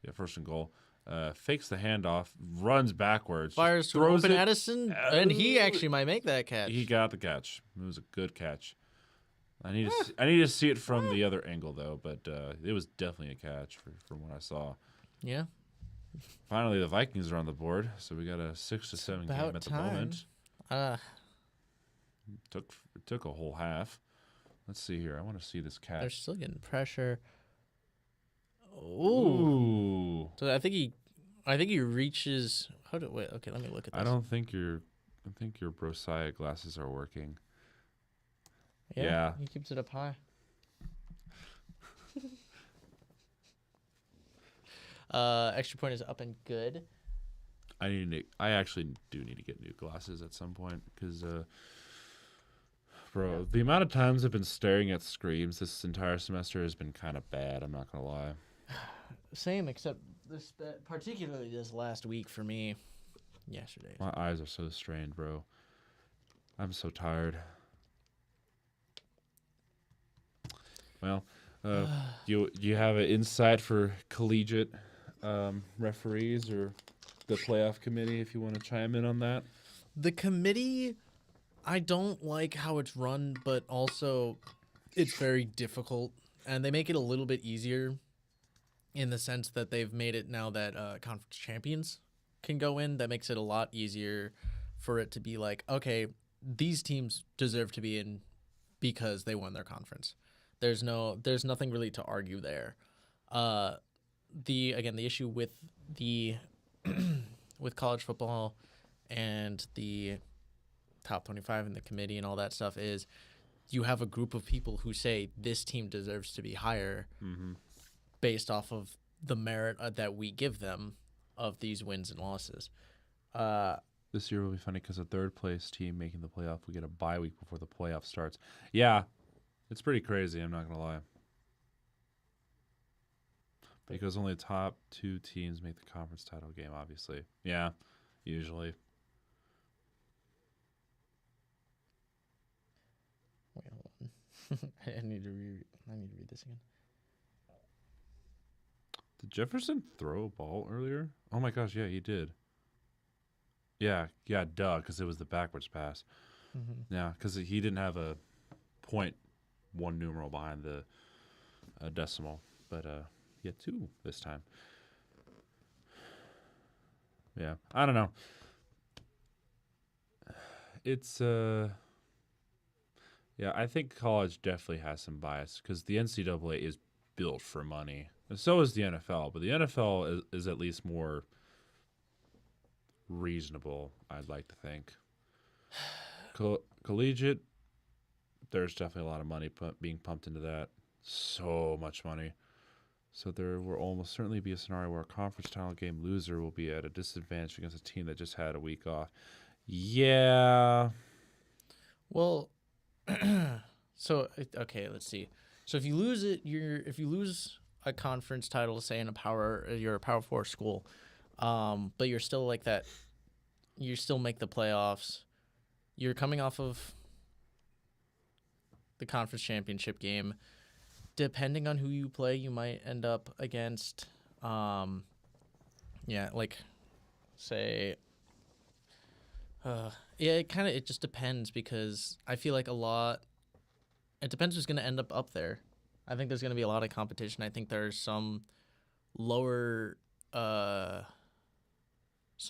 Speaker 2: Yeah, 1st and goal. Fakes the handoff, runs backwards,
Speaker 1: fires to open Addison, and he actually might make that catch.
Speaker 2: He got the catch. It was a good catch. I need to see it from the other angle though, but it was definitely a catch from what I saw.
Speaker 1: Yeah.
Speaker 2: Finally, the Vikings are on the board, so we got a 6-7 game at the moment. It took a whole half. Let's see here. I want to see this catch.
Speaker 1: They're still getting pressure. Ooh. So I think he reaches. Wait. Okay, let me look at this.
Speaker 2: I think your Brosiah glasses are working.
Speaker 1: Yeah. He keeps it up high. Extra point is up and good.
Speaker 2: I actually do need to get new glasses at some point because, bro, the amount of times I've been staring at screens this entire semester has been kind of bad. I'm not gonna lie.
Speaker 1: Same, except particularly this last week for me. Yesterday.
Speaker 2: My eyes are so strained, bro. I'm so tired. Well, you have an insight for collegiate referees or the playoff committee if you want to chime in on that?
Speaker 1: The committee, I don't like how it's run, but also it's very difficult, and they make it a little bit easier in the sense that they've made it now that conference champions can go in. That makes it a lot easier for it to be like, okay, these teams deserve to be in because they won their conference. There's nothing really to argue there. The issue with the with college football and the top 25 and the committee and all that stuff is you have a group of people who say this team deserves to be higher based off of the merit that we give them of these wins and losses.
Speaker 2: This year will be funny because a third place team making the playoff will get a bye week before the playoff starts. Yeah, it's pretty crazy. I'm not going to lie. Because only the top 2 teams make the conference title game, obviously. Yeah, usually.
Speaker 1: Wait, hold on. I need to read this again.
Speaker 2: Did Jefferson throw a ball earlier? Oh my gosh, yeah, he did. Yeah, duh, because it was the backwards pass. Yeah, because he didn't have a 0.1 numeral behind the decimal, but he had 2 this time. Yeah, I don't know. It's yeah, I think college definitely has some bias because the NCAA is built for money, and so is the NFL. But the NFL is at least more reasonable, I'd like to think. Collegiate, there's definitely a lot of money being pumped into that. So much money. So there will almost certainly be a scenario where a conference title game loser will be at a disadvantage against a team that just had a week off. Yeah.
Speaker 1: Well, so okay, let's see. So if you lose a conference title, say you're a Power 4 school, but you're still like that, you still make the playoffs. You're coming off of the conference championship game. Depending on who you play, you might end up against, it just depends because I feel like it depends who's going to end up there. I think there's going to be a lot of competition. I think there's some lower, some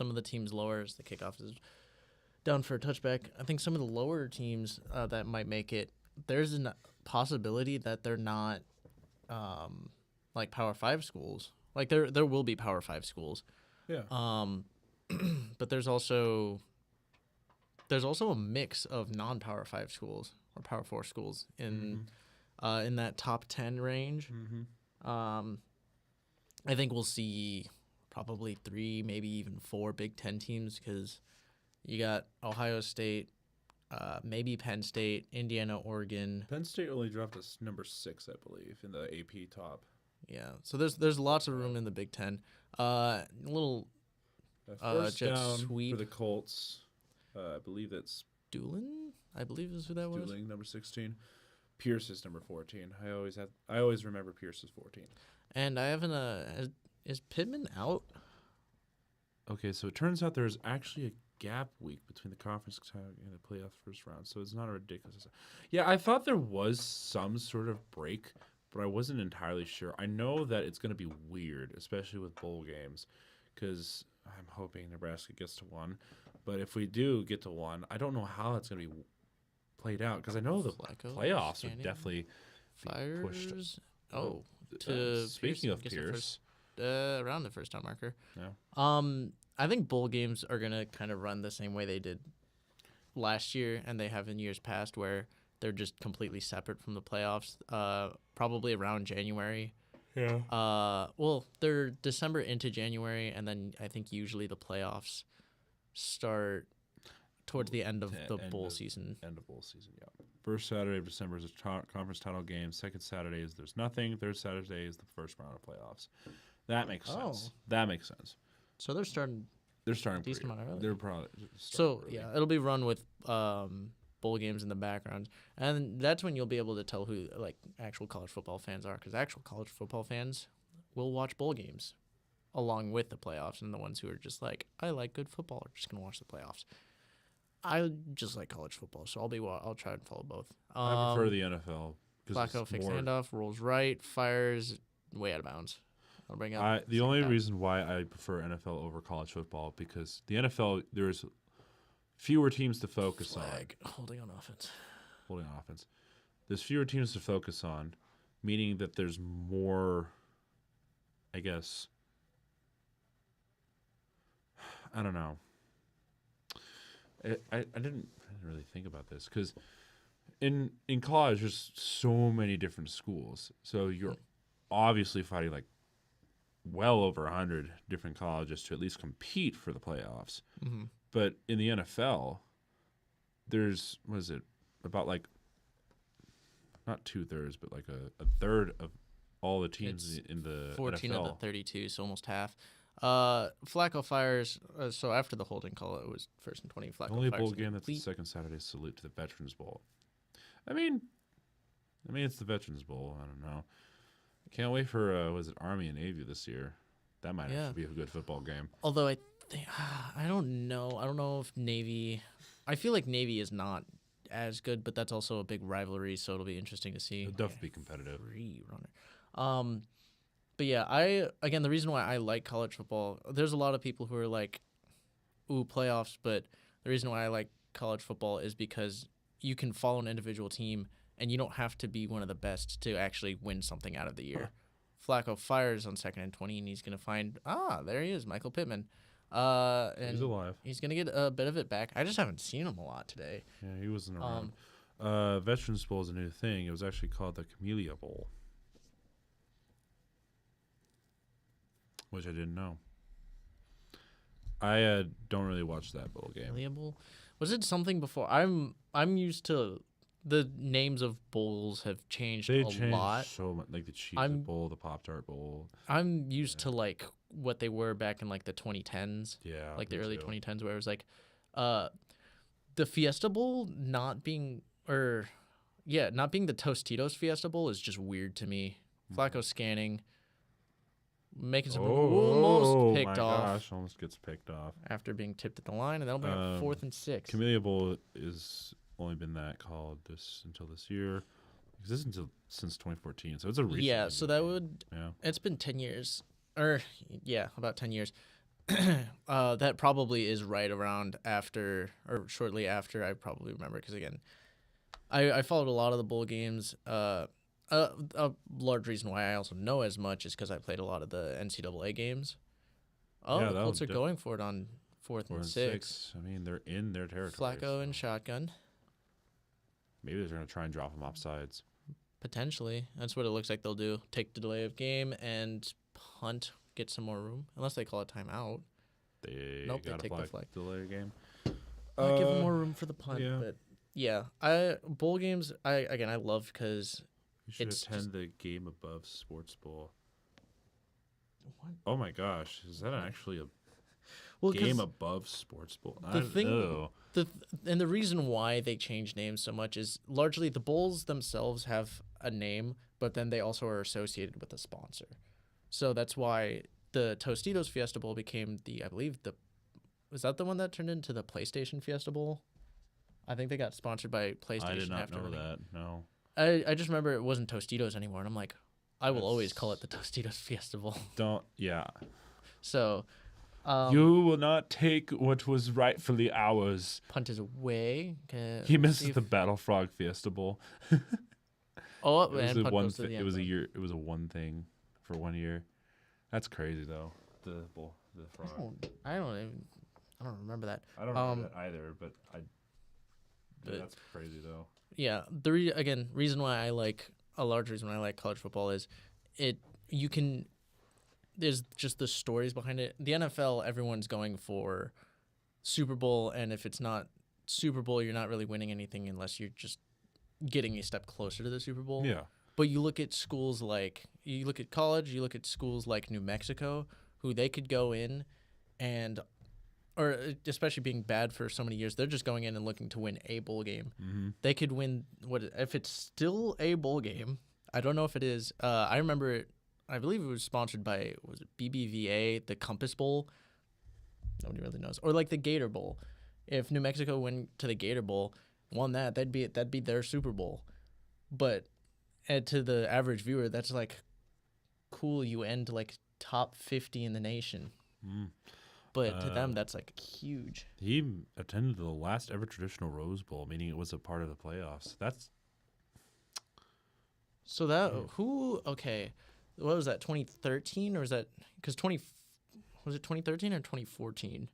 Speaker 1: of the teams lower as the kickoff is down for a touchback. I think some of the lower teams that might make it, there's a possibility that they're not like Power 5 schools. Like there will be Power 5 schools.
Speaker 2: Yeah.
Speaker 1: But there's also a mix of non-Power 5 schools or Power 4 schools in that top 10 range. I think we'll see probably 3, maybe even 4 Big Ten teams because you got Ohio State, maybe Penn State, Indiana, Oregon.
Speaker 2: Penn State only dropped us number 6, I believe, in the AP top.
Speaker 1: Yeah, so there's lots of room in the Big Ten. Little
Speaker 2: first
Speaker 1: jet
Speaker 2: down
Speaker 1: sweep
Speaker 2: for the Colts. I believe that's
Speaker 1: Doolin. I believe is who that was.
Speaker 2: Doolin, number 16. Pierce is number 14. I always remember Pierce is 14.
Speaker 1: And I haven't is Pittman out?
Speaker 2: Okay, so it turns out there's actually a gap week between the conference and the playoff first round, so it's not a ridiculous. Yeah, I thought there was some sort of break, but I wasn't entirely sure. I know that it's going to be weird, especially with bowl games, because I'm hoping Nebraska gets to 1. But if we do get to 1, I don't know how it's going to be played out, because I know the
Speaker 1: Flacco,
Speaker 2: playoffs would definitely be pushed.
Speaker 1: Oh, to
Speaker 2: speaking of
Speaker 1: Pierce,
Speaker 2: Pierce,
Speaker 1: around the first down marker.
Speaker 2: Yeah.
Speaker 1: I think bowl games are gonna kind of run the same way they did last year, and they have in years past, where they're just completely separate from the playoffs. Probably around January.
Speaker 2: Yeah.
Speaker 1: Well, they're December into January, and then I think usually the playoffs start towards the end of the bowl season.
Speaker 2: End of bowl season, yeah. First Saturday of December is a conference title game. Second Saturday is there's nothing. Third Saturday is the first round of playoffs. That makes sense. That makes sense.
Speaker 1: So they're starting.
Speaker 2: They're starting
Speaker 1: decent amount early.
Speaker 2: They're probably
Speaker 1: so early. Yeah, it'll be run with bowl games in the background, and that's when you'll be able to tell who like actual college football fans are, because actual college football fans will watch bowl games along with the playoffs, and the ones who are just like, I like good football, are just gonna watch the playoffs. I just like college football, so I'll try and follow both.
Speaker 2: I prefer the NFL
Speaker 1: Flacco fakes handoff, rolls right, fires way out of bounds. I'll bring up
Speaker 2: The only reason why I prefer NFL over college football because the NFL there's fewer teams to focus on.
Speaker 1: Holding on offense.
Speaker 2: Holding on offense. There's fewer teams to focus on, meaning that there's more, I guess, I don't know. I didn't really think about this because in college there's so many different schools. So you're obviously fighting like well over 100 different colleges to at least compete for the playoffs.
Speaker 1: Mm-hmm.
Speaker 2: But in the NFL, there's, what is it, about like, not 2/3, but like a third of all the teams in the
Speaker 1: 14
Speaker 2: NFL.
Speaker 1: of the 32, so almost half. Flacco fires, so after the holding call, it was 1st and 20. Flacco
Speaker 2: The only
Speaker 1: fires
Speaker 2: bowl game that's the second Saturday salute to the Veterans Bowl. I mean, it's the Veterans Bowl. I don't know. Can't wait for was it Army and Navy this year? That might actually be a good football game.
Speaker 1: Although I don't know. I don't know if Navy. I feel like Navy is not as good, but that's also a big rivalry, so it'll be interesting to see.
Speaker 2: It'll definitely be competitive.
Speaker 1: Free runner. But yeah, the reason why I like college football, there's a lot of people who are like, ooh, playoffs, but the reason why I like college football is because you can follow an individual team and you don't have to be one of the best to actually win something out of the year. Flacco fires on 2nd and 20, and he's going to find, there he is, Michael Pittman. And
Speaker 2: he's alive.
Speaker 1: He's going to get a bit of it back. I just haven't seen him a lot today.
Speaker 2: Yeah, he wasn't around. Veterans Bowl is a new thing. It was actually called the Camellia Bowl, which I didn't know. I don't really watch that bowl game.
Speaker 1: Camellia Bowl? Was it something before? I'm used to the names of bowls have changed a lot.
Speaker 2: So much, like the Cheez-It Bowl, the Pop-Tart Bowl.
Speaker 1: I'm used to like what they were back in like the 2010s.
Speaker 2: Yeah,
Speaker 1: like the early 2010s, where it was like, the Fiesta Bowl not being the Tostitos Fiesta Bowl is just weird to me. Flacco scanning, making some almost picked off.
Speaker 2: Gosh, almost gets picked off
Speaker 1: after being tipped at the line, and that'll bring up 4th and 6.
Speaker 2: Camellia Bowl is only been that called until this year. This is since 2014, so it's a recent.
Speaker 1: Yeah, so that would. Yeah. It's been 10 years, about 10 years. That probably is right around after or shortly after. I probably remember because again, I followed a lot of the bowl games. A large reason why I also know as much is because I played a lot of the NCAA games. Oh, the Colts are going for it on 4th and 6.
Speaker 2: I mean, they're in their territory.
Speaker 1: Flacco and shotgun.
Speaker 2: Maybe they're going to try and drop him offsides.
Speaker 1: Potentially. That's what it looks like they'll do. Take the delay of game and punt, get some more room. Unless they call a timeout.
Speaker 2: They
Speaker 1: take the flag.
Speaker 2: Delay game.
Speaker 1: Give them more room for the punt. Yeah. But yeah, bowl games, I love because
Speaker 2: you should attend the Game Above Sports Bowl.
Speaker 1: What?
Speaker 2: Oh my gosh, is that actually a Game Above Sports Bowl?
Speaker 1: And the reason why they change names so much is largely the bowls themselves have a name, but then they also are associated with a sponsor. So that's why the Tostitos Fiesta Bowl became was that the one that turned into the PlayStation Fiesta Bowl? I think they got sponsored by PlayStation. I
Speaker 2: did not know that. No.
Speaker 1: I just remember it wasn't Tostitos anymore, and I'm like, I will always call it the Tostitos Fiesta Bowl. So,
Speaker 2: you will not take what was rightfully ours.
Speaker 1: Punt is away.
Speaker 2: He misses the Battle Frog Fiesta Bowl.
Speaker 1: It was
Speaker 2: a one thing for 1 year. That's crazy though. The frog.
Speaker 1: I don't remember that.
Speaker 2: I don't remember that either, but that's crazy though.
Speaker 1: Yeah, the reason why I like college football is there's just the stories behind it. The NFL, everyone's going for Super Bowl, and if it's not Super Bowl, you're not really winning anything unless you're just getting a step closer to the Super Bowl.
Speaker 2: Yeah.
Speaker 1: But you look at schools you look at college, you look at schools like New Mexico, who they could go in or especially being bad for so many years, they're just going in and looking to win a bowl game.
Speaker 2: Mm-hmm.
Speaker 1: They could win if it's still a bowl game. I don't know if it is. I remember it. I believe it was sponsored by BBVA, the Compass Bowl. Nobody really knows. Or like the Gator Bowl. If New Mexico went to the Gator Bowl, won that'd be their Super Bowl. But And to the average viewer, that's like cool. You end like top 50 in the nation. But to them, that's like huge.
Speaker 2: He attended the last ever traditional Rose Bowl, meaning it was a part of the playoffs. That's
Speaker 1: so that okay, what was that? 2013 or was that because was it 2013 or 2014?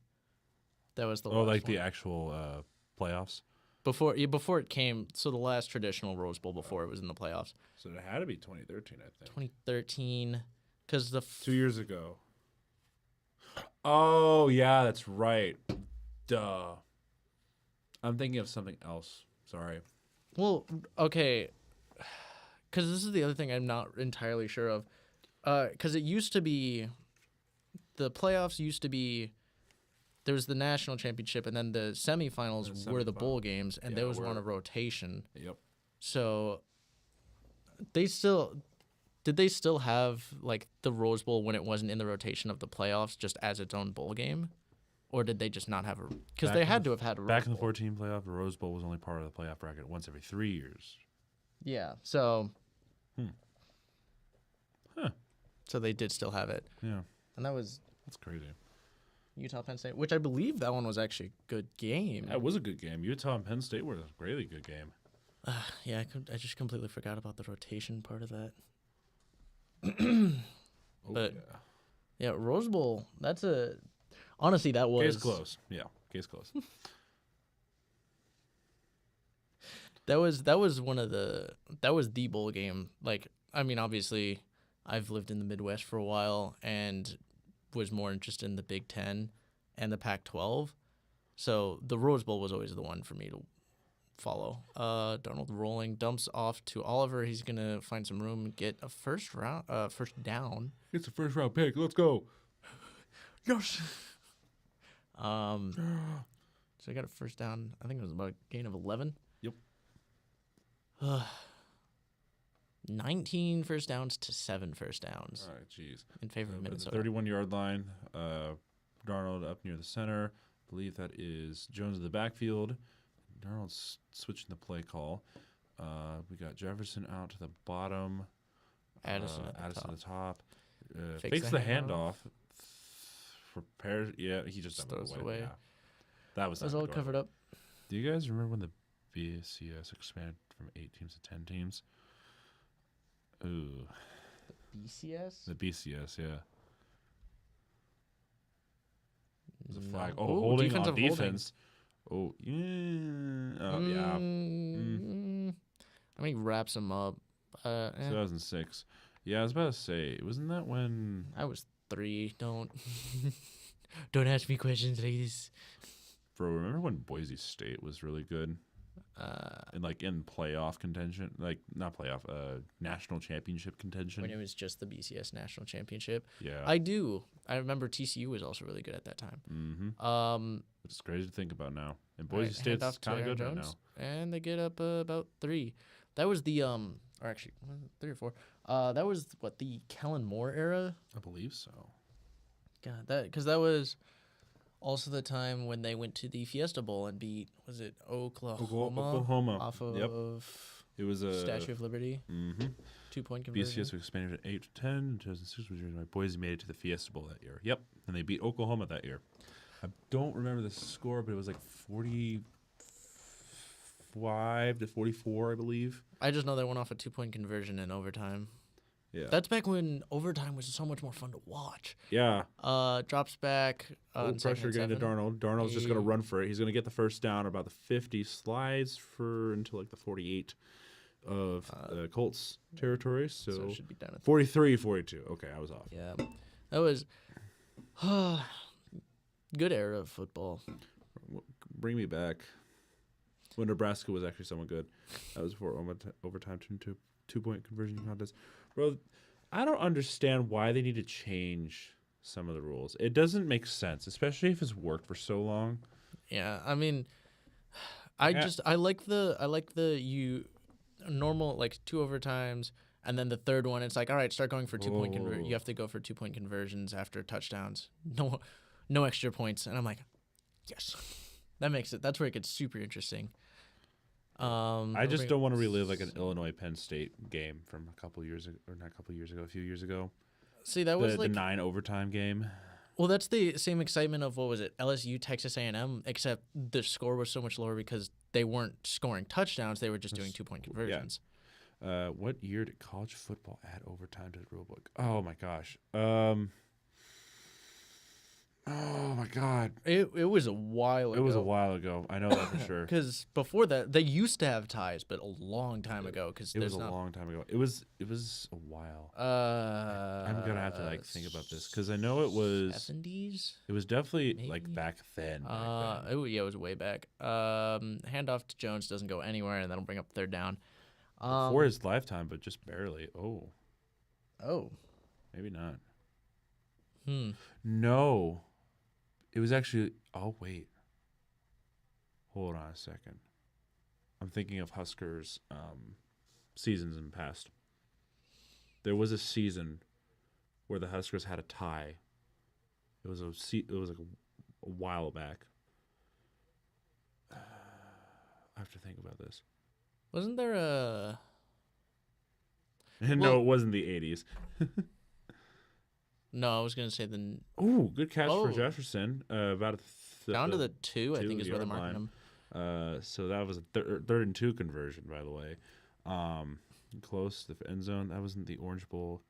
Speaker 1: That was the last
Speaker 2: like
Speaker 1: one.
Speaker 2: the actual playoffs
Speaker 1: before it came. So the last traditional Rose Bowl before it was in the playoffs.
Speaker 2: So it had to be 2013, I think.
Speaker 1: 2013, because
Speaker 2: 2 years ago. Oh yeah, that's right. Duh. I'm thinking of something else. Sorry.
Speaker 1: Well, okay, because this is the other thing I'm not entirely sure of. Because it used to be, the playoffs used to be, there was the national championship, and then the semifinals were the bowl games, and those were on a rotation.
Speaker 2: Yep.
Speaker 1: So did they still have like the Rose Bowl when it wasn't in the rotation of the playoffs, just as its own bowl game, or did they just not have a? Because they had to have had a Rose
Speaker 2: back in the
Speaker 1: Bowl.
Speaker 2: 14 playoff. The Rose Bowl was only part of the playoff bracket once every 3 years.
Speaker 1: Yeah. So.
Speaker 2: Huh.
Speaker 1: So they did still have it.
Speaker 2: Yeah.
Speaker 1: And that's
Speaker 2: crazy.
Speaker 1: Utah Penn State, which I believe that one was actually a good game.
Speaker 2: That was a good game. Utah and Penn State were a really good game.
Speaker 1: Yeah, I just completely forgot about the rotation part of that. But yeah, Rose Bowl. Honestly, that was
Speaker 2: case close. Yeah, case close.
Speaker 1: that was the bowl game. Like, I mean, obviously, I've lived in the Midwest for a while and was more interested in the Big Ten and the Pac-12. So the Rose Bowl was always the one for me to follow. Darnold rolling, dumps off to Oliver. He's gonna find some room and get a first down.
Speaker 2: It's a first round pick. Let's go.
Speaker 1: Yes. So I got a first down. I think it was about a gain of 11.
Speaker 2: Yep.
Speaker 1: 19 first downs to 7 first downs.
Speaker 2: All right, jeez.
Speaker 1: In favor of Minnesota.
Speaker 2: 31-yard line. Darnold up near the center. I believe that is Jones in the backfield. Darnold's switching the play call. We got Jefferson out to the bottom.
Speaker 1: Addison
Speaker 2: at the top.
Speaker 1: Fakes
Speaker 2: the handoff. Prepares. Yeah, he just
Speaker 1: throws it away.
Speaker 2: Yeah. That was
Speaker 1: all covered up.
Speaker 2: Do you guys remember when the BCS expanded from 8 teams to 10 teams? Ooh.
Speaker 1: BCS?
Speaker 2: The BCS, yeah. There's a flag.
Speaker 1: No.
Speaker 2: Oh, holding on defense. Oh, yeah. Oh, yeah.
Speaker 1: I mean, he wraps him up.
Speaker 2: 2006. Yeah, I was about to say, wasn't that when...
Speaker 1: I was 3. Don't ask me questions like this.
Speaker 2: Bro, remember when Boise State was really good? In playoff contention, like not playoff, national championship contention.
Speaker 1: When it was just the BCS national championship.
Speaker 2: Yeah,
Speaker 1: I do. I remember TCU was also really good at that time.
Speaker 2: Mm-hmm. It's crazy to think about now. And Boise State's kind of good right now.
Speaker 1: And they get up about 3. That was the or actually 3 or 4. That was what, the Kellen Moore era?
Speaker 2: I believe so.
Speaker 1: God, that was also the time when they went to the Fiesta Bowl and beat, was it Oklahoma? Off of
Speaker 2: it was a
Speaker 1: Statue of Liberty. 2-point conversion.
Speaker 2: BCS was expanded to 8 to 10. In 2006, Boise made it to the Fiesta Bowl that year. Yep, and they beat Oklahoma that year. I don't remember the score, but it was like 45 to 44, I believe.
Speaker 1: I just know they went off a 2-point conversion in overtime.
Speaker 2: Yeah.
Speaker 1: That's back when overtime was so much more fun to watch.
Speaker 2: Yeah.
Speaker 1: Drops back.
Speaker 2: Pressure getting to Darnold. Darnold's just going to run for it. He's going to get the first down about the 50, slides until like the 48 of the Colts territory. So
Speaker 1: it should be down at
Speaker 2: 43, 42. Okay, I was off.
Speaker 1: Yeah. That was good era of football.
Speaker 2: Bring me back. When Nebraska was actually somewhat good. That was before overtime to 2-point conversion contest. Bro, I don't understand why they need to change some of the rules. It doesn't make sense, especially if it's worked for so long.
Speaker 1: Yeah, I mean, I like the normal like 2 overtimes, and then the third one it's like, all right, start going for 2-point conversion. You have to go for 2-point conversions after touchdowns. No extra points, and I'm like, yes, that makes it. That's where it gets super interesting.
Speaker 2: I just don't want to relive like an Illinois Penn State game from a couple years ago, or not a couple years ago, a few years ago.
Speaker 1: See, that was
Speaker 2: the 9 overtime game.
Speaker 1: Well, that's the same excitement of what was it, LSU Texas A&M, except the score was so much lower because they weren't scoring touchdowns; they were just doing 2-point conversions.
Speaker 2: Yeah. What year did college football add overtime to the rule book? Oh my gosh. Oh my God.
Speaker 1: It was a while ago.
Speaker 2: It was a while ago. I know that for sure.
Speaker 1: Because before that, they used to have ties, but a long time ago. Because
Speaker 2: it was a long time ago. It was a while. I'm gonna have to like think about this because I know it was
Speaker 1: 70s.
Speaker 2: It was definitely
Speaker 1: maybe?
Speaker 2: like back then.
Speaker 1: It was way back. Handoff to Jones doesn't go anywhere, and that'll bring up third down.
Speaker 2: Before his lifetime, but just barely. Oh, maybe not. No. It was actually. Oh wait. Hold on a second. I'm thinking of Huskers seasons in the past. There was a season where the Huskers had a tie. It was like a while back. I have to think about this.
Speaker 1: Wasn't there a?
Speaker 2: No, it wasn't the 80s.
Speaker 1: No, I was gonna say the.
Speaker 2: Ooh, good catch for Jefferson. About
Speaker 1: down to the 2, I think is where they're marking him.
Speaker 2: So that was a third and 2 conversion, by the way. Close to the end zone. That wasn't the Orange Bowl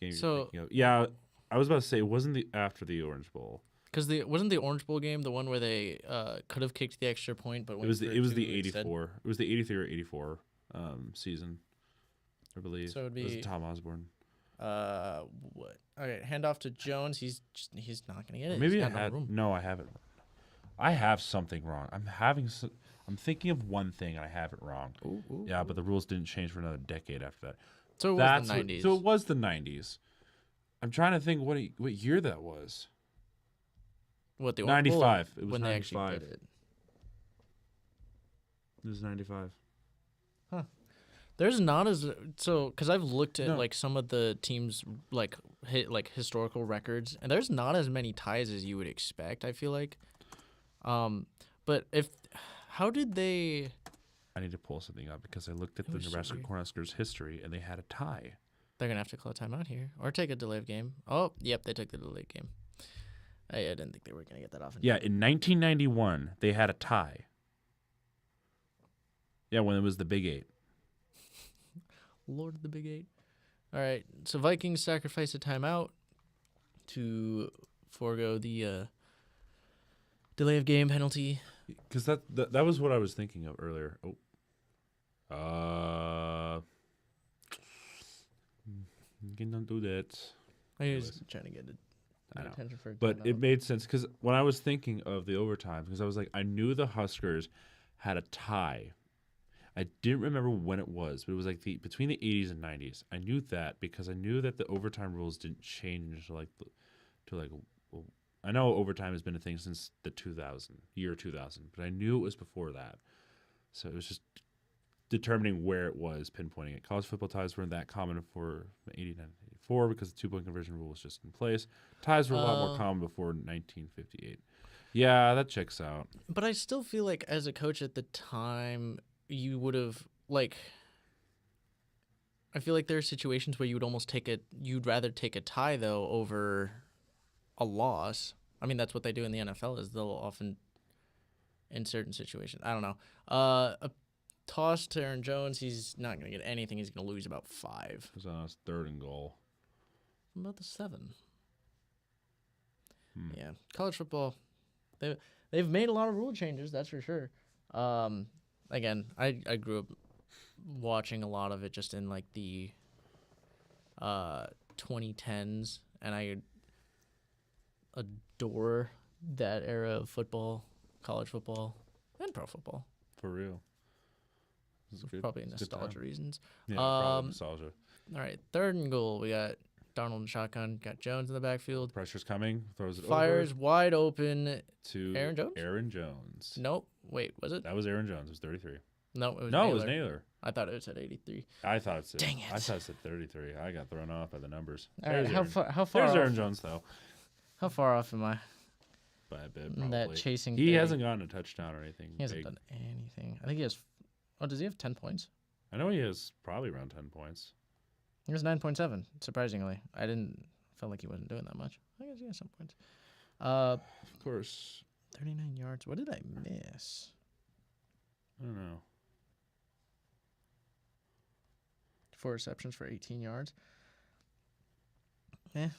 Speaker 2: game.
Speaker 1: So
Speaker 2: yeah, I was about to say it wasn't after the Orange Bowl.
Speaker 1: Because wasn't the Orange Bowl game the one where they could have kicked the extra point, but
Speaker 2: it was the 84. It was the 83 or 84 season, I believe.
Speaker 1: So it was
Speaker 2: Tom Osborne.
Speaker 1: What? Okay, handoff to Jones. He's not gonna get it.
Speaker 2: Maybe I haven't. I have something wrong. I'm thinking of one thing and I have it wrong.
Speaker 1: Ooh.
Speaker 2: Yeah, but the rules didn't change for another decade after that.
Speaker 1: So it was the 90s.
Speaker 2: So it was the 90s. I'm trying to think what year that was.
Speaker 1: What, the
Speaker 2: 95. It was
Speaker 1: when
Speaker 2: 95.
Speaker 1: They actually did it.
Speaker 2: It was 95.
Speaker 1: Huh. There's not as because I've looked at like some of the teams like historical records, and there's not as many ties as you would expect. I feel like, but how did they?
Speaker 2: I need to pull something up because I looked at the Nebraska Cornhuskers history, and they had a tie.
Speaker 1: They're gonna have to call a timeout here or take a delayed game. Oh, yep, they took the delayed game. I didn't think they were gonna get that often.
Speaker 2: Yeah, in 1991 they had a tie. Yeah, when it was the Big 8.
Speaker 1: Lord of the Big 8. All right, so Vikings sacrifice a timeout to forego the delay of game penalty.
Speaker 2: Because that was what I was thinking of earlier. You can do that.
Speaker 1: I was trying to get attention for.
Speaker 2: But it made sense because when I was thinking of the overtime, because I was like, I knew the Huskers had a tie. I didn't remember when it was, but it was like between the 80s and 90s. I knew that because I knew that the overtime rules didn't change I know overtime has been a thing since the year 2000, but I knew it was before that. So it was just determining where it was, pinpointing it. College football ties weren't that common for 89 84 because the 2-point conversion rule was just in place. Ties were a lot more common before 1958. Yeah, that checks out.
Speaker 1: But I still feel like as a coach at the time, you would have I feel like there are situations where you would almost you'd rather take a tie though over a loss. I mean, that's what they do in the NFL is they'll often in certain situations. I don't know. A toss to Aaron Jones, he's not going to get anything. He's going to lose about 5.
Speaker 2: It was on his 3rd and goal.
Speaker 1: About the 7. Yeah, college football, they've made a lot of rule changes, that's for sure. Again, I grew up watching a lot of it just in like the 2010s, and I adore that era of football, college football, and pro football.
Speaker 2: For real.
Speaker 1: Probably nostalgia reasons.
Speaker 2: Yeah, probably nostalgia.
Speaker 1: All right, 3rd and goal. We got Darnold in shotgun, got Jones in the backfield.
Speaker 2: Pressure's coming, throws it
Speaker 1: Fires
Speaker 2: over.
Speaker 1: wide open
Speaker 2: to
Speaker 1: Aaron Jones?
Speaker 2: Aaron Jones.
Speaker 1: Nope. Wait, was it?
Speaker 2: That was Aaron Jones. It was 33.
Speaker 1: No, it was
Speaker 2: Naylor.
Speaker 1: Naylor.
Speaker 2: It was Naylor.
Speaker 1: I thought it said 83.
Speaker 2: I thought it said.
Speaker 1: Dang it.
Speaker 2: I thought it said 33. I got thrown off by the numbers.
Speaker 1: All right, how far
Speaker 2: There's
Speaker 1: off?
Speaker 2: Aaron Jones, though.
Speaker 1: How far off am I?
Speaker 2: By a bit, probably.
Speaker 1: That chasing
Speaker 2: He
Speaker 1: thing.
Speaker 2: hasn't gotten a touchdown or anything.
Speaker 1: He hasn't
Speaker 2: big.
Speaker 1: done anything. I think he has Oh, does he have 10 points?
Speaker 2: I know he has probably around 10 points.
Speaker 1: He has 9.7, surprisingly. I felt like he wasn't doing that much. I guess he has some points.
Speaker 2: Of course.
Speaker 1: 39 yards. What did I miss?
Speaker 2: I don't know.
Speaker 1: 4 receptions for 18 yards. It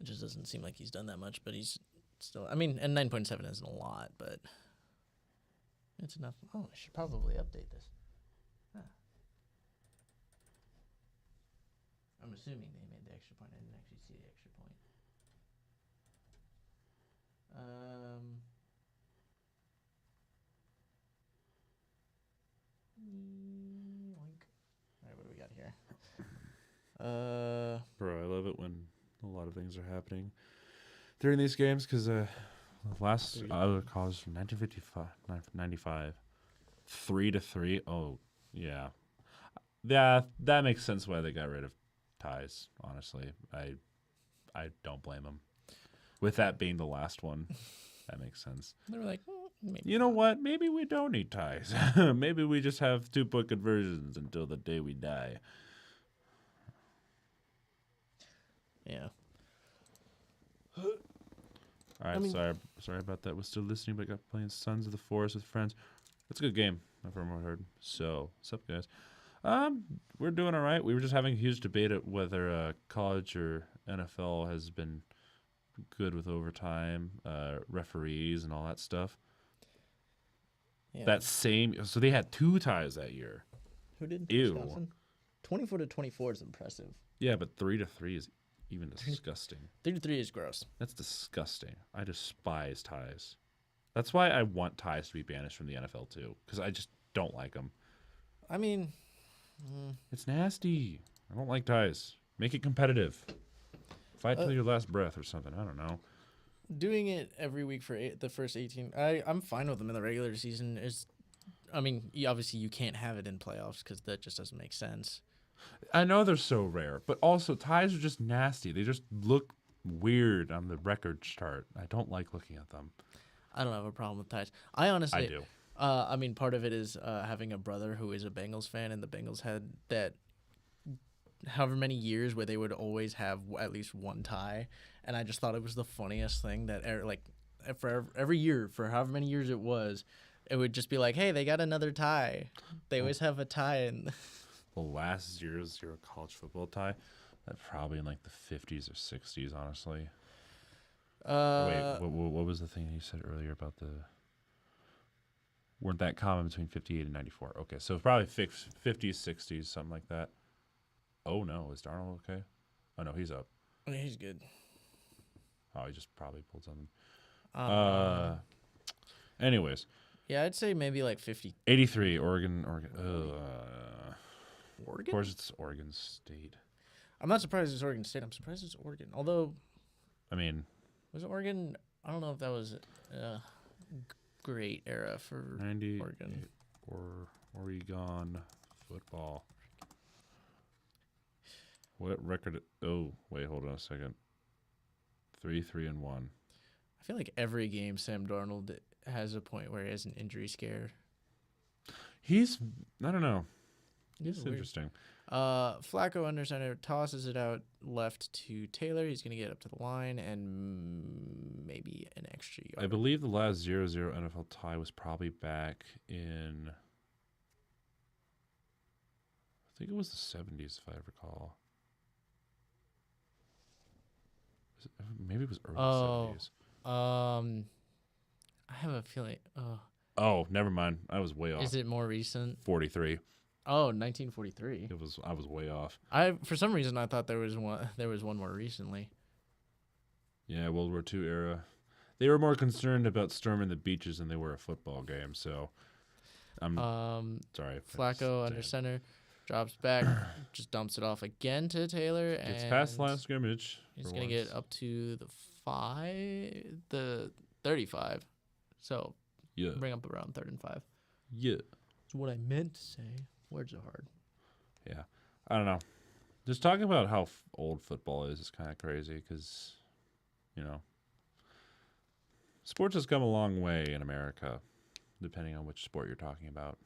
Speaker 1: just doesn't seem like he's done that much, but he's still... I mean, and 9.7 isn't a lot, but it's enough. Oh, I should probably update this. Huh. I'm assuming they made the extra point. I didn't actually see the extra point. Yoink. All right, what do we got here?
Speaker 2: Bro, I love it when a lot of things are happening during these games because last college from 1995, 3-3. Oh, yeah. That makes sense why they got rid of ties, honestly. I don't blame them. With that being the last one, that makes sense.
Speaker 1: They were like, maybe.
Speaker 2: You know what? Maybe we don't need ties. Maybe we just have 2-point conversions until the day we die.
Speaker 1: Yeah.
Speaker 2: All right, sorry about that. We're still listening, but got playing Sons of the Forest with friends. It's a good game, if I'm heard. So, what's up, guys? We're doing all right. We were just having a huge debate at whether college or NFL has been good with overtime, referees, and all that stuff.
Speaker 1: Yeah.
Speaker 2: So they had 2 ties that year.
Speaker 1: Who did?
Speaker 2: Ew.
Speaker 1: Wisconsin? 24-24 is impressive.
Speaker 2: Yeah, but 3-3 is even disgusting.
Speaker 1: 3-3 is gross.
Speaker 2: That's disgusting. I despise ties. That's why I want ties to be banished from the NFL too, because I just don't like them.
Speaker 1: I mean,
Speaker 2: it's nasty. I don't like ties. Make it competitive. Fight till your last breath or something. I don't know.
Speaker 1: Doing it every week for the first 18, I'm fine with them in the regular season. I mean, obviously you can't have it in playoffs because that just doesn't make sense.
Speaker 2: I know they're so rare, but also ties are just nasty. They just look weird on the record chart. I don't like looking at them.
Speaker 1: I don't have a problem with ties. I honestly...
Speaker 2: I do.
Speaker 1: I mean, part of it is having a brother who is a Bengals fan, and the Bengals had that however many years where they would always have at least one tie, and I just thought it was the funniest thing that for every year, for however many years it would just be like, hey, they got another tie. They always have a tie. And
Speaker 2: the last 0-0 college football tie, that probably in like the 50s or 60s, honestly. Wait, what was the thing you said earlier about weren't that common between 58 and 94? Okay, so probably 50s, 60s, something like that. Oh, no. Is Darnold okay? Oh, no, he's up.
Speaker 1: he's good.
Speaker 2: Oh, he just probably pulled something. Anyways.
Speaker 1: Yeah, I'd say maybe like 50.
Speaker 2: 83, Oregon.
Speaker 1: Oregon?
Speaker 2: Of course, it's Oregon State.
Speaker 1: I'm not surprised it's Oregon State. I'm surprised it's Oregon. Although,
Speaker 2: I mean,
Speaker 1: was it Oregon? I don't know if that was a great era for
Speaker 2: 90
Speaker 1: Oregon.
Speaker 2: Or Oregon football. What record? Oh, wait, hold on a second. 3-1.
Speaker 1: I feel like every game Sam Darnold has a point where he has an injury scare.
Speaker 2: I don't know.
Speaker 1: It's
Speaker 2: It's interesting.
Speaker 1: Flacco under center tosses it out left to Taylor. He's going to get up to the line and maybe an extra yard.
Speaker 2: I believe the last 0-0 NFL tie was probably back in, I think it was the 70s, if I recall. Maybe it was early 70s.
Speaker 1: I have a feeling.
Speaker 2: Oh, never mind. I was way off.
Speaker 1: Is it more recent?
Speaker 2: 43.
Speaker 1: Oh, 1943.
Speaker 2: I was way off.
Speaker 1: For some reason I thought there was one more recently.
Speaker 2: Yeah, World War II era. They were more concerned about storming the beaches than they were a football game. So, I'm sorry.
Speaker 1: Flacco under center, drops back, just dumps it off again to Taylor,
Speaker 2: Gets
Speaker 1: and
Speaker 2: past the line of scrimmage.
Speaker 1: he's gonna get up to the 35. So
Speaker 2: Yeah.
Speaker 1: bring up around 3rd and 5.
Speaker 2: Yeah.
Speaker 1: That's what I meant to say. Words are hard.
Speaker 2: Yeah. I don't know. Just talking about how old football is kind of crazy because, Sports has come a long way in America, depending on which sport you're talking about.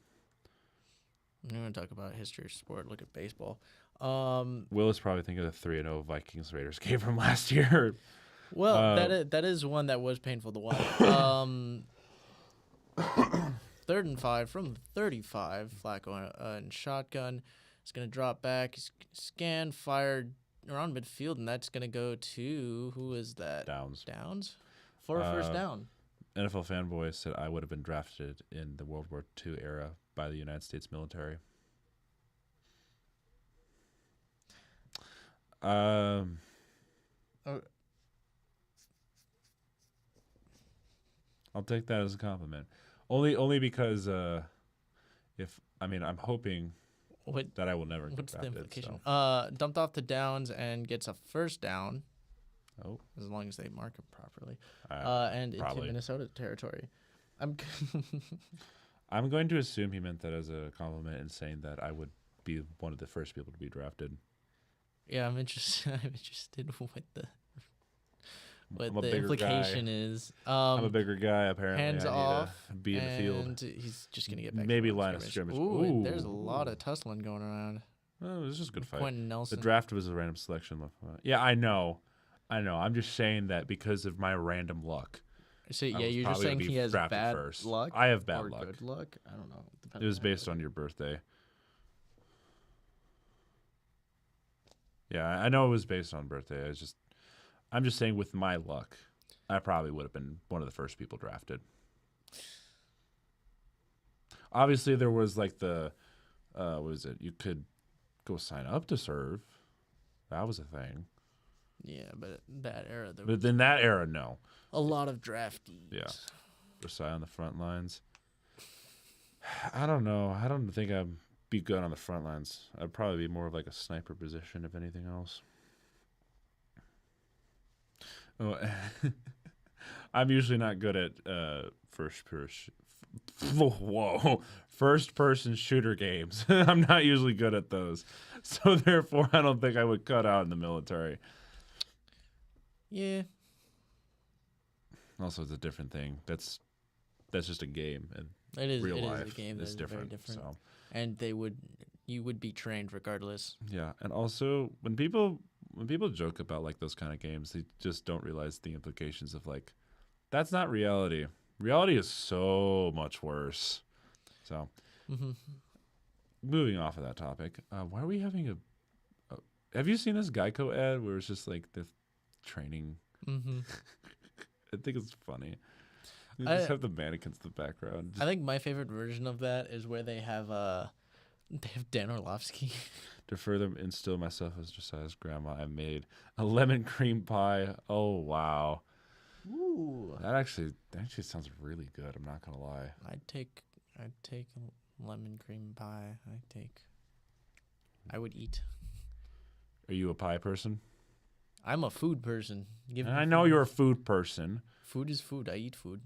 Speaker 1: I'm going to talk about history of sport. Look at baseball.
Speaker 2: Will is probably thinking of the 3-0 Vikings Raiders game from last year.
Speaker 1: Well, that is one that was painful to watch. 3rd and 5 from the 35. Flacco in shotgun. He's going to drop back. He's scan, fired around midfield, and that's going to go to, who is that?
Speaker 2: Downs.
Speaker 1: For a first down.
Speaker 2: NFL Fanboy said I would have been drafted in the World War II era by the United States military.
Speaker 1: Oh.
Speaker 2: I'll take that as a compliment. Only because I'm hoping that I will never get
Speaker 1: What's the
Speaker 2: drafted.
Speaker 1: implication?
Speaker 2: So.
Speaker 1: Dumped off the downs and gets a first down.
Speaker 2: Oh.
Speaker 1: As long as they mark him properly. And
Speaker 2: probably.
Speaker 1: into Minnesota territory.
Speaker 2: I'm going to assume he meant that as a compliment and saying that I would be one of the first people to be drafted.
Speaker 1: Yeah, I'm interested. I'm interested what
Speaker 2: I'm a
Speaker 1: the
Speaker 2: bigger
Speaker 1: implication
Speaker 2: guy.
Speaker 1: is.
Speaker 2: I'm a bigger guy, apparently.
Speaker 1: Hands
Speaker 2: I need
Speaker 1: off.
Speaker 2: to be in the field.
Speaker 1: And he's just gonna get back.
Speaker 2: Maybe
Speaker 1: to
Speaker 2: line of scrimmage.
Speaker 1: Ooh, there's a lot of tussling going around.
Speaker 2: Oh, it was just a good fight.
Speaker 1: Quentin Nelson.
Speaker 2: The draft was a random selection. Yeah, I know. I'm just saying that because of my random luck.
Speaker 1: So yeah, you're just saying he has bad luck.
Speaker 2: I have bad
Speaker 1: or
Speaker 2: luck.
Speaker 1: Good luck. I don't know.
Speaker 2: It was based on your birthday. Yeah, I know it was based on birthday. I'm just saying with my luck, I probably would have been one of the first people drafted. Obviously, there was like what was it? You could go sign up to serve. That was a thing.
Speaker 1: Yeah, but that era,
Speaker 2: but in that era, no.
Speaker 1: A lot of draftees.
Speaker 2: Yeah, Versailles on the front lines. I don't know. I don't think I'd be good on the front lines. I'd probably be more of like a sniper position, if anything else. Oh, I'm usually not good at first person shooter games. I'm not usually good at those, so therefore I don't think I would cut out in the military.
Speaker 1: Yeah.
Speaker 2: Also, it's a different thing. That's just a game, and
Speaker 1: it is
Speaker 2: real
Speaker 1: it
Speaker 2: life
Speaker 1: is a game
Speaker 2: is
Speaker 1: different.
Speaker 2: different. So.
Speaker 1: And you would be trained regardless.
Speaker 2: Yeah, and also when people joke about like those kind of games, they just don't realize the implications of like that's not reality. Reality is so much worse. So, moving off of that topic, why are we having have you seen this Geico ad where it's just like the training? I think it's funny. You just have the mannequins in the background.
Speaker 1: I think my favorite version of that is where they have Dan Orlovsky.
Speaker 2: To further instill myself as Josiah's grandma, I made a lemon cream pie. Oh wow.
Speaker 1: Ooh.
Speaker 2: That actually sounds really good. I'm not gonna lie.
Speaker 1: I'd take lemon cream pie. I would eat.
Speaker 2: Are you a pie person?
Speaker 1: I'm a food person.
Speaker 2: I know you're a food person.
Speaker 1: Food is food. I eat food.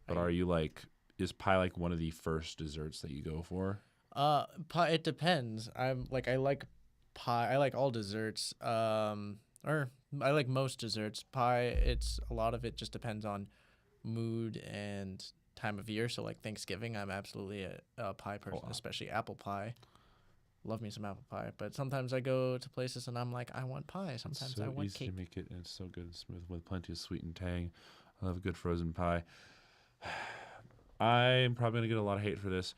Speaker 2: But are you is pie like one of the first desserts that you go for?
Speaker 1: Pie. It depends. I like pie. I like all desserts. Or I like most desserts. Pie. A lot of it just depends on mood and time of year. So like Thanksgiving, I'm absolutely a pie person, especially apple pie. Love me some apple pie, but sometimes I go to places and I'm like, I want pie. Sometimes I want cake.
Speaker 2: It's so easy to make it, and it's so good and smooth with plenty of sweet and tang. I love a good frozen pie. I'm probably gonna get a lot of hate for this,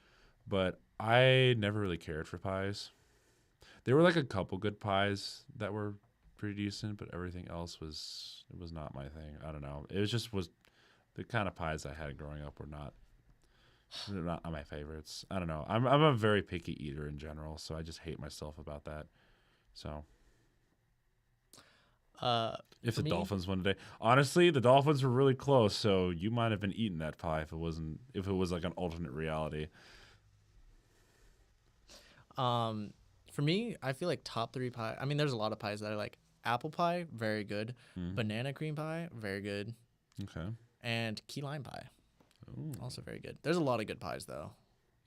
Speaker 2: but I never really cared for pies. There were like a couple good pies that were pretty decent, but everything else was not my thing. I don't know. It was the kind of pies I had growing up were not my favorites. I don't know. I'm a very picky eater in general, so I just hate myself about that. So, if the Dolphins won today, honestly, the Dolphins were really close. So you might have been eating that pie if it was like an alternate reality.
Speaker 1: For me, I feel like top 3 pie. I mean, there's a lot of pies that I like. Apple pie, very good. Banana cream pie, very good.
Speaker 2: Okay.
Speaker 1: And key lime pie.
Speaker 2: Ooh.
Speaker 1: Also very good. There's a lot of good pies, though.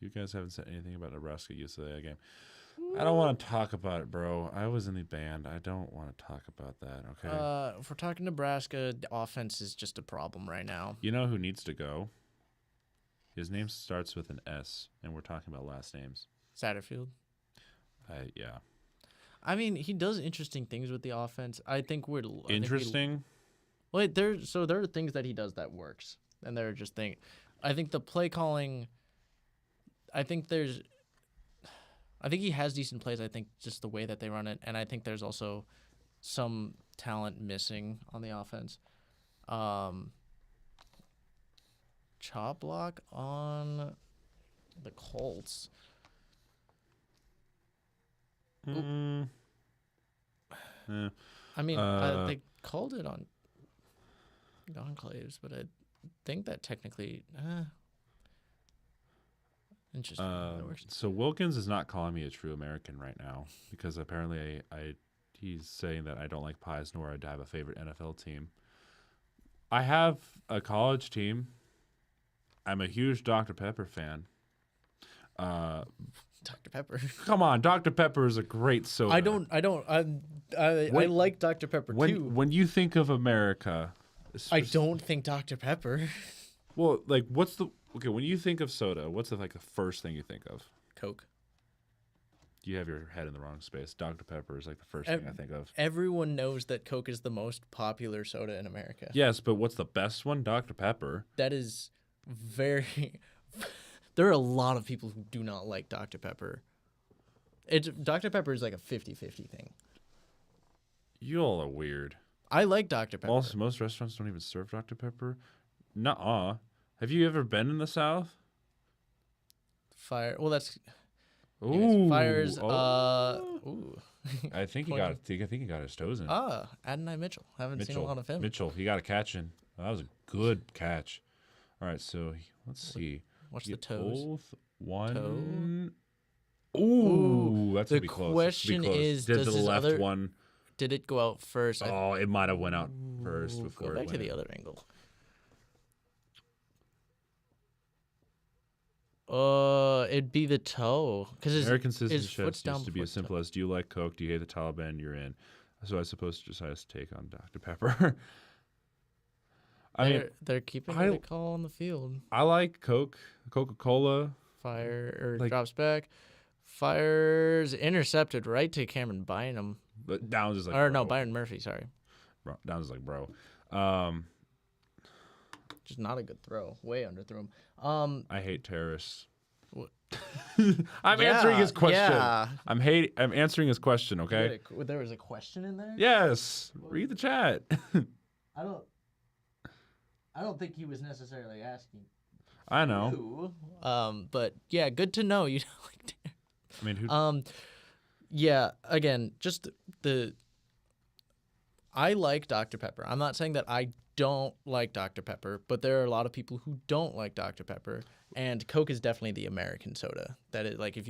Speaker 2: You guys haven't said anything about Nebraska UCLA game. I don't want to talk about it, bro. I was in the band. I don't want to talk about that, okay?
Speaker 1: If we're talking Nebraska, the offense is just a problem right now.
Speaker 2: You know who needs to go? His name starts with an S, and we're talking about last names.
Speaker 1: Satterfield.
Speaker 2: Yeah.
Speaker 1: I mean, he does interesting things with the offense. I think we're
Speaker 2: Interesting?
Speaker 1: there are things that he does that works, and there are just things. I think the play calling. I think he has decent plays. I think just the way that they run it, and I think there's also some talent missing on the offense. Chop block on the Colts.
Speaker 2: Yeah.
Speaker 1: I mean, they called it on enclaves, but I think that technically, interesting. That works.
Speaker 2: So Wilkins is not calling me a true American right now because apparently he's saying that I don't like pies nor I have a favorite NFL team. I have a college team. I'm a huge Dr. Pepper fan.
Speaker 1: Dr. Pepper.
Speaker 2: Come on, Dr. Pepper is a great soda.
Speaker 1: I like Dr. Pepper too.
Speaker 2: When you think of America,
Speaker 1: I don't think Dr. Pepper.
Speaker 2: Well, like, when you think of soda, what's the first thing you think of?
Speaker 1: Coke.
Speaker 2: You have your head in the wrong space. Dr. Pepper is like the first thing I think of.
Speaker 1: Everyone knows that Coke is the most popular soda in America.
Speaker 2: Yes, but what's the best one? Dr. Pepper.
Speaker 1: That is very. There are a lot of people who do not like Dr. Pepper. Dr. Pepper is like a 50-50 thing.
Speaker 2: You all are weird.
Speaker 1: I like Dr. Pepper.
Speaker 2: Also, most restaurants don't even serve Dr. Pepper. Nuh-uh. Have you ever been in the South?
Speaker 1: Fire. Well, that's.
Speaker 2: Ooh.
Speaker 1: Fires.
Speaker 2: Ooh. I think he got his toes in.
Speaker 1: Adonai Mitchell. Haven't seen a lot of him.
Speaker 2: Mitchell, he got a catch in. That was a good catch. All right, so let's see.
Speaker 1: What's the toes?
Speaker 2: Both one. Toe? Ooh, that's gonna be close.
Speaker 1: The question is,
Speaker 2: did the left one?
Speaker 1: Did it go out first?
Speaker 2: Oh, it might have went out first before.
Speaker 1: Go back to the other angle. It'd be the toe because
Speaker 2: American citizenship
Speaker 1: foot's
Speaker 2: used to be as simple as: do you like Coke? Do you hate the Taliban? You're in. So I suppose Josiah's take on Dr. Pepper.
Speaker 1: They're keeping the call on the field.
Speaker 2: I like Coke, Coca-Cola.
Speaker 1: Drops back. Fires intercepted right to Cameron Bynum.
Speaker 2: But Downs is like,
Speaker 1: Byron Murphy. Sorry.
Speaker 2: Downs is like, bro.
Speaker 1: Just not a good throw. Way underthrew him.
Speaker 2: I hate terrorists.
Speaker 1: What?
Speaker 2: I'm answering his question.
Speaker 1: Yeah.
Speaker 2: I'm answering his question. Okay.
Speaker 1: There was a question in there.
Speaker 2: Yes. Read the chat.
Speaker 1: I don't think he was necessarily asking.
Speaker 2: I know.
Speaker 1: You. But yeah, good to know you don't like terrorists.
Speaker 2: I mean, who?
Speaker 1: Yeah. Again, just I like Dr. Pepper. I'm not saying that I don't like Dr. Pepper, but there are a lot of people who don't like Dr. Pepper, and Coke is definitely the American soda. That is, like, if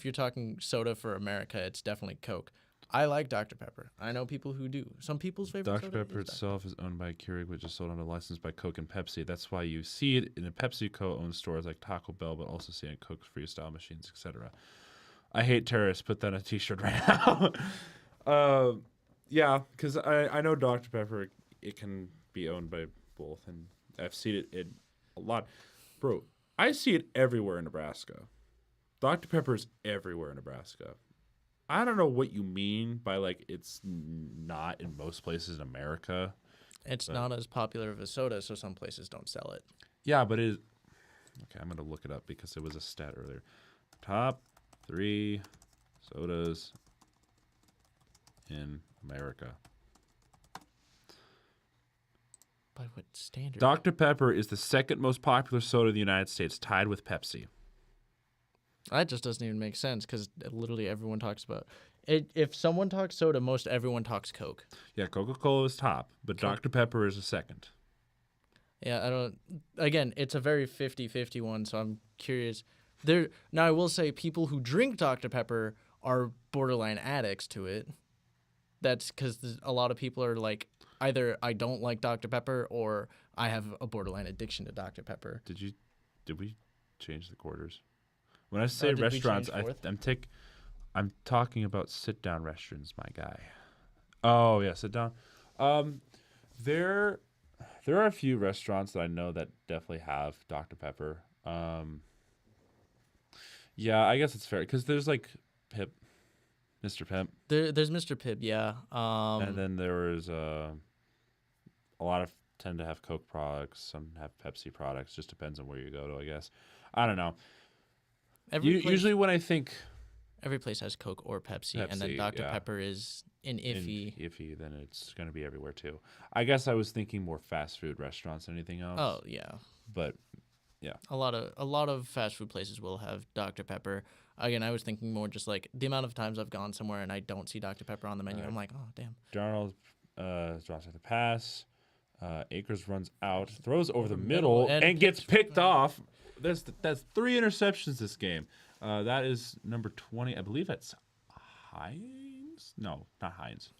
Speaker 1: you're talking soda for America, it's definitely Coke. I like Dr. Pepper. I know people who do. Some people's favorite
Speaker 2: Dr.
Speaker 1: soda
Speaker 2: Pepper
Speaker 1: is
Speaker 2: itself is owned by Keurig, which is sold under license by Coke and Pepsi. That's why you see it in the PepsiCo-owned stores like Taco Bell, but also see it in Coke's freestyle machines, etc. I hate terrorists. Put that on a T-shirt right now. Yeah, because I know Dr. Pepper, it can be owned by both, and I've seen it in a lot. Bro, I see it everywhere in Nebraska. Dr. Pepper is everywhere in Nebraska. I don't know what you mean by, like, it's not in most places in America.
Speaker 1: It's not as popular of a soda, so some places don't sell it.
Speaker 2: Yeah, but it is. Okay, I'm going to look it up because it was a stat earlier. Top 3 sodas in America.
Speaker 1: By what standard?
Speaker 2: Dr. Pepper is the second most popular soda in the United States, tied with Pepsi.
Speaker 1: That just doesn't even make sense because literally everyone talks about it. If someone talks soda, most everyone talks Coke.
Speaker 2: Yeah, Coca-Cola is top, but Coke. Dr. Pepper is a second.
Speaker 1: Yeah, I don't. Again, it's a very 50-50 one, so I'm curious. Now, I will say people who drink Dr. Pepper are borderline addicts to it. That's because a lot of people are like, either I don't like Dr. Pepper or I have a borderline addiction to Dr. Pepper.
Speaker 2: Did we change the quarters? When I say restaurants, I'm talking about sit-down restaurants, my guy. Oh yeah, sit down. Um, there, there are a few restaurants that I know that definitely have Dr Pepper. Yeah, I guess it's fair because there's like Pip, Mr. Pimp,
Speaker 1: There's Mr. Pibb, yeah.
Speaker 2: and then there was a lot of tend to have Coke products. Some have Pepsi products. Just depends on where you go to, I guess. I don't know. Usually when I think
Speaker 1: every place has Coke or Pepsi, and then
Speaker 2: Pepsi,
Speaker 1: Dr.
Speaker 2: yeah.
Speaker 1: Pepper is an iffy.
Speaker 2: Iffy, then it's going to be everywhere too. I guess I was thinking more fast food restaurants than anything else.
Speaker 1: Oh yeah,
Speaker 2: But yeah,
Speaker 1: a lot of fast food places will have Dr. Pepper. Again, I was thinking more just like the amount of times I've gone somewhere and I don't see Dr. Pepper on the menu.
Speaker 2: Right.
Speaker 1: I'm like, oh damn.
Speaker 2: Darnold drops at the pass. Akers runs out, throws over the middle, and gets picked off. That's 3 interceptions this game. That is number 20. I believe that's Hines. No, not Hines.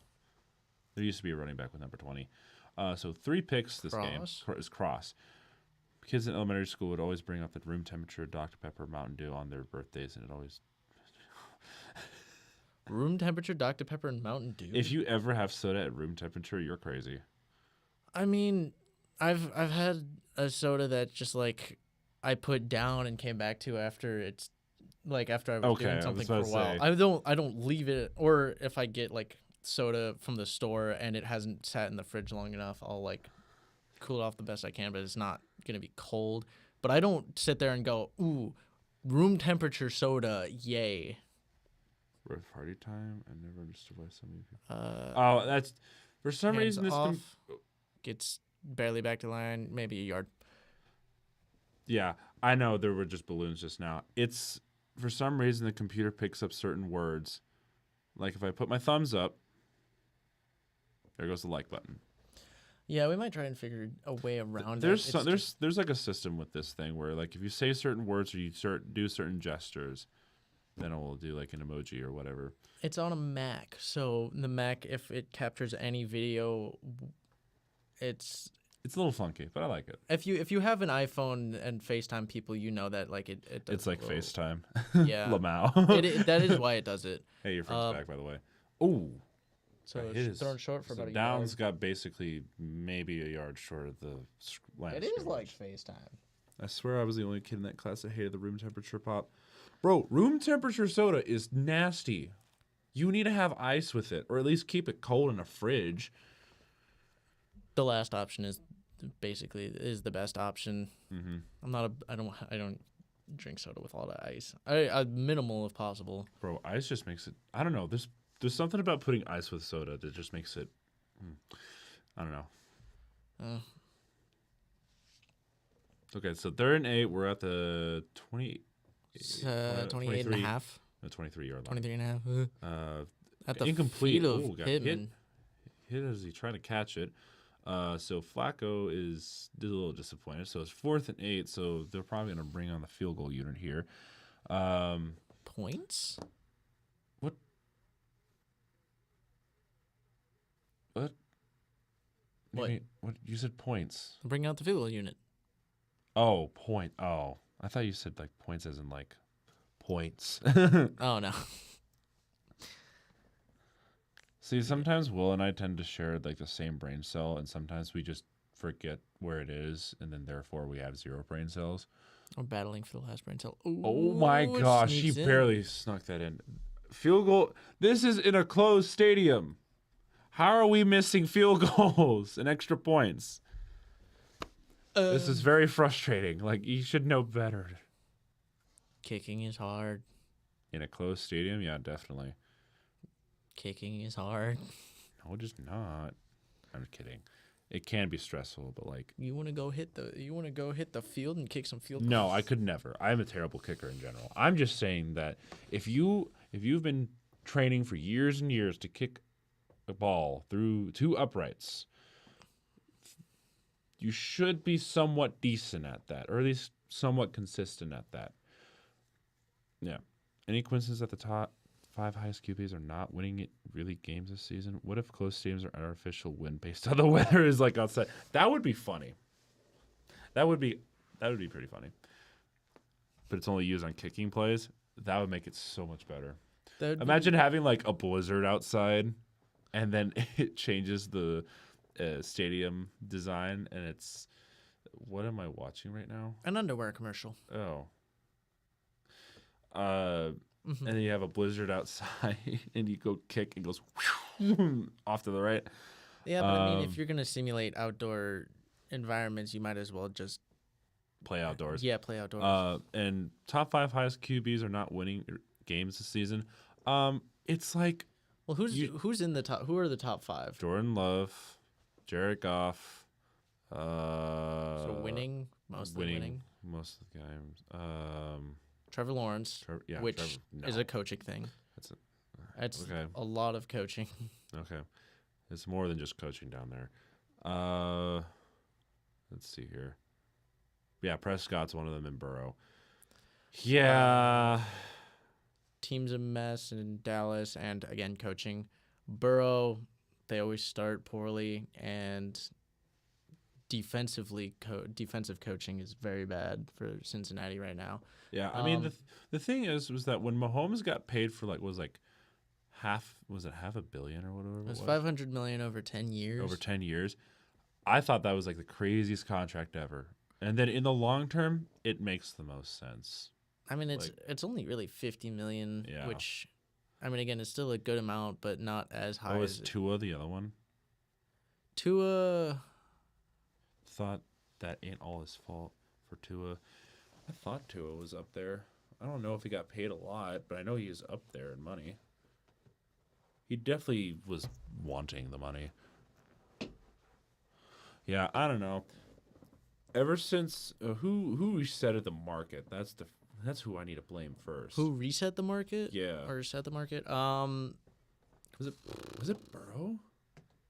Speaker 2: There used to be a running back with number 20. So 3 picks this game is Cross. Kids in elementary school would always bring up the room temperature Dr. Pepper Mountain Dew on their birthdays, and it always
Speaker 1: room temperature Dr. Pepper and Mountain Dew.
Speaker 2: If you ever have soda at room temperature, you're crazy.
Speaker 1: I mean, I've had a soda that just like I put down and came back to after it's like after I was doing something for a while. I don't leave it, or if I get like soda from the store and it hasn't sat in the fridge long enough, I'll like cool it off the best I can, but it's not gonna be cold. But I don't sit there and go, ooh, room temperature soda, yay.
Speaker 2: Rough party time. I never understood why so many people. That's for some reason this
Speaker 1: gets barely back to line, maybe a yard.
Speaker 2: Yeah, I know there were just balloons just now. It's for some reason the computer picks up certain words. Like if I put my thumbs up, there goes the like button.
Speaker 1: Yeah, we might try and figure a way around
Speaker 2: there's like a system with this thing where like if you say certain words or you do certain gestures, then it will do like an emoji or whatever.
Speaker 1: It's on a Mac, so the Mac, if it captures any video, it's
Speaker 2: a little funky, but I like it.
Speaker 1: If you have an iPhone and FaceTime people, you know that like it does.
Speaker 2: It's like FaceTime.
Speaker 1: Yeah,
Speaker 2: Lamau.
Speaker 1: That is why it does it.
Speaker 2: Hey, your friend's back, by the way. Ooh.
Speaker 1: So it's thrown short for about a yard.
Speaker 2: Downs got basically maybe a yard short of the line.
Speaker 1: It is like FaceTime.
Speaker 2: I swear I was the only kid in that class that hated the room temperature pop. Bro, room temperature soda is nasty. You need to have ice with it, or at least keep it cold in a fridge.
Speaker 1: The last option is basically the best option. Mm-hmm. I don't drink soda with a lot of ice. I minimal if possible.
Speaker 2: Bro, ice just makes it. I don't know. There's something about putting ice with soda that just makes it. I don't know. Okay, so 3rd and 8. We're at the 28
Speaker 1: and a half.
Speaker 2: The 23-yard line.
Speaker 1: 23 and a half.
Speaker 2: At the incomplete. Got hit as he tried to catch it. So Flacco is a little disappointed. So it's 4th and 8. So they're probably going to bring on the field goal unit here.
Speaker 1: Points?
Speaker 2: What? What you said points?
Speaker 1: Bring out the field goal unit.
Speaker 2: Oh, point. Oh, I thought you said like points as in like points.
Speaker 1: Oh no.
Speaker 2: See, sometimes Will and I tend to share like the same brain cell, and sometimes we just forget where it is, and then therefore we have 0 brain cells.
Speaker 1: We're battling for the last brain cell. Ooh,
Speaker 2: oh my gosh, she barely snuck that in. Field goal. This is in a closed stadium. How are we missing field goals and extra points? This is very frustrating. Like, you should know better.
Speaker 1: Kicking is hard.
Speaker 2: In a closed stadium? Yeah, definitely.
Speaker 1: Kicking is hard.
Speaker 2: No, just not. I'm kidding. It can be stressful, but like
Speaker 1: you want to go hit the field and kick some field goals?
Speaker 2: No, I could never. I'm a terrible kicker in general. I'm just saying that if you've been training for years and years to kick a ball through 2 uprights, you should be somewhat decent at that, or at least somewhat consistent at that. Yeah. Any coincidence at the top 5 highest QBs are not winning it really games this season? What if close games are artificial win based on the weather is like outside? That would be funny. That would be pretty funny. But it's only used on kicking plays. That would make it so much better. Imagine having like a blizzard outside, and then it changes the stadium design, and it's what am I watching right now?
Speaker 1: an underwear commercial.
Speaker 2: Oh. And then you have a blizzard outside, and you go kick and goes off to the right.
Speaker 1: Yeah, but I mean, if you're gonna simulate outdoor environments, you might as well just
Speaker 2: play outdoors.
Speaker 1: Yeah, play outdoors.
Speaker 2: And top 5 highest QBs are not winning games this season. It's like,
Speaker 1: well, who's in the top? Who are the top 5?
Speaker 2: Jordan Love, Jared Goff.
Speaker 1: So winning, mostly winning.
Speaker 2: Most of the games.
Speaker 1: Trevor Lawrence, which is a coaching thing. That's
Speaker 2: okay.
Speaker 1: A lot of coaching.
Speaker 2: Okay. It's more than just coaching down there. Let's see here. Yeah, Prescott's one of them in Burrow. Yeah.
Speaker 1: Team's a mess in Dallas, and again, coaching. Burrow, they always start poorly, and defensive coaching is very bad for Cincinnati right now.
Speaker 2: Yeah, I mean the thing was that when Mahomes got paid for half $500 million or whatever
Speaker 1: it was $500 million over 10 years.
Speaker 2: Over 10 years, I thought that was like the craziest contract ever. And then in the long term, it makes the most sense.
Speaker 1: I mean, it's only really $50 million,
Speaker 2: yeah.
Speaker 1: Which, I mean, again, it's still a good amount, but not as high.
Speaker 2: Oh, was Tua the other one?
Speaker 1: Tua.
Speaker 2: Thought that ain't all his fault for Tua. I thought Tua was up there. I don't know if he got paid a lot, but I know he is up there in money. He definitely was wanting the money. Yeah, I don't know. Ever since who reset the market? That's who I need to blame first.
Speaker 1: Who reset the market?
Speaker 2: Yeah.
Speaker 1: Or set the market?
Speaker 2: Was it Burrow?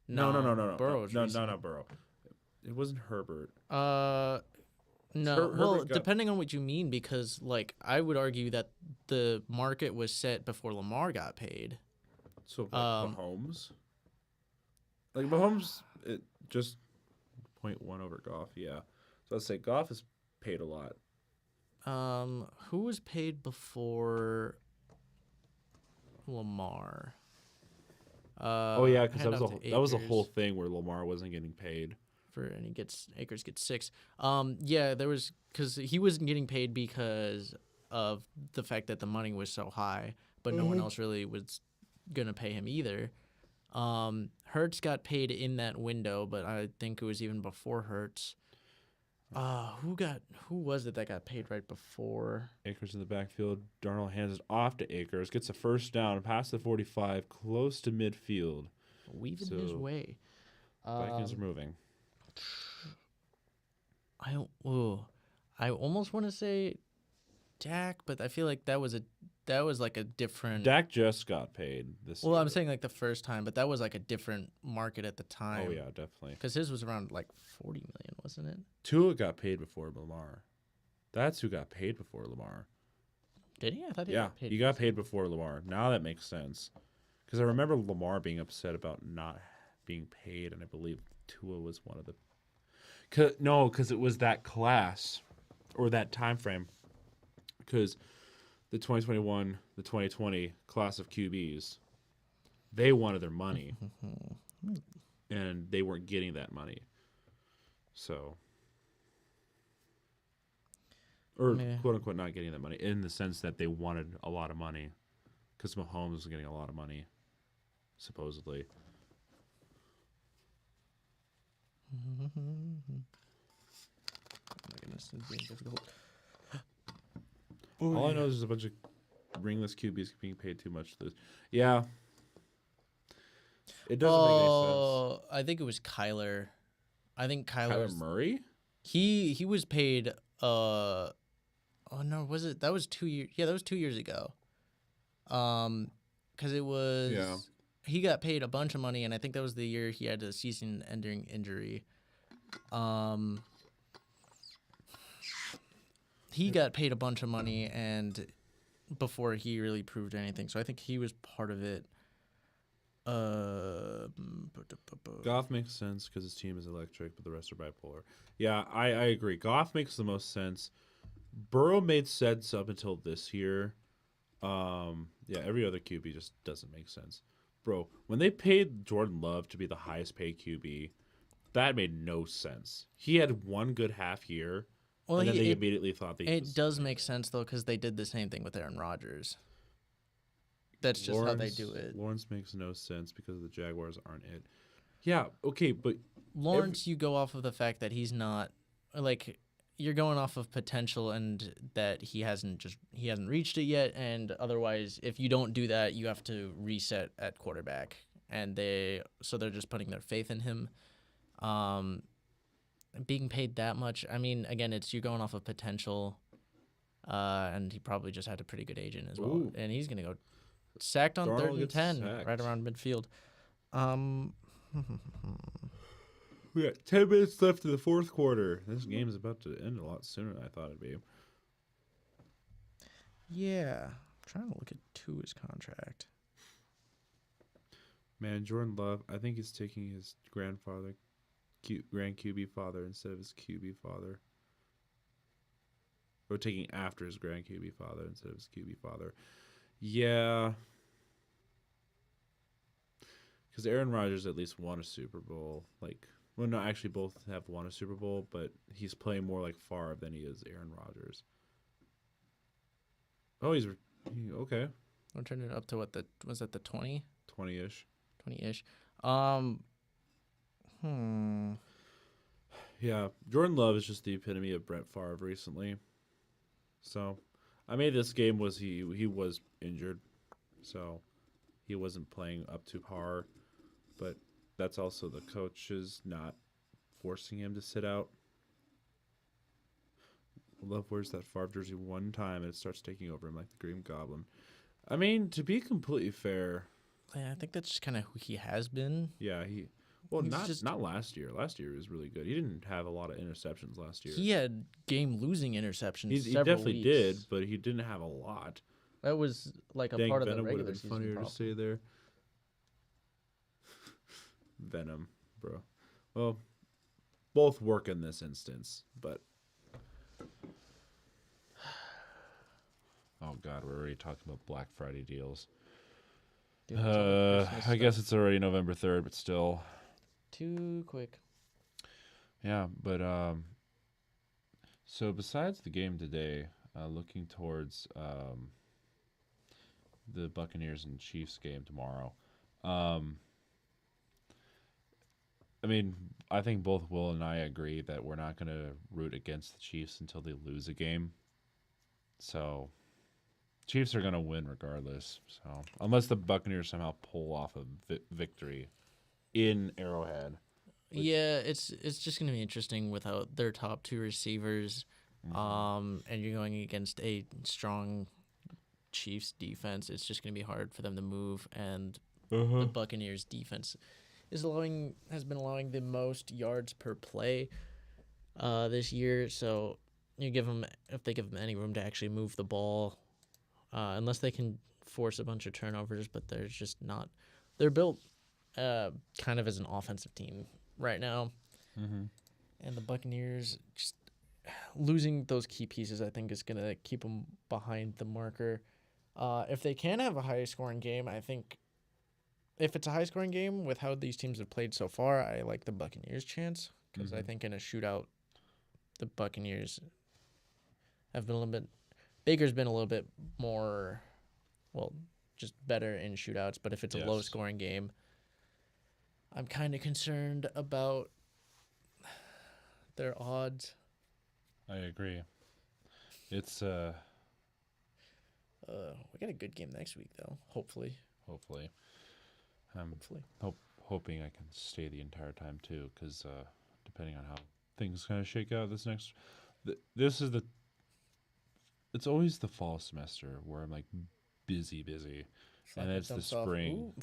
Speaker 1: No.
Speaker 2: Burrow. No, Burrow. It wasn't Herbert.
Speaker 1: No. Well, depending on what you mean, because I would argue that the market was set before Lamar got paid.
Speaker 2: So Mahomes. Mahomes, it just 0.1 over Goff. Yeah. So I'd say Goff is paid a lot.
Speaker 1: Who was paid before Lamar?
Speaker 2: Because that was a whole thing where Lamar wasn't getting paid.
Speaker 1: And Akers gets 6. Yeah, there was because he wasn't getting paid because of the fact that the money was so high, but no one else really was gonna pay him either. Hurts got paid in that window, but I think it was even before Hurts. Who was it that got paid right before?
Speaker 2: Akers in the backfield. Darnold hands it off to Akers, gets a first down past the 45, close to midfield.
Speaker 1: Weaving his way.
Speaker 2: Vikings are moving.
Speaker 1: I almost want to say Dak, but I feel like that was like a different.
Speaker 2: Dak just got paid this year.
Speaker 1: Well, I'm saying the first time, but that was like a different market at the time.
Speaker 2: Oh yeah, definitely.
Speaker 1: Because his was around 40 million, wasn't it?
Speaker 2: Tua got paid before Lamar. That's who got paid before Lamar.
Speaker 1: Did he? I thought he got paid.
Speaker 2: He got paid before Lamar. Now that makes sense. Because I remember Lamar being upset about not being paid, and I believe Tua was one of the. Because it was that class or that time frame. Because the 2021, the 2020 class of QBs, they wanted their money, and they weren't getting that money. So, or quote unquote, not getting that money in the sense that they wanted a lot of money, because Mahomes was getting a lot of money, supposedly.
Speaker 1: Oh my goodness, it's being difficult.
Speaker 2: All I know is there's a bunch of ringless QBs being paid too much. Yeah. It doesn't make any sense.
Speaker 1: I think it was Kyler. I think
Speaker 2: Kyler Murray?
Speaker 1: He was paid oh no, was it? That was 2 years. Yeah, that was 2 years ago. Cuz it was he got paid a bunch of money, and I think that was the year he had a season-ending injury. He got paid a bunch of money and before he really proved anything. So I think he was part of it.
Speaker 2: Goff makes sense because his team is electric, but the rest are bipolar. Yeah, I agree. Goff makes the most sense. Burrow made sense up until this year. Yeah, every other QB just doesn't make sense. Bro, when they paid Jordan Love to be the highest paid QB, that made no sense. He had one good half year,
Speaker 1: Well,
Speaker 2: and then
Speaker 1: he
Speaker 2: they
Speaker 1: it
Speaker 2: immediately thought they
Speaker 1: it
Speaker 2: was
Speaker 1: does make sense though because they did the same thing with Aaron Rodgers. That's just how they do it.
Speaker 2: Lawrence makes no sense because the Jaguars aren't it. Yeah, okay, but
Speaker 1: Lawrence, you go off of the fact that he's not like you're going off of potential and that he hasn't reached it yet. And otherwise, if you don't do that, you have to reset at quarterback. And they're just putting their faith in him. Being paid that much, I mean, again, you're going off of potential. And he probably just had a pretty good agent as well.
Speaker 2: Ooh.
Speaker 1: And he's gonna go sacked on
Speaker 2: Darnold
Speaker 1: 3rd and
Speaker 2: gets
Speaker 1: 10,
Speaker 2: sacked.
Speaker 1: right around midfield.
Speaker 2: We got 10 minutes left in the fourth quarter. This game is about to end a lot sooner than I thought it'd be.
Speaker 1: Yeah, I'm trying to look at Tua's contract.
Speaker 2: Man, Jordan Love, I think he's taking his grand QB father instead of his QB father. Or taking after his grand QB father instead of his QB father. Yeah. Because Aaron Rodgers at least won a Super Bowl. Well, no, actually both have won a Super Bowl, but he's playing more like Favre than he is Aaron Rodgers. Oh, okay.
Speaker 1: I'm turning it up to was that the 20?
Speaker 2: 20-ish.
Speaker 1: 20-ish.
Speaker 2: Yeah, Jordan Love is just the epitome of Brett Favre recently. So, I made this game was he was injured, so he wasn't playing up to par, but that's also the coaches not forcing him to sit out. Love wears that Favre jersey one time and it starts taking over him like the Green Goblin. I mean, to be completely fair,
Speaker 1: yeah, I think that's just kind of who he has been.
Speaker 2: Yeah, not last year. Last year was really good. He didn't have a lot of interceptions last year.
Speaker 1: He had game-losing interceptions.
Speaker 2: He definitely did, but he didn't have a lot.
Speaker 1: That was like a
Speaker 2: Dang,
Speaker 1: part of
Speaker 2: Venom
Speaker 1: the regular
Speaker 2: would have been
Speaker 1: season.
Speaker 2: funnier
Speaker 1: Problem.
Speaker 2: to say there. Venom, bro. Well, both work in this instance, but oh god, we're already talking about Black Friday deals.
Speaker 1: Dude,
Speaker 2: I guess it's already November 3rd, but still.
Speaker 1: Too quick.
Speaker 2: Yeah, but so besides the game today, looking towards the Buccaneers and Chiefs game tomorrow, I mean, I think both Will and I agree that we're not going to root against the Chiefs until they lose a game. So, Chiefs are going to win regardless. So, unless the Buccaneers somehow pull off a victory in Arrowhead.
Speaker 1: Yeah, it's just gonna be interesting without their top two receivers, and you're going against a strong Chiefs defense. It's just gonna be hard for them to move, and the Buccaneers defense has been allowing the most yards per play this year. So if they give them any room to actually move the ball, unless they can force a bunch of turnovers, but they're just not. They're built kind of as an offensive team right now, and the Buccaneers just losing those key pieces, I think, is gonna keep them behind the marker. If they can have a high scoring game, I think if it's a high scoring game with how these teams have played so far, I like the Buccaneers' chance because I think in a shootout, the Buccaneers have been a little bit. Baker's been a little bit more, just better in shootouts. But if it's a low scoring game, I'm kind of concerned about their odds.
Speaker 2: I agree. It's
Speaker 1: we got a good game next week though. Hopefully.
Speaker 2: Hoping I can stay the entire time too, because depending on how things kind of shake out this next, it's always the fall semester where I'm like busy, and it's the spring.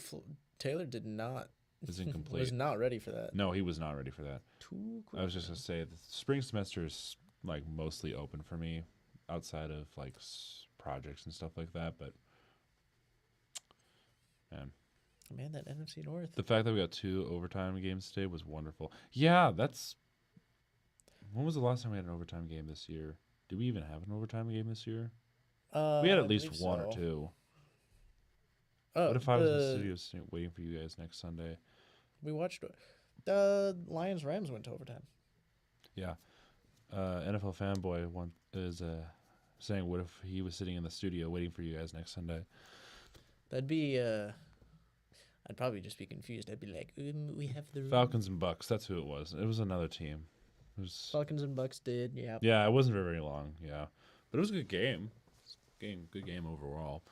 Speaker 1: Taylor did not.
Speaker 2: Is incomplete.
Speaker 1: Was not ready for that.
Speaker 2: No, he was not ready for that.
Speaker 1: Too quick.
Speaker 2: I was just gonna say the spring semester is like mostly open for me, outside of like projects and stuff like that. But man,
Speaker 1: that NFC North.
Speaker 2: The fact that we got 2 overtime games today was wonderful. Yeah, when was the last time we had an overtime game this year? Did we even have an overtime game this year? We had
Speaker 1: I
Speaker 2: at least
Speaker 1: believe
Speaker 2: one or
Speaker 1: so.
Speaker 2: two.
Speaker 1: Oh,
Speaker 2: What if I was in the studio waiting for you guys next Sunday?
Speaker 1: we watched the Lions Rams went to overtime.
Speaker 2: Yeah. NFL fanboy is saying, what if he was sitting in the studio waiting for you guys next Sunday?
Speaker 1: That'd be I'd probably just be confused. I'd be like, we have the
Speaker 2: Falcons and Bucks. That's who it was. It was another team. It was
Speaker 1: Falcons and Bucks did. Yeah.
Speaker 2: Yeah, it wasn't very long. Yeah, but it was a good game. Good game overall.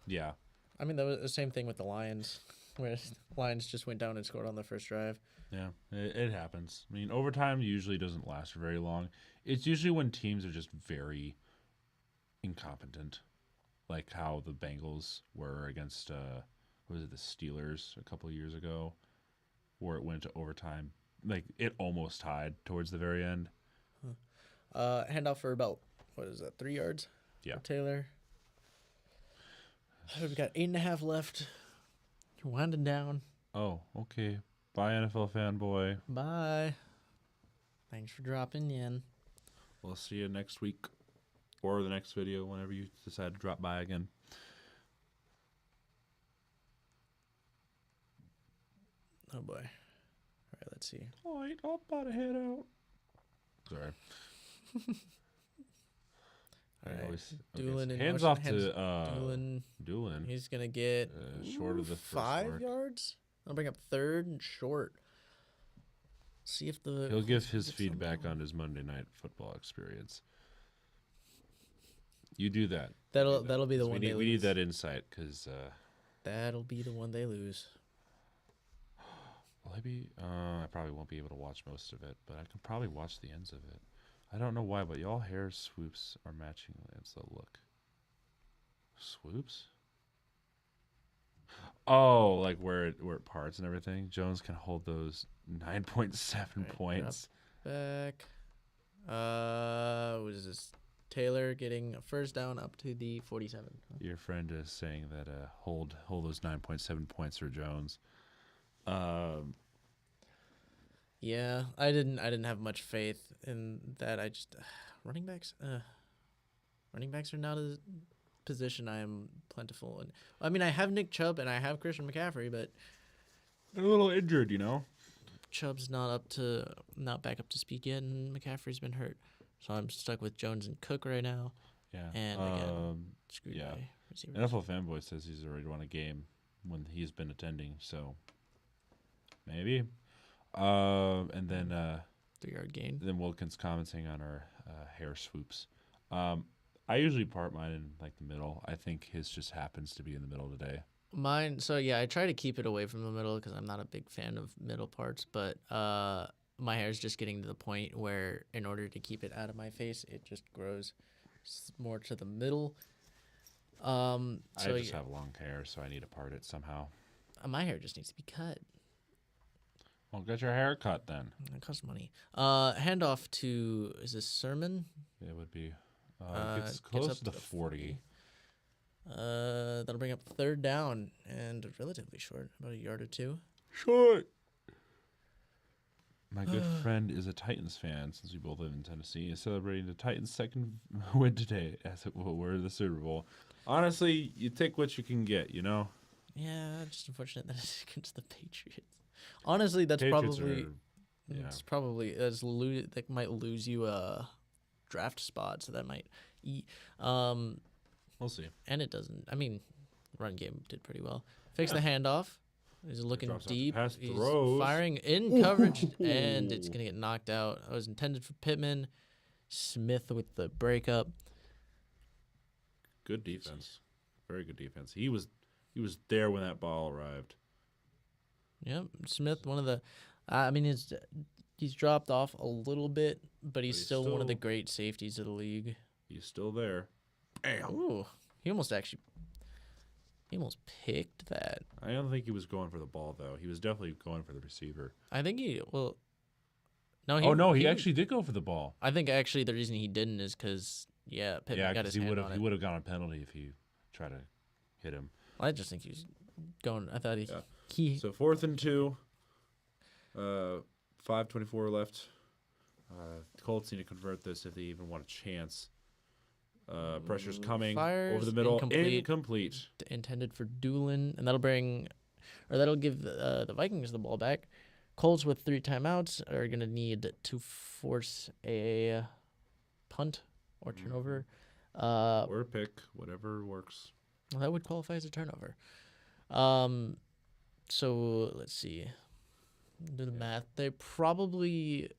Speaker 2: Yeah,
Speaker 1: I mean, that was the same thing with the Lions, where Lions just went down and scored on the first drive.
Speaker 2: yeah, it happens. I mean, overtime usually doesn't last very long. It's usually when teams are just very incompetent, like how the Bengals were against what was it, the Steelers a couple of years ago, where it went to overtime. Like it almost tied towards the very end.
Speaker 1: Handoff for about, what is that, 3 yards?
Speaker 2: Yeah.
Speaker 1: For Taylor. We got 8.5 left. You're winding down.
Speaker 2: Oh, okay. Bye, NFL fanboy.
Speaker 1: Bye. Thanks for dropping in.
Speaker 2: We'll see you next week or the next video whenever you decide to drop by again.
Speaker 1: Oh boy. All right, let's see.
Speaker 2: All right, I'll about to head out. Sorry.
Speaker 1: All right.
Speaker 2: Okay,
Speaker 1: Doolin
Speaker 2: so
Speaker 1: and
Speaker 2: hands
Speaker 1: Washington-
Speaker 2: off to
Speaker 1: Doolin. He's going to get
Speaker 2: short of the first
Speaker 1: 5
Speaker 2: mark.
Speaker 1: yards. I'll bring up third and short. See if the
Speaker 2: He'll give his
Speaker 1: get
Speaker 2: feedback
Speaker 1: something.
Speaker 2: on his Monday Night Football experience. You do that.
Speaker 1: That'll
Speaker 2: Do that.
Speaker 1: be the
Speaker 2: 'Cause
Speaker 1: one
Speaker 2: we
Speaker 1: they
Speaker 2: need,
Speaker 1: lose.
Speaker 2: we need that insight because
Speaker 1: That'll be the one they lose.
Speaker 2: will I be? I probably won't be able to watch most of it, but I can probably watch the ends of it. I don't know why, but y'all hair swoops are matching. It's a look. Swoops? Oh, like where it parts and everything. Jones can hold those 9.7
Speaker 1: Right,
Speaker 2: points.
Speaker 1: Back. Was this Taylor getting a first down up to the 47?
Speaker 2: Your friend is saying that hold those 9.7 points for Jones.
Speaker 1: Yeah, I didn't have much faith in that. I just running backs are not a position I am plentiful in. I mean, I have Nick Chubb and I have Christian McCaffrey, but
Speaker 2: They're a little injured, you know.
Speaker 1: Chubb's not back up to speed yet, and McCaffrey's been hurt. So I'm stuck with Jones and Cook right now.
Speaker 2: Yeah.
Speaker 1: And again, screwed
Speaker 2: yeah.
Speaker 1: by receivers.
Speaker 2: NFL fanboy says he's already won a game when he's been attending, so maybe. And then
Speaker 1: 3-yard gain.
Speaker 2: then Wilkins commenting on our hair swoops. I usually part mine in like the middle. I think his just happens to be in the middle today.
Speaker 1: Mine, so yeah, I try to keep it away from the middle because I'm not a big fan of middle parts, but my hair is just getting to the point where in order to keep it out of my face, it just grows more to the middle.
Speaker 2: I
Speaker 1: So
Speaker 2: just have long hair, so I need to part it somehow.
Speaker 1: my hair just needs to be cut.
Speaker 2: Well, get your hair cut then.
Speaker 1: It costs money. Handoff to, is this Sermon?
Speaker 2: It would be
Speaker 1: Gets
Speaker 2: gets close
Speaker 1: up
Speaker 2: to the 40.
Speaker 1: That'll bring up third down and relatively short, about a yard or two.
Speaker 2: Short. My good friend is a Titans fan since we both live in Tennessee. Is celebrating the Titans' second win today as it will were the Super Bowl. Honestly, you take what you can get, you know?
Speaker 1: Yeah, just unfortunate that it's against the Patriots. Honestly, that's
Speaker 2: Patriots
Speaker 1: probably
Speaker 2: are- yeah.
Speaker 1: it's probably that might lose you a draft spot, so that might eat.
Speaker 2: We'll see.
Speaker 1: And it doesn't. I mean, run game did pretty well. Fix the handoff. He's looking
Speaker 2: drops out to
Speaker 1: deep.
Speaker 2: pass,
Speaker 1: He's
Speaker 2: throws.
Speaker 1: firing in coverage, and it's gonna get knocked out. It was intended for Pittman. Smith with the breakup.
Speaker 2: Good defense. Very good defense. He was there when that ball arrived.
Speaker 1: Yep, Smith, one of the. I mean, he's dropped off a little bit, but he's
Speaker 2: he's
Speaker 1: still one of the
Speaker 2: still-
Speaker 1: great safeties of the league.
Speaker 2: He's still there.
Speaker 1: Ooh, he almost picked that.
Speaker 2: I don't think he was going for the ball though. He was definitely going for the receiver.
Speaker 1: I think he
Speaker 2: He actually did go for the ball.
Speaker 1: I think actually the reason he didn't is because Pittman
Speaker 2: Yeah,
Speaker 1: got
Speaker 2: because
Speaker 1: his hand on
Speaker 2: he
Speaker 1: it.
Speaker 2: would have gotten a penalty if he tried to hit him.
Speaker 1: I just think he was going. I thought
Speaker 2: Yeah.
Speaker 1: he
Speaker 2: So 4th and 2. 5:24 left. The Colts need to convert this if they even want a chance. Pressure's coming
Speaker 1: Fires,
Speaker 2: over the middle.
Speaker 1: incomplete.
Speaker 2: Incomplete.
Speaker 1: Intended for Doolin, and that'll give the Vikings the ball back. Colts with 3 timeouts are gonna need to force a punt or turnover.
Speaker 2: Or a pick, whatever works.
Speaker 1: Well, that would qualify as a turnover. So let's see. Do the math. They probably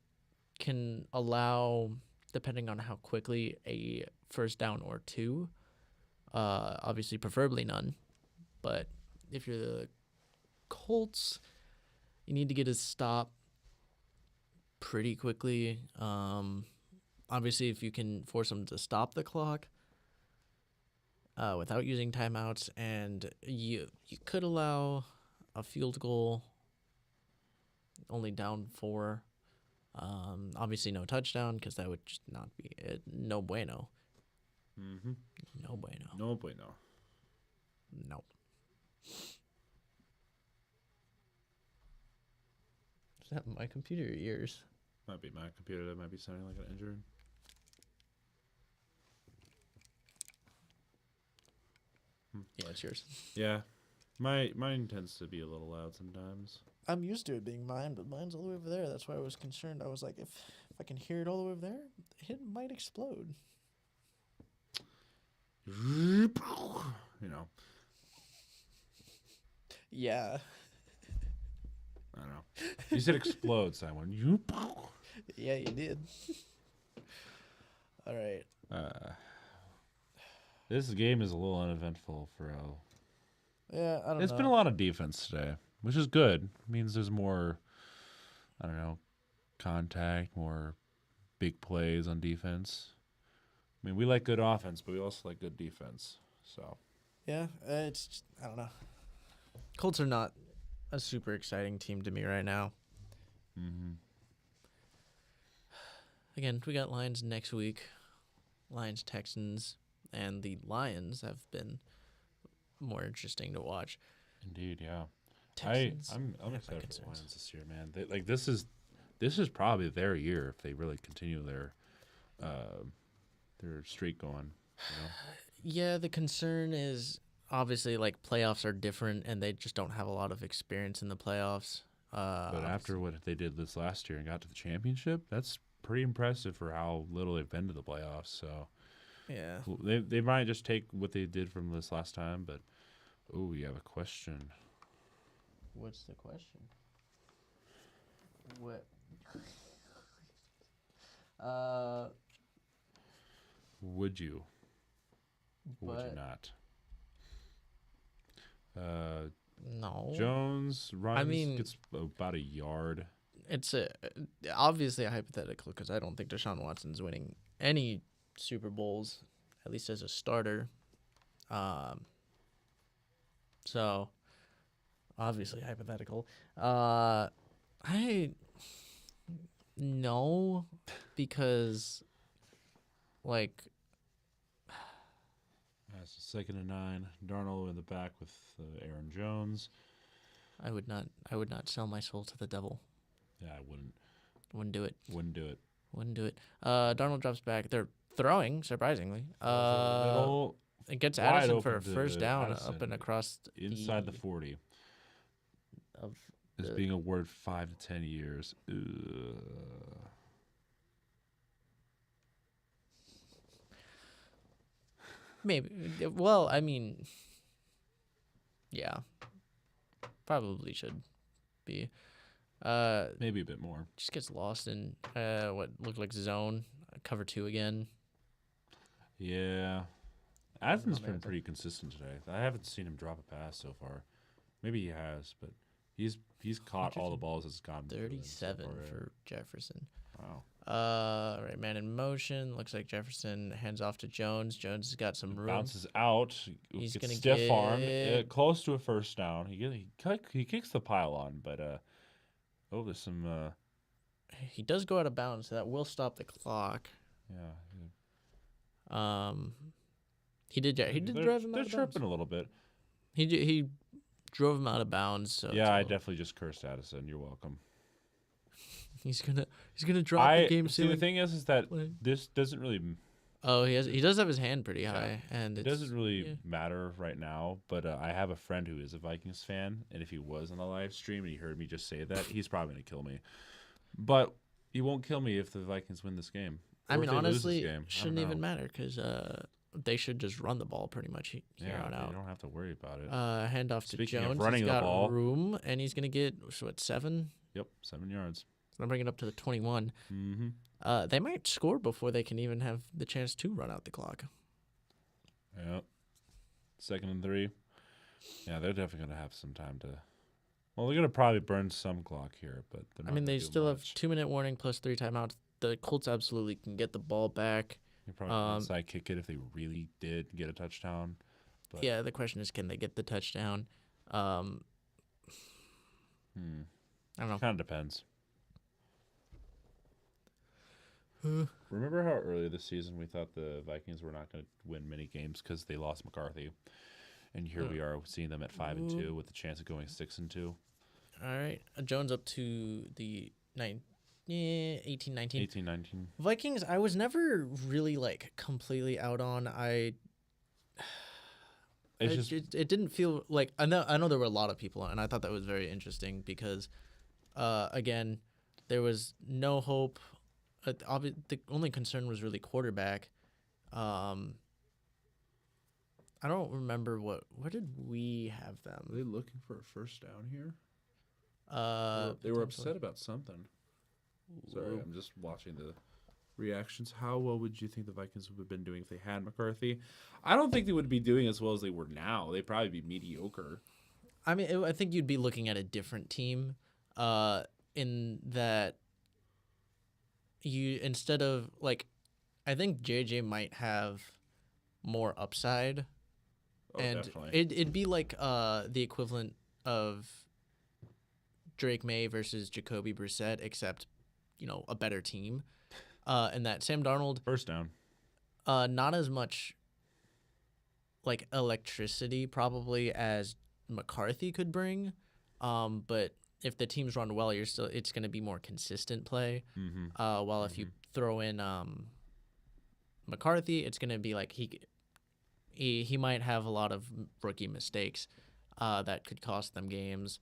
Speaker 1: can allow, depending on how quickly, a first down or 2. Obviously, preferably none. But if you're the Colts, you need to get a stop pretty quickly. Obviously, if you can force them to stop the clock without using timeouts, and you could allow a field goal, only down 4. Obviously, no touchdown, because that would just not be it. No bueno.
Speaker 2: Mm-hmm.
Speaker 1: No bueno.
Speaker 2: No bueno.
Speaker 1: No. Is that my computer or yours?
Speaker 2: Might be my computer that might be sounding like an injured.
Speaker 1: Yeah, it's yours.
Speaker 2: Yeah. Mine tends to be a little loud sometimes.
Speaker 1: I'm used to it being mine, but mine's all the way over there. That's why I was concerned. I was like, if I can hear it all the way over there, it might explode.
Speaker 2: You know.
Speaker 1: Yeah.
Speaker 2: I don't know. You said explode, so I went, you.
Speaker 1: Yeah, you did. All right.
Speaker 2: This game is a little uneventful for
Speaker 1: Yeah, I don't know.
Speaker 2: It's been a lot of defense today, which is good. It means there's more, I don't know, contact, more big plays on defense. I mean, we like good offense, but we also like good defense. So.
Speaker 1: Yeah, it's just, I don't know. Colts are not a super exciting team to me right now.
Speaker 2: Mm-hmm.
Speaker 1: Again, we got Lions next week. Lions, Texans, and the Lions have been more interesting to watch.
Speaker 2: Indeed, yeah.
Speaker 1: Texans,
Speaker 2: I'm excited for the Lions this year, man. This is probably their year if they really continue their streak going. You know?
Speaker 1: Yeah, the concern is obviously like playoffs are different, and they just don't have a lot of experience in the playoffs.
Speaker 2: But after what they did this last year and got to the championship, that's pretty impressive for how little they've been to the playoffs. So
Speaker 1: yeah,
Speaker 2: they might just take what they did from this last time. But we have a question.
Speaker 1: What's the question? What?
Speaker 2: Would you? Would you not?
Speaker 1: No.
Speaker 2: Jones runs, gets about a yard.
Speaker 1: It's obviously a hypothetical because I don't think Deshaun Watson's winning any Super Bowls, at least as a starter. So, obviously hypothetical. No, because, like...
Speaker 2: That's a 2nd and 9. Darnold in the back with Aaron Jones.
Speaker 1: I would not sell my soul to the devil.
Speaker 2: Yeah, I wouldn't.
Speaker 1: Wouldn't do it.
Speaker 2: Wouldn't do it.
Speaker 1: Wouldn't do it. Darnold drops back. They're throwing, surprisingly. It gets Addison for a first down up and across
Speaker 2: inside the 40. It's being awarded 5 to 10 years.
Speaker 1: Maybe. Well, I mean, yeah, probably should be.
Speaker 2: Maybe a bit more.
Speaker 1: Just gets lost in what looked like zone, cover 2 again.
Speaker 2: Yeah. Addison's been pretty consistent today. I haven't seen him drop a pass so far. Maybe he has, but he's caught all the balls that's gotten.
Speaker 1: 37 for Jefferson.
Speaker 2: Wow.
Speaker 1: Right, man in motion. Looks like Jefferson hands off to Jones. Jones has got some room.
Speaker 2: Bounces out.
Speaker 1: He's
Speaker 2: gets
Speaker 1: gonna
Speaker 2: stiff armed, close to a first down. He kicks the pylon, but there's some.
Speaker 1: He does go out of bounds, so that will stop the clock.
Speaker 2: Yeah.
Speaker 1: He did drive him out of bounds.
Speaker 2: They're chirping a little bit.
Speaker 1: He drove him out of bounds. So
Speaker 2: yeah, I definitely just cursed Addison. You're welcome.
Speaker 1: He's gonna drop the game soon.
Speaker 2: The thing is that this doesn't really.
Speaker 1: Oh, he does have his hand pretty high, and
Speaker 2: It doesn't really matter right now, but I have a friend who is a Vikings fan, and if he was on the live stream and he heard me just say that, he's probably going to kill me. But he won't kill me if the Vikings win this game.
Speaker 1: I
Speaker 2: Or
Speaker 1: mean,
Speaker 2: if they lose this
Speaker 1: honestly,
Speaker 2: game.
Speaker 1: shouldn't even matter because they should just run the ball pretty much here on out.
Speaker 2: You don't have to worry about it.
Speaker 1: Hand off to
Speaker 2: Speaking
Speaker 1: Jones.
Speaker 2: of running
Speaker 1: He's
Speaker 2: the
Speaker 1: got
Speaker 2: ball,
Speaker 1: room, and he's gonna get 7.
Speaker 2: Yep, 7 yards.
Speaker 1: So I'm bringing it up to the 21.
Speaker 2: Mm-hmm.
Speaker 1: They might score before they can even have the chance to run out the clock.
Speaker 2: Yep. 2nd and 3. Yeah, they're definitely gonna have some time to. Well, they're gonna probably burn some clock here, but
Speaker 1: I mean, they still have 2-minute warning plus 3 timeouts. The Colts absolutely can get the ball back.
Speaker 2: They probably side kick it if they really did get a touchdown. But
Speaker 1: yeah, the question is, can they get the touchdown? I don't know.
Speaker 2: Kind of depends. Remember how early this season we thought the Vikings were not going to win many games because they lost McCarthy, and here we are seeing them at 5-2 with the chance of going 6-2.
Speaker 1: All right, Jones up to the 18-19.
Speaker 2: 18-19.
Speaker 1: Vikings, I was never really completely out on. It didn't feel like I know there were a lot of people, and I thought that was very interesting because, again, there was no hope. The only concern was really quarterback. I don't remember where did we have them?
Speaker 2: Are they looking for a first down here? They were upset about something. Sorry, I'm just watching the reactions. How well would you think the Vikings would have been doing if they had McCarthy? I don't think they would be doing as well as they were now. They'd probably be mediocre.
Speaker 1: I mean, I think you'd be looking at a different team in that you, instead of, I think JJ might have more upside.
Speaker 2: Oh,
Speaker 1: and
Speaker 2: definitely.
Speaker 1: It'd be like the equivalent of Drake May versus Jacoby Brissett, except, a better team. And that Sam Darnold,
Speaker 2: First down.
Speaker 1: not as much electricity probably as McCarthy could bring. But if the teams run well, it's going to be more consistent play. While if you throw in McCarthy, it's going to be like he might have a lot of rookie mistakes that could cost them games.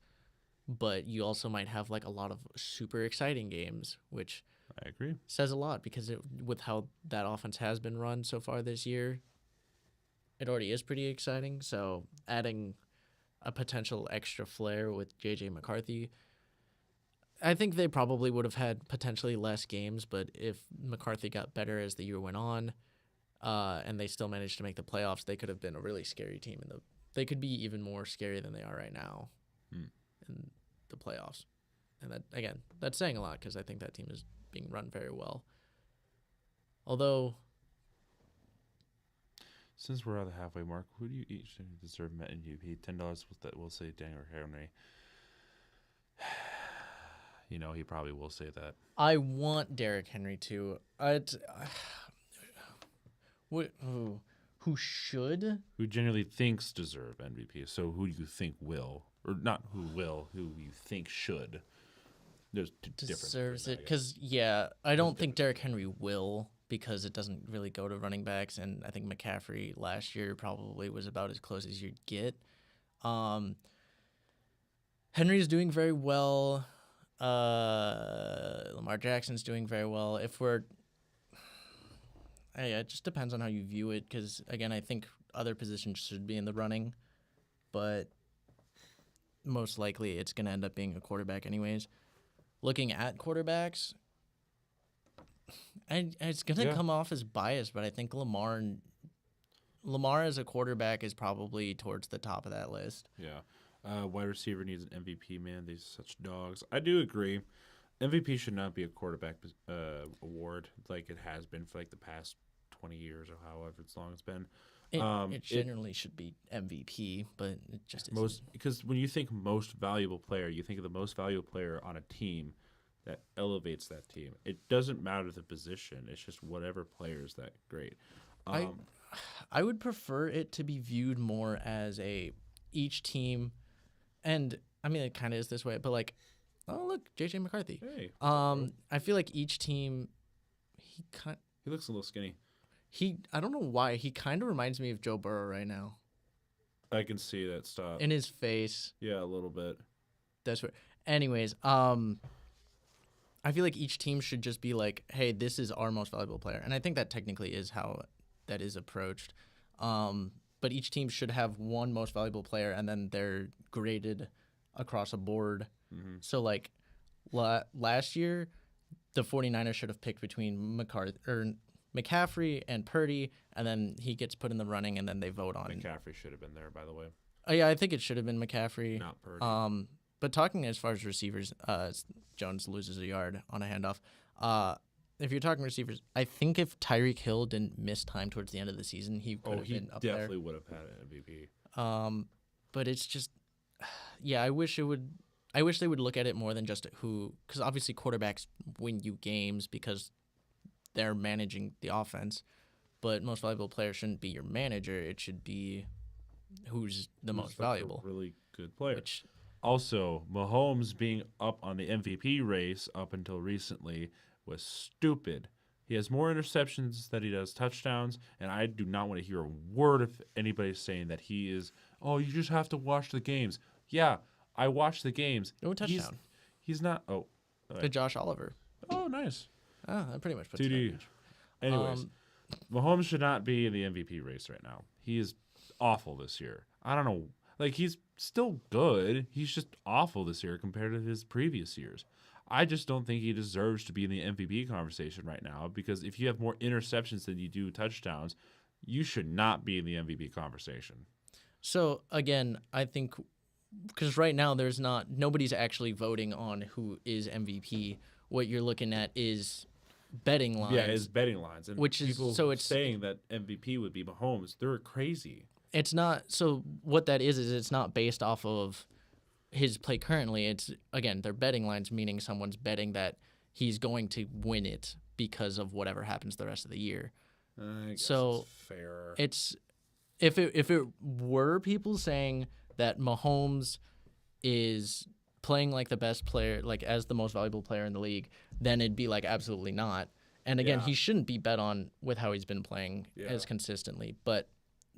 Speaker 1: But you also might have a lot of super exciting games, which
Speaker 2: I agree.
Speaker 1: says a lot because with how that offense has been run so far this year, it already is pretty exciting. So adding a potential extra flair with J.J. McCarthy, I think they probably would have had potentially less games, but if McCarthy got better as the year went on, and they still managed to make the playoffs, they could have been a really scary team. They could be even more scary than they are right now in the playoffs. And that, again, that's saying a lot because I think that team is being run very well. Although,
Speaker 2: since we're at the halfway mark, who do you each deserve Met MVP? $10 will say Daniel Henry. He probably will say that.
Speaker 1: I want Derrick Henry to. Who should?
Speaker 2: Who generally thinks deserve MVP. So who do you think will? Or not who will, who you think should. There's
Speaker 1: deserves it. Because, I don't think Derrick Henry will because it doesn't really go to running backs. And I think McCaffrey last year probably was about as close as you'd get. Henry's doing very well. Lamar Jackson's doing very well. It just depends on how you view it because, again, I think other positions should be in the running, but most likely it's going to end up being a quarterback anyways. Looking at quarterbacks, it's going to come off as biased, but I think Lamar as a quarterback is probably towards the top of that list.
Speaker 2: Yeah. Wide receiver needs an MVP, man. These are such dogs. I do agree. MVP should not be a quarterback award like it has been for the past 20 years or however long it's been.
Speaker 1: It generally should be MVP, but it just isn't.
Speaker 2: Because when you think most valuable player, you think of the most valuable player on a team that elevates that team. It doesn't matter the position. It's just whatever player is that great.
Speaker 1: I would prefer it to be viewed more as each team, and I mean it kind of is this way, but oh look, J.J. McCarthy.
Speaker 2: Hey.
Speaker 1: I feel like each team,
Speaker 2: he looks a little skinny.
Speaker 1: I don't know why, he kind of reminds me of Joe Burrow right now.
Speaker 2: I can see that stuff.
Speaker 1: In his face.
Speaker 2: Yeah, a little bit.
Speaker 1: That's what. Anyways, I feel like each team should just be like, hey, this is our most valuable player. And I think that technically is how that is approached. But each team should have one most valuable player, and then they're graded across a board.
Speaker 2: Mm-hmm.
Speaker 1: So, like, last year, the 49ers should have picked between McCaffrey and Purdy, and then he gets put in the running, and then they vote on.
Speaker 2: McCaffrey should have been there, by the way.
Speaker 1: Oh, yeah, I think it should have been McCaffrey.
Speaker 2: Not Purdy.
Speaker 1: But talking as far as receivers, Jones loses a yard on a handoff. If you're talking receivers, I think if Tyreek Hill didn't miss time towards the end of the season, he could have been up there.
Speaker 2: He definitely would have had an MVP.
Speaker 1: But it's just, yeah, I wish they would look at it more than just because obviously quarterbacks win you games because they're managing the offense. But most valuable player shouldn't be your manager. It should be who's the most valuable.
Speaker 2: A really good player. Also, Mahomes being up on the MVP race up until recently was stupid. He has more interceptions than he does touchdowns, and I do not want to hear a word of anybody saying that he is, oh, you just have to watch the games. Yeah, I watch the games.
Speaker 1: No touchdown.
Speaker 2: He's not. Oh.
Speaker 1: To Josh Oliver.
Speaker 2: Oh, nice.
Speaker 1: Oh, that pretty much puts
Speaker 2: it. Anyways, Mahomes should not be in the MVP race right now. He is awful this year. I don't know. Like, he's still good. He's just awful this year compared to his previous years. I just don't think he deserves to be in the MVP conversation right now because if you have more interceptions than you do touchdowns, you should not be in the MVP conversation.
Speaker 1: So, again, I think because right now nobody's actually voting on who is MVP. What you're looking at is betting lines.
Speaker 2: Yeah, it's betting lines. And
Speaker 1: which is
Speaker 2: people
Speaker 1: so it's
Speaker 2: saying that MVP would be Mahomes. They're crazy.
Speaker 1: It's not. So what that is it's not based off of his play currently. It's, again, they're betting lines, meaning someone's betting that he's going to win it because of whatever happens the rest of the year.
Speaker 2: I guess
Speaker 1: so
Speaker 2: it's fair.
Speaker 1: It's if it were people saying that Mahomes is playing like the best player, like as the most valuable player in the league, then it'd be like absolutely not. And again, he shouldn't be bet on with how he's been playing as consistently. But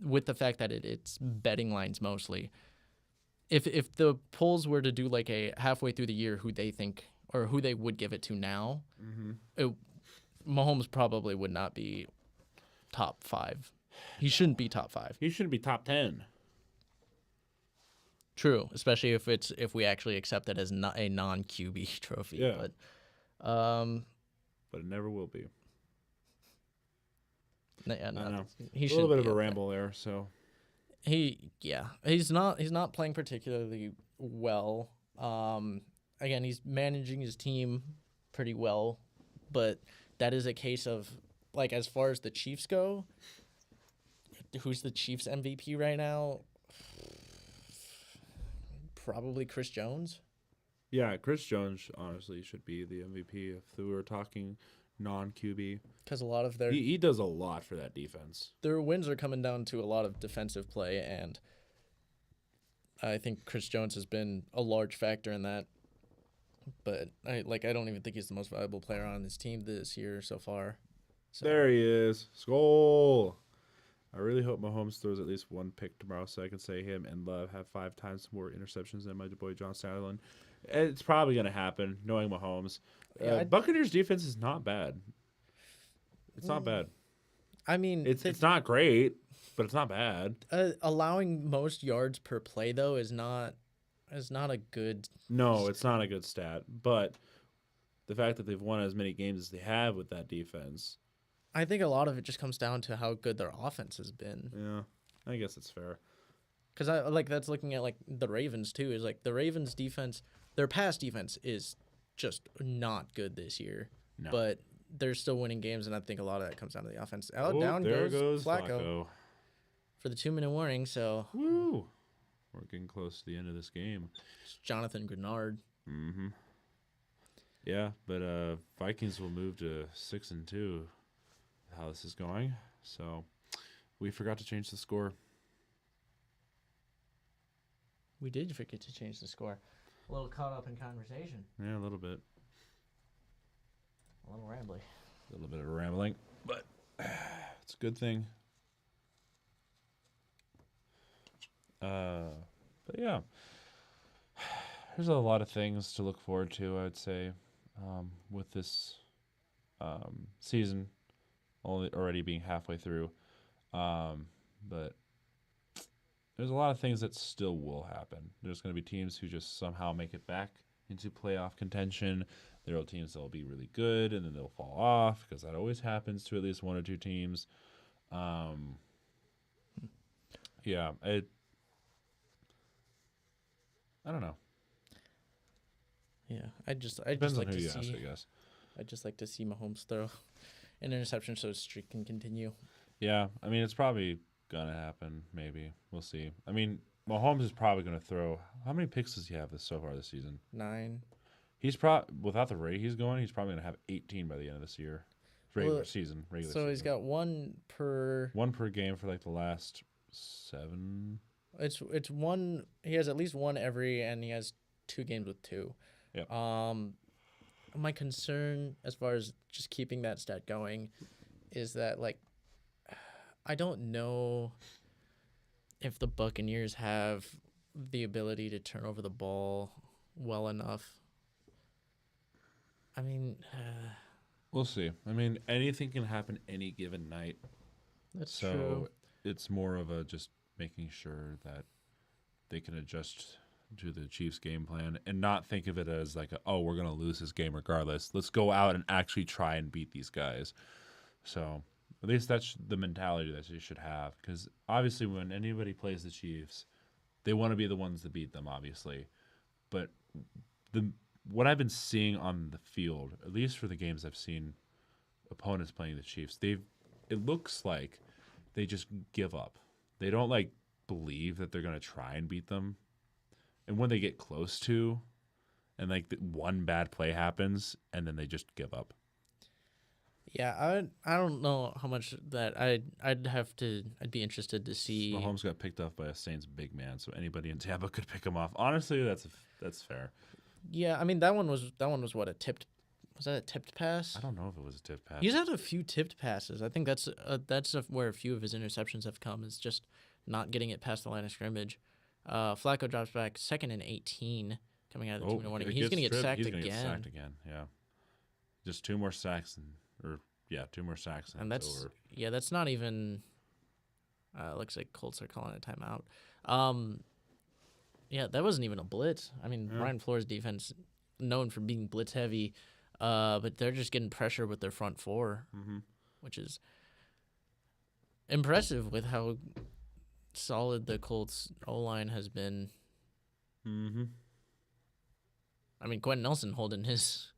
Speaker 1: with the fact that it's betting lines mostly, if the polls were to do like a halfway through the year who they think or who they would give it to now, Mahomes probably would not be top 5. He shouldn't be top 5.
Speaker 2: He shouldn't be top 10.
Speaker 1: True, especially if we actually accept it as not a non-QB trophy.
Speaker 2: Yeah. But it never will be.
Speaker 1: Yeah, no,
Speaker 2: I know.
Speaker 1: He
Speaker 2: a little bit of a ramble there. So
Speaker 1: he's not playing particularly well. Again, he's managing his team pretty well, but that is a case of, like, as far as the Chiefs go, who's the Chiefs MVP right now? Probably Chris Jones.
Speaker 2: Yeah, Chris Jones honestly should be the MVP if we were talking non-QB.
Speaker 1: Because a lot of
Speaker 2: he does a lot for that defense.
Speaker 1: Their wins are coming down to a lot of defensive play, and I think Chris Jones has been a large factor in that. But I don't even think he's the most valuable player on his team this year so far. So.
Speaker 2: There he is. Skol! I really hope Mahomes throws at least one pick tomorrow so I can say him and Love have 5 times more interceptions than my boy John Sutherland. It's probably going to happen, knowing Mahomes. Buccaneers defense is not bad. It's not bad.
Speaker 1: I mean,
Speaker 2: it's not great, but it's not bad.
Speaker 1: Allowing most yards per play though is not a good.
Speaker 2: No, it's not a good stat. But the fact that they've won as many games as they have with that defense,
Speaker 1: I think a lot of it just comes down to how good their offense has been.
Speaker 2: Yeah, I guess it's fair.
Speaker 1: Because that's looking at like the Ravens too. Is like the Ravens defense, their pass defense is just not good this year.
Speaker 2: No.
Speaker 1: But they're still winning games, and I think a lot of that comes down to the offense.
Speaker 2: Down goes Flacco
Speaker 1: for the 2-minute warning. So
Speaker 2: woo, we're getting close to the end of this game.
Speaker 1: It's Jonathan Grenard.
Speaker 2: Mm-hmm. Yeah, but Vikings will move to 6-2. How this is going, so we forgot to change the score.
Speaker 1: We did forget to change the score. A little caught up in conversation.
Speaker 2: Yeah, a little bit.
Speaker 1: A little rambly.
Speaker 2: A little bit of rambling, but It's a good thing. But yeah, there's a lot of things to look forward to, I would say, with this season already being halfway through. But there's a lot of things that still will happen. There's going to be teams who just somehow make it back into playoff contention. There are teams that will be really good and then they'll fall off because that always happens to at least one or two teams. Yeah, I don't know.
Speaker 1: Yeah, I'd just
Speaker 2: Depends
Speaker 1: like
Speaker 2: on who
Speaker 1: to
Speaker 2: you
Speaker 1: see.
Speaker 2: ask, I guess.
Speaker 1: I'd just like to see Mahomes throw an interception so his streak can continue.
Speaker 2: Yeah, I mean, it's probably going to happen, maybe. We'll see. I mean, Mahomes is probably going to throw. How many picks does he have so far this season?
Speaker 1: 9.
Speaker 2: He's without the rate he's going, he's probably going to have 18 by the end of this year. Regular season.
Speaker 1: So he's got one per
Speaker 2: game for like the last 7.
Speaker 1: It's one. He has at least one every, and he has 2 games with 2.
Speaker 2: Yep.
Speaker 1: My concern, as far as just keeping that stat going, is that like, I don't know if the Buccaneers have the ability to turn over the ball well enough. I mean,
Speaker 2: we'll see. I mean, anything can happen any given night.
Speaker 1: That's
Speaker 2: true.
Speaker 1: So
Speaker 2: it's more of a just making sure that they can adjust to the Chiefs' game plan and not think of it as like, we're going to lose this game regardless. Let's go out and actually try and beat these guys. So at least that's the mentality that you should have, because obviously when anybody plays the Chiefs, they want to be the ones to beat them, obviously. But what I've been seeing on the field, at least for the games I've seen opponents playing the Chiefs, it looks like they just give up. They don't like believe that they're going to try and beat them. And when they get close to, and like one bad play happens, and then they just give up.
Speaker 1: Yeah, I don't know how much that I'd be interested to see.
Speaker 2: Mahomes got picked off by a Saints big man, so anybody in Tampa could pick him off. Honestly, that's fair.
Speaker 1: Yeah, I mean that one was what, a tipped. Was that a tipped pass?
Speaker 2: I don't know if it was a tipped pass.
Speaker 1: He's had a few tipped passes. I think that's where a few of his interceptions have come, is just not getting it past the line of scrimmage. Flacco drops back 2nd and 18 coming out of the 2-minute warning. He's going to get sacked again.
Speaker 2: He's going to get sacked again. Yeah, just 2 more sacks 2 more sacks
Speaker 1: and that's over. Yeah, that's not even. Looks like Colts are calling a timeout. Yeah, that wasn't even a blitz. I mean, Brian Flores' defense, known for being blitz heavy, but they're just getting pressure with their front 4, which is impressive with how solid the Colts O-line has been. I mean, Quentin Nelson holding his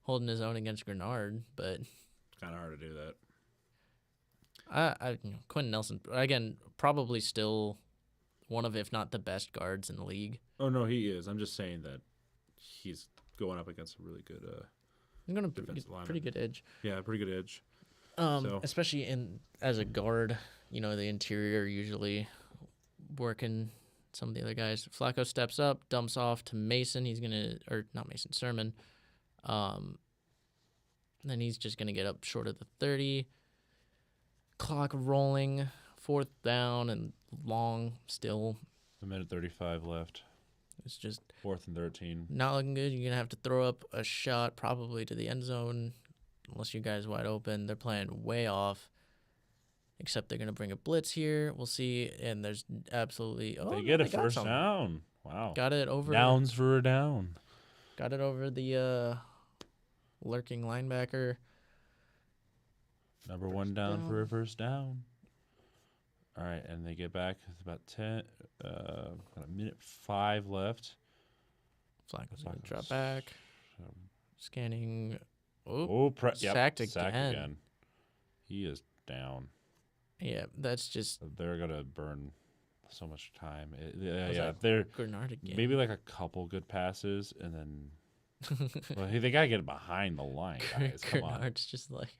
Speaker 1: own against Grenard, but
Speaker 2: it's kind of hard to do that.
Speaker 1: Quentin Nelson, again, probably still one of, if not the best guards in the league.
Speaker 2: Oh no, he is. I'm just saying that he's going up against a really good
Speaker 1: he's going to pretty good edge.
Speaker 2: Yeah, pretty good edge.
Speaker 1: Especially as a guard, the interior usually working some of the other guys. Flacco steps up, dumps off to Mason. Sermon. Then he's just going to get up short of the 30. Clock rolling, 4th down and long still.
Speaker 2: 1:35 left.
Speaker 1: It's just
Speaker 2: 4th and 13.
Speaker 1: Not looking good. You're going to have to throw up a shot probably to the end zone unless your guy's wide open. They're playing way off. Except they're going to bring a blitz here. We'll see. And there's absolutely...
Speaker 2: they get a first down. Wow.
Speaker 1: Got it over...
Speaker 2: Downs for a down.
Speaker 1: Got it over the lurking linebacker.
Speaker 2: Number 1 down for a first down. All right, and they get back. It's about 10... about 1:05 left.
Speaker 1: Flacco's going to drop back. Scanning...
Speaker 2: Sacked again. He is down.
Speaker 1: Yeah, that's just...
Speaker 2: They're going to burn so much time.
Speaker 1: They're Grenard again.
Speaker 2: Maybe like a couple good passes, and then... well, they got to get behind the line, guys. Come on.
Speaker 1: Grenard's just like...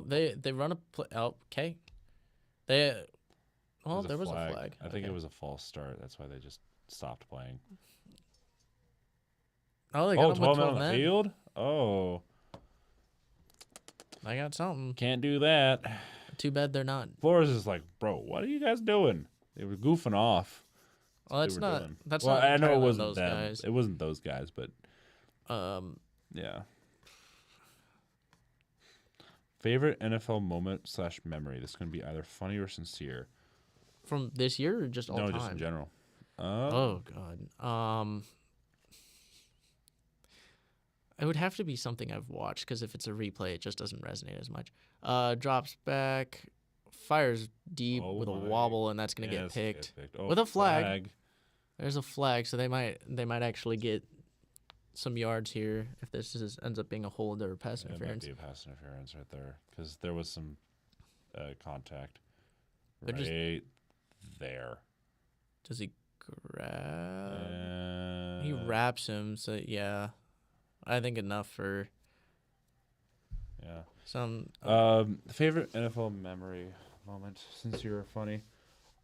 Speaker 1: they run a play... Oh, okay. There was a flag.
Speaker 2: I think it was a false start. That's why they just stopped playing.
Speaker 1: Oh, they got
Speaker 2: 12 men on the field? Oh.
Speaker 1: I got something.
Speaker 2: Can't do that.
Speaker 1: Too bad they're not.
Speaker 2: Flores is like, bro, what are you guys doing? They were goofing off.
Speaker 1: Well,
Speaker 2: That's
Speaker 1: that's
Speaker 2: what they were
Speaker 1: not.
Speaker 2: doing.
Speaker 1: That's
Speaker 2: Well,
Speaker 1: not.
Speaker 2: I know it
Speaker 1: entirely on
Speaker 2: wasn't
Speaker 1: those
Speaker 2: them.
Speaker 1: guys.
Speaker 2: It wasn't those guys, but
Speaker 1: Um,
Speaker 2: yeah. Favorite NFL moment / memory. This can be either funny or sincere.
Speaker 1: from this year or just all
Speaker 2: No,
Speaker 1: time?
Speaker 2: just in general.
Speaker 1: Oh God. It would have to be something I've watched because if it's a replay, it just doesn't resonate as much. Drops back, fires deep with a wobble, and that's gonna get picked
Speaker 2: Oh,
Speaker 1: with a flag. There's a flag, so they might actually get some yards here if this ends up being a hold or pass interference.
Speaker 2: It might be a pass interference right there because there was some contact
Speaker 1: But
Speaker 2: right there.
Speaker 1: Does he grab? He wraps him, so yeah. I think enough for some.
Speaker 2: Favorite NFL memory moment, sincere or funny?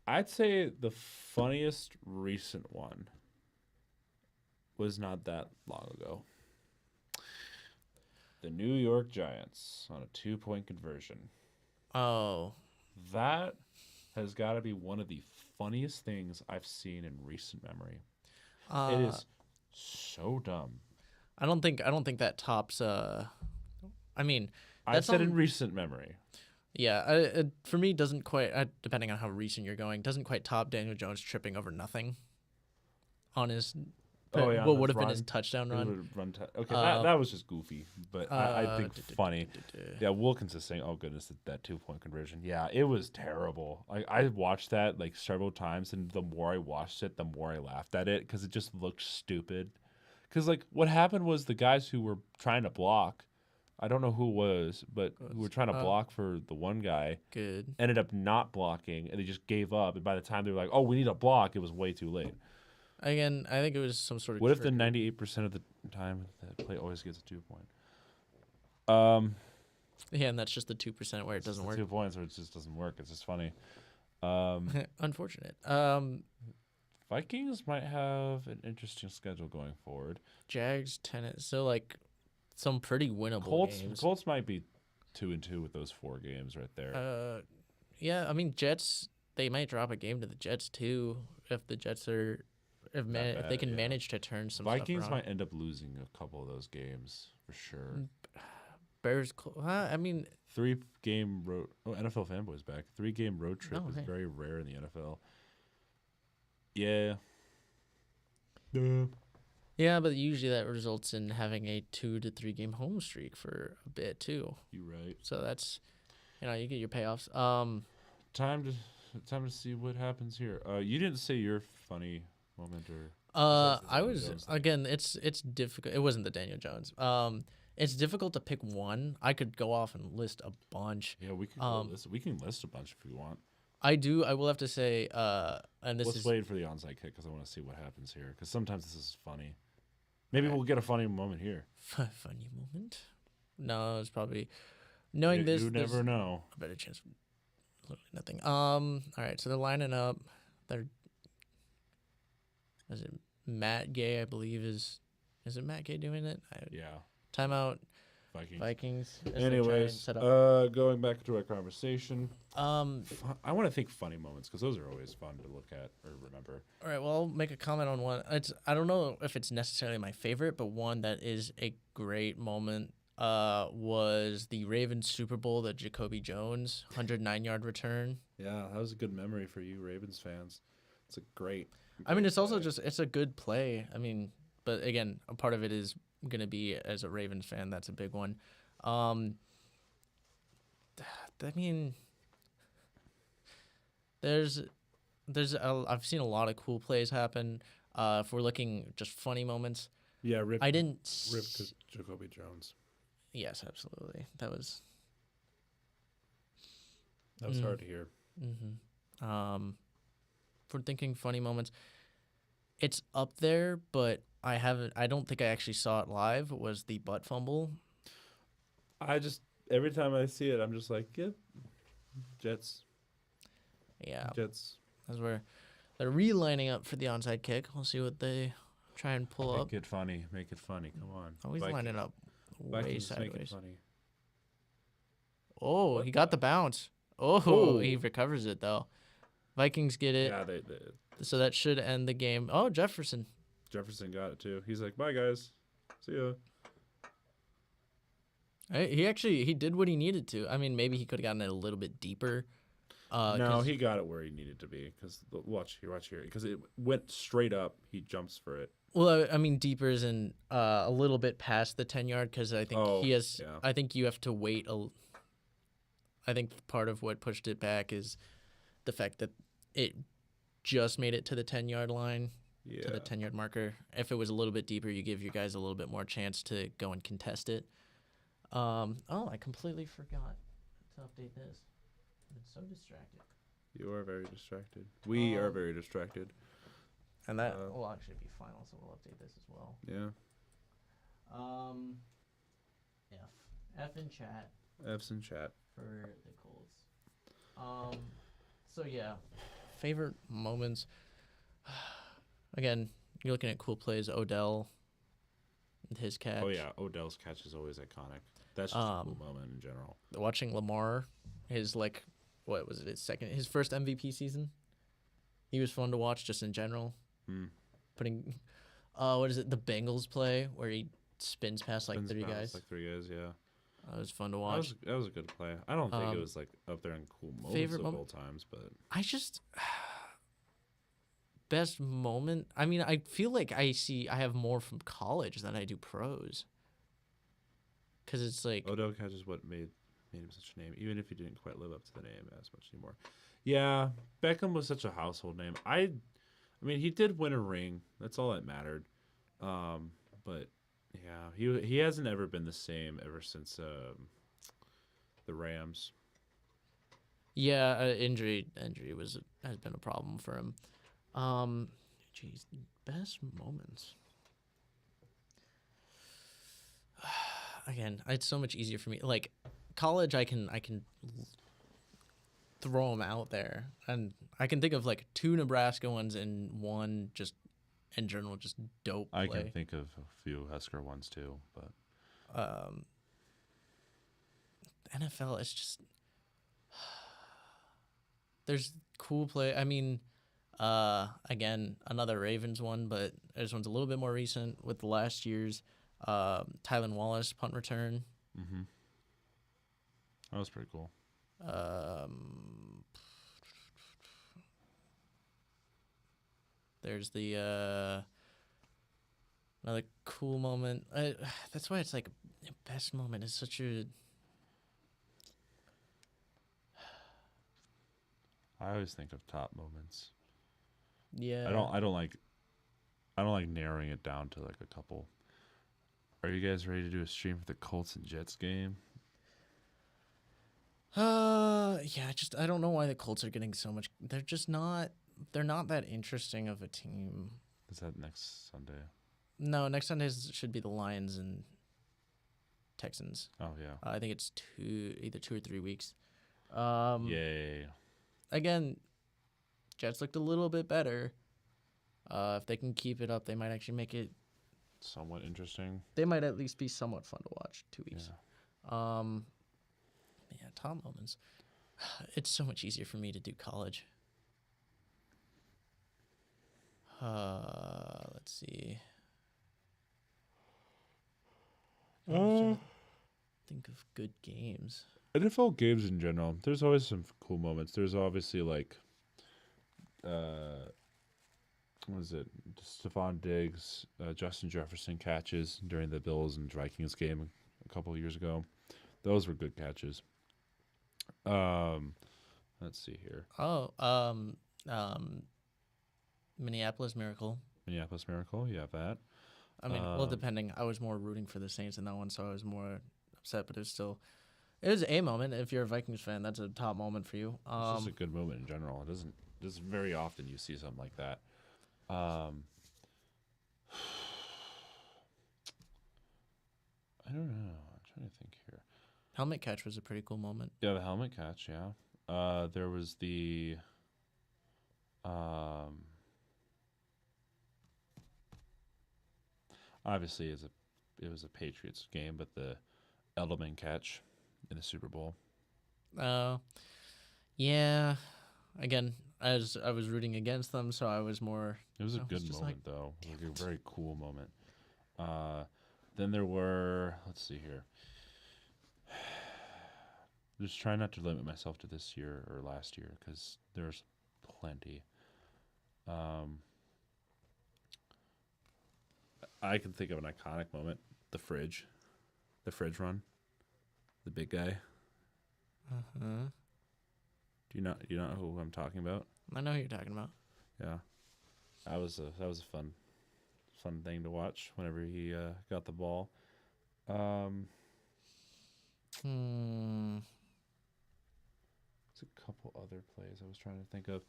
Speaker 2: I'd say the funniest recent one was not that long ago. The New York Giants on a 2-point conversion.
Speaker 1: Oh.
Speaker 2: That has got to be one of the funniest things I've seen in recent memory. It is so dumb.
Speaker 1: I don't think that tops. I mean,
Speaker 2: I said in recent memory.
Speaker 1: Yeah, for me, doesn't quite. Depending on how recent you're going, doesn't quite top Daniel Jones tripping over nothing on his. What would have been his touchdown run?
Speaker 2: That was just goofy, but I think funny. Yeah, Wilkins is saying, "Oh goodness, that 2-point conversion." Yeah, it was terrible. I watched that like several times, and the more I watched it, the more I laughed at it because it just looked stupid. Because like what happened was the guys who were trying to block, I don't know who it was, but who were trying to block for the one guy, ended up not blocking, and they just gave up. And by the time they were like, "Oh, we need a block," it was way too late.
Speaker 1: Again, I think it was some sort of.
Speaker 2: What if the 98% of the time that play always gets a 2-point?
Speaker 1: Yeah, and that's just the 2% where it doesn't work.
Speaker 2: 2 points where it just doesn't work. It's just funny.
Speaker 1: Unfortunate.
Speaker 2: Vikings might have an interesting schedule going forward.
Speaker 1: Jags, Tennis, so like some pretty winnable games.
Speaker 2: Colts might be 2-2 with those 4 games right there.
Speaker 1: Yeah, I mean Jets. They might drop a game to the Jets too if the Jets are. If they can manage to turn some
Speaker 2: Vikings
Speaker 1: stuff around.
Speaker 2: might end up losing a couple of those games for sure.
Speaker 1: Bears, I mean
Speaker 2: 3-game road. Oh, NFL fanboys back. 3-game road trip is very rare in the NFL. Yeah.
Speaker 1: Yeah, but usually that results in having a 2 to 3 game home streak for a bit too.
Speaker 2: You're right.
Speaker 1: So that's, you get your payoffs.
Speaker 2: Time to see what happens here. You didn't say your funny moment or.
Speaker 1: I was again. It's difficult. It wasn't the Daniel Jones. It's difficult to pick one. I could go off and list a bunch.
Speaker 2: Yeah, we can list. We can list a bunch if we want.
Speaker 1: I do. I will have to say, and this
Speaker 2: Let's wait for the onside kick because I want to see what happens here. Because sometimes this is funny. Maybe we'll get a funny moment here.
Speaker 1: Funny moment? No, it's probably knowing this.
Speaker 2: You never know.
Speaker 1: A better chance. Literally nothing. All right. So they're lining up. Is it Matt Gay? I believe is it Matt Gay doing it?
Speaker 2: Yeah.
Speaker 1: Timeout.
Speaker 2: Vikings.
Speaker 1: As
Speaker 2: Anyways, going back to our conversation. I want to think funny moments because those are always fun to look at or remember.
Speaker 1: All right, well, I'll make a comment on one. I don't know if it's necessarily my favorite, but one that is a great moment was the Ravens Super Bowl, the Jacoby Jones 109-yard return.
Speaker 2: Yeah, that was a good memory for you Ravens fans. It's a great
Speaker 1: I mean, it's also it's a good play. I mean, but again, a part of it is going to be as a Ravens fan. That's a big one. I mean, I've seen a lot of cool plays happen. If we're looking just funny moments.
Speaker 2: Yeah, rip
Speaker 3: Jacoby Jones.
Speaker 1: Yes, absolutely. That was
Speaker 2: hard to hear.
Speaker 1: Mm-hmm. If we're thinking funny moments, it's up there, but I don't think I actually saw it live. Was the butt fumble?
Speaker 2: Every time I see it, I'm just like, yep, Jets.
Speaker 1: Yeah,
Speaker 2: Jets.
Speaker 1: That's where they're relining up for the onside kick. We'll see what they try and pull up.
Speaker 2: Make it funny. Come on.
Speaker 1: Always lining up way
Speaker 2: Vikings,
Speaker 1: sideways.
Speaker 2: make it funny.
Speaker 1: Oh, he got the bounce. Oh, he recovers it though. Vikings get it.
Speaker 2: Yeah, they
Speaker 1: So that should end the game. Oh, Jefferson.
Speaker 2: Jefferson got it too. He's like, bye guys, see ya.
Speaker 1: He did what he needed to. I mean, maybe he could have gotten it a little bit deeper.
Speaker 2: No, he got it where he needed to be. Because watch here. Because it went straight up. He jumps for it.
Speaker 1: Well, I mean, deeper is in a little bit past the 10-yard because I think he has.
Speaker 2: Yeah.
Speaker 1: I think you have to wait. I think part of what pushed it back is the fact that it just made it to the 10-yard line,
Speaker 2: Yeah.
Speaker 1: to the 10-yard marker. If it was a little bit deeper, you give your guys a little bit more chance to go and contest it. I completely forgot to update this. I've been so distracted.
Speaker 2: You are very distracted. We are very distracted.
Speaker 1: And that will actually be final, so we'll update this as well.
Speaker 2: Yeah.
Speaker 1: F in chat
Speaker 2: F's in chat.
Speaker 1: for the Colts. So yeah, favorite moments. Again, you're looking at cool plays. Odell, and his catch.
Speaker 2: Oh yeah, Odell's catch is always iconic. That's just a cool moment in general.
Speaker 1: Watching Lamar, his what was it? His first MVP season. He was fun to watch just in general. Putting, what is it? The Bengals play where he spins past like three guys.
Speaker 2: Like 3 guys, yeah.
Speaker 1: That was fun to watch.
Speaker 2: That was a good play. I don't think it was like up there in cool moments
Speaker 1: favorite
Speaker 2: of all times, but
Speaker 1: I just best moment. I mean, I feel like I have more from college than I do pros. Because it's like
Speaker 2: Odell catch is what made him such a name, even if he didn't quite live up to the name as much anymore. Yeah, Beckham was such a household name. I mean, he did win a ring. That's all that mattered. But yeah, he hasn't ever been the same ever since the Rams.
Speaker 1: yeah, injury has been a problem for him. Jeez, best moments. Again, it's so much easier for me. Like college, I can throw them out there, and I can think of like 2 Nebraska ones and one just in general just dope play.
Speaker 2: I can think of a few Husker ones too, but
Speaker 1: NFL is just there's cool play. I mean, again, another Ravens one, but this one's a little bit more recent with last year's Tylan Wallace punt return.
Speaker 2: Mm-hmm. That was pretty cool.
Speaker 1: There's the another cool moment. That's why it's like best moment is such a.
Speaker 2: I always think of top moments.
Speaker 1: Yeah.
Speaker 2: I don't like narrowing it down to like a couple. Are you guys ready to do a stream for the Colts and Jets game?
Speaker 1: Yeah, I don't know why the Colts are getting so much. They're not that interesting of a team.
Speaker 2: Is that next Sunday?
Speaker 1: No, next Sunday should be the Lions and Texans.
Speaker 2: Oh yeah.
Speaker 1: I think it's either 2 or 3 weeks.
Speaker 2: Yay.
Speaker 1: Again, Jets looked a little bit better. If they can keep it up, they might actually make it
Speaker 2: Somewhat interesting.
Speaker 1: They might at least be somewhat fun to watch. 2 weeks.
Speaker 2: Yeah.
Speaker 1: Yeah, top moments. It's so much easier for me to do college. Let's see. I'm trying to think of good games.
Speaker 2: NFL games in general, there's always some cool moments. There's obviously like, what is it? Stephon Diggs, Justin Jefferson catches during the Bills and Vikings game a couple of years ago. Those were good catches. Let's see here.
Speaker 1: Minneapolis Miracle.
Speaker 2: Minneapolis Miracle, you have that.
Speaker 1: I mean, depending. I was more rooting for the Saints in that one, so I was more upset. But it was a moment. If you're a Vikings fan, that's a top moment for you.
Speaker 2: It's just a good moment in general. It doesn't very often you see something like that. I don't know. I'm trying to think here.
Speaker 1: Helmet catch was a pretty cool moment.
Speaker 2: Yeah, the helmet catch. Yeah. There was the. Obviously, it was a Patriots game, but the Edelman catch in the Super Bowl.
Speaker 1: Yeah. Again, as I was rooting against them, so I was more.
Speaker 2: It was a
Speaker 1: I was
Speaker 2: good
Speaker 1: just
Speaker 2: moment, though. Like a very cool moment. Then there were, let's see here. Just try not to limit myself to this year or last year because there's plenty. I can think of an iconic moment. The fridge run, the big guy.
Speaker 1: Uh-huh.
Speaker 2: Do you know who I'm talking about?
Speaker 1: I know who you're talking about.
Speaker 2: Yeah, that was a fun thing to watch whenever he got the ball. There's a couple other plays I was trying to think of.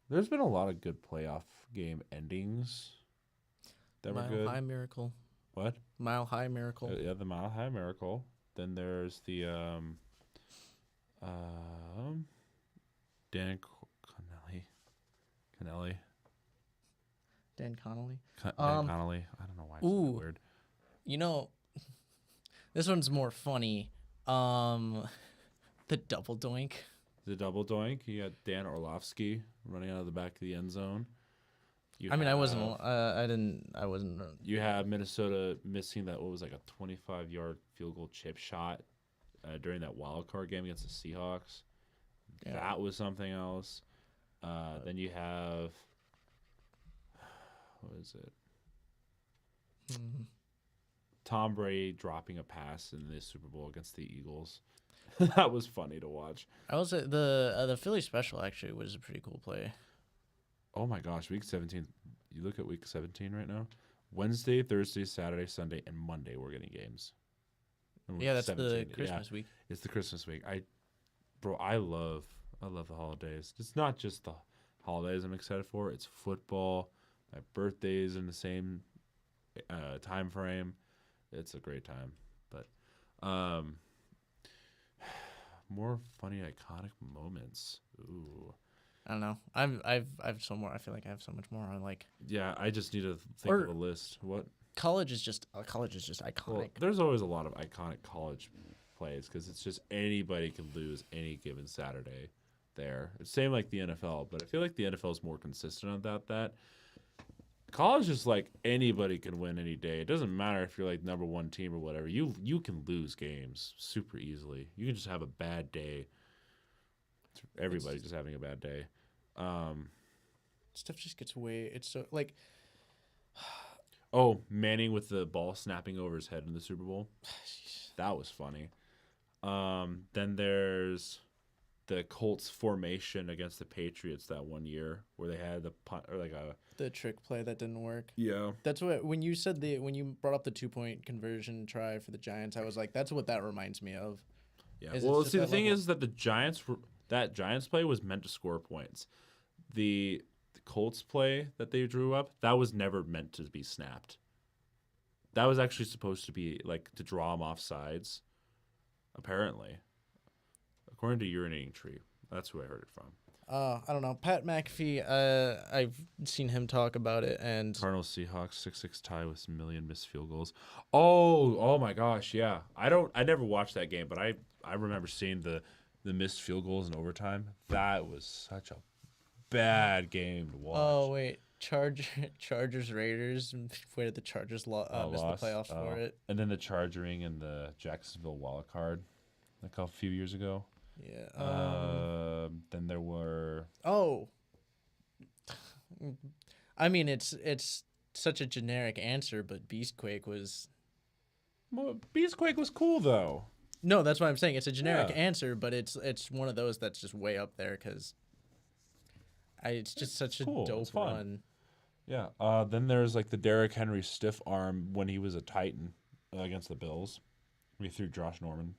Speaker 2: There's been a lot of good playoff game endings that were
Speaker 1: Mile
Speaker 2: good.
Speaker 1: High Miracle.
Speaker 2: What?
Speaker 1: Mile High Miracle.
Speaker 2: Yeah, the Mile High Miracle. Then there's the Dan Connelly.
Speaker 1: Dan Connolly.
Speaker 2: Dan Connolly. I don't know why it's so weird.
Speaker 1: You know, this one's more funny. The double doink.
Speaker 2: The double doink. You got Dan Orlovsky running out of the back of the end zone.
Speaker 1: I wasn't.
Speaker 2: You have Minnesota missing that, what was like a 25-yard field goal chip shot during that wild card game against the Seahawks. Yeah. That was something else. Then you have, what is it? Tom Brady dropping a pass in the Super Bowl against the Eagles. That was funny to watch.
Speaker 1: I will say the Philly special actually was a pretty cool play.
Speaker 2: Oh my gosh, week 17. You look at week 17 right now. Wednesday, Thursday, Saturday, Sunday, and Monday we're getting games.
Speaker 1: Yeah, that's 17. The Christmas week.
Speaker 2: It's the Christmas week. I love the holidays. It's not just the holidays I'm excited for. It's football. My birthday's in the same time frame. It's a great time. But more funny iconic moments. Ooh.
Speaker 1: I don't know. I've so more. I feel like I have so much more. I'm like.
Speaker 2: Yeah, I just need to think of a list. What?
Speaker 1: College is just iconic.
Speaker 2: Well, there's always a lot of iconic college plays because it's just anybody can lose any given Saturday. There, it's same like the NFL, but I feel like the NFL is more consistent about that. College is like anybody can win any day. It doesn't matter if you're like number one team or whatever. You can lose games super easily. You can just have a bad day. Everybody's just having a bad day.
Speaker 1: Stuff just gets way. It's so like.
Speaker 2: Oh, Manning with the ball snapping over his head in the Super Bowl. That was funny. Then there's the Colts formation against the Patriots that one year where they had the punt or
Speaker 1: the trick play that didn't work.
Speaker 2: Yeah.
Speaker 1: That's what when you brought up the 2-point conversion try for the Giants, I was like, that's what that reminds me of.
Speaker 2: Yeah. Well, see, the thing is that that Giants play was meant to score points. The Colts play that they drew up, that was never meant to be snapped. That was actually supposed to be like to draw them off sides, apparently. According to Urinating Tree. That's who I heard it from.
Speaker 1: I don't know. Pat McAfee, I've seen him talk about it. And
Speaker 2: Cardinals Seahawks 6-6 tie with some million missed field goals. Oh my gosh, yeah. I never watched that game, but I remember seeing the missed field goals in overtime. That was such a bad game to watch.
Speaker 1: Oh wait, Chargers Raiders. Where did the Chargers miss the playoffs for it?
Speaker 2: And then the Chargering and the Jacksonville wild card, like a few years ago.
Speaker 1: Yeah.
Speaker 2: Then there were.
Speaker 1: Oh. I mean, it's such a generic answer, but Beastquake was.
Speaker 2: Well, Beastquake was cool though.
Speaker 1: No, that's what I'm saying. It's a generic answer, but it's one of those that's just way up there because. It's just such a dope run.
Speaker 2: Yeah. Then there's like the Derrick Henry stiff arm when he was a Titan against the Bills. We threw Josh Norman.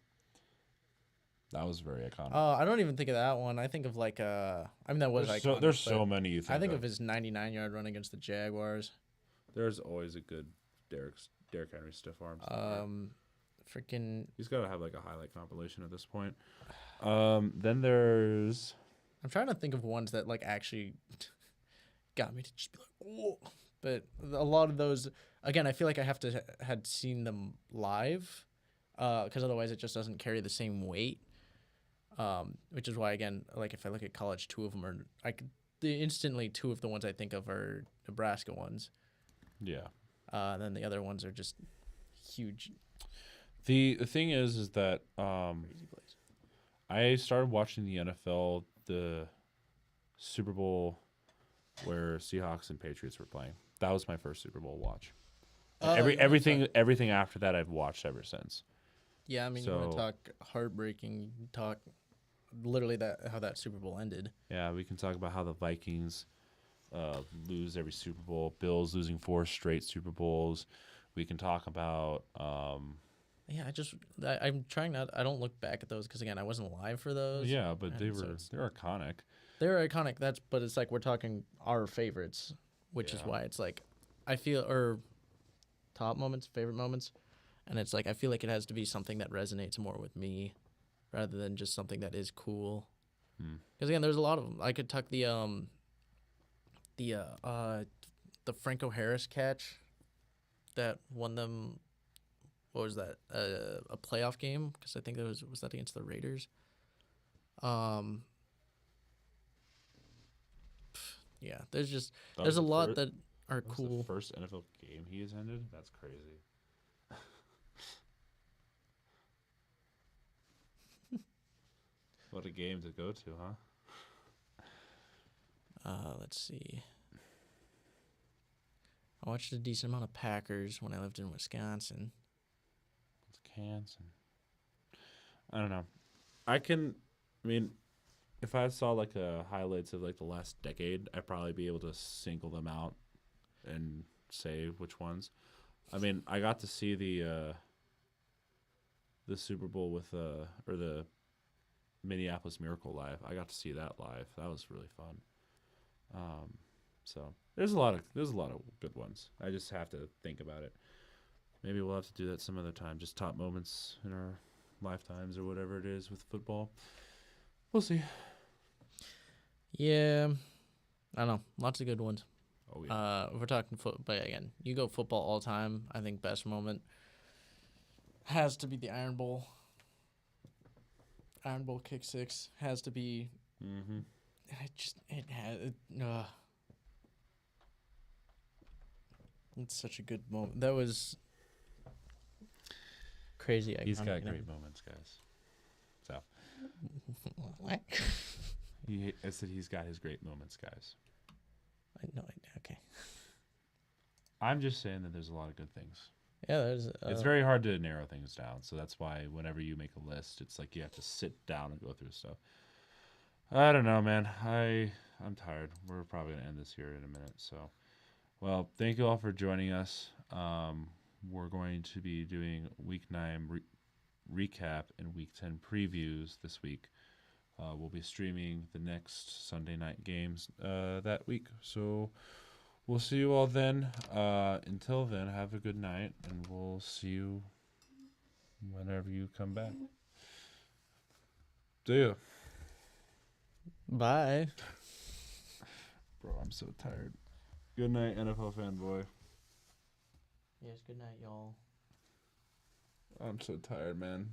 Speaker 2: That was very iconic.
Speaker 1: I don't even think of that one. I think of like that was iconic.
Speaker 2: There's so many you think
Speaker 1: I think of his 99-yard run against the Jaguars.
Speaker 2: There's always a good Derrick Henry stiff arm.
Speaker 1: Freaking.
Speaker 2: He's got to have like a highlight compilation at this point. Then there's.
Speaker 1: I'm trying to think of ones that like actually got me to just be like, oh. But a lot of those, again, I feel like I have to had seen them live, because otherwise it just doesn't carry the same weight. Which is why, again, like if I look at college, two of them are instantly two of the ones I think of are Nebraska ones.
Speaker 2: Yeah.
Speaker 1: Then the other ones are just huge,
Speaker 2: The thing is that
Speaker 1: crazy plays.
Speaker 2: I started watching the NFL, the Super Bowl where Seahawks and Patriots were playing. That was my first Super Bowl watch. And everything after that I've watched ever since.
Speaker 1: Yeah, I mean, you want to talk heartbreaking, talk literally how that Super Bowl ended.
Speaker 2: Yeah, we can talk about how the Vikings lose every Super Bowl, Bills losing 4 straight Super Bowls. We can talk about
Speaker 1: Yeah, I'm trying not. I don't look back at those because again, I wasn't alive for those.
Speaker 2: yeah, but they're iconic.
Speaker 1: They're iconic. But it's like we're talking our favorites, which is why it's like I feel or top moments, favorite moments, and it's like I feel like it has to be something that resonates more with me, rather than just something that is cool. Because again, there's a lot of them. I could tuck the Franco Harris catch that won them. What was that? A playoff game? Because I think that was that against the Raiders. Yeah, there's a lot that are cool.
Speaker 2: The first NFL game he attended? That's crazy. What a game to go to, huh?
Speaker 1: Let's see. I watched a decent amount of Packers when I lived in Wisconsin.
Speaker 2: Wisconsin. I don't know. I mean, if I saw like highlights of like the last decade, I'd probably be able to single them out and say which ones. I mean, I got to see the Super Bowl with or the Minneapolis Miracle live. I got to see that live. That was really fun. So there's a lot of good ones. I just have to think about it. Maybe we'll have to do that some other time. Just top moments in our lifetimes or whatever it is with football. We'll see.
Speaker 1: Yeah, I don't know. Lots of good ones.
Speaker 2: Oh yeah.
Speaker 1: If we're talking but again, you go football all time. I think best moment has to be the Iron Bowl. Iron Bowl kick 6 has to be.
Speaker 2: Mm-hmm.
Speaker 1: It's such a good moment. That was crazy.
Speaker 2: He's got great moments, guys. So.
Speaker 1: What?
Speaker 2: I said he's got his great moments, guys.
Speaker 1: Okay.
Speaker 2: I'm just saying that there's a lot of good things.
Speaker 1: Yeah, there's.
Speaker 2: It's very hard to narrow things down, so that's why whenever you make a list, it's like you have to sit down and go through stuff. I don't know, man. I'm tired. We're probably gonna end this here in a minute. So, well, thank you all for joining us. We're going to be doing Week 9 recap and Week 10 previews this week. We'll be streaming the next Sunday night games that week. So we'll see you all then. Until then, have a good night, and we'll see you whenever you come back. See ya.
Speaker 1: Bye.
Speaker 2: Bro, I'm so tired. Good night, NFL fanboy.
Speaker 1: Yes, good night, y'all.
Speaker 2: I'm so tired, man.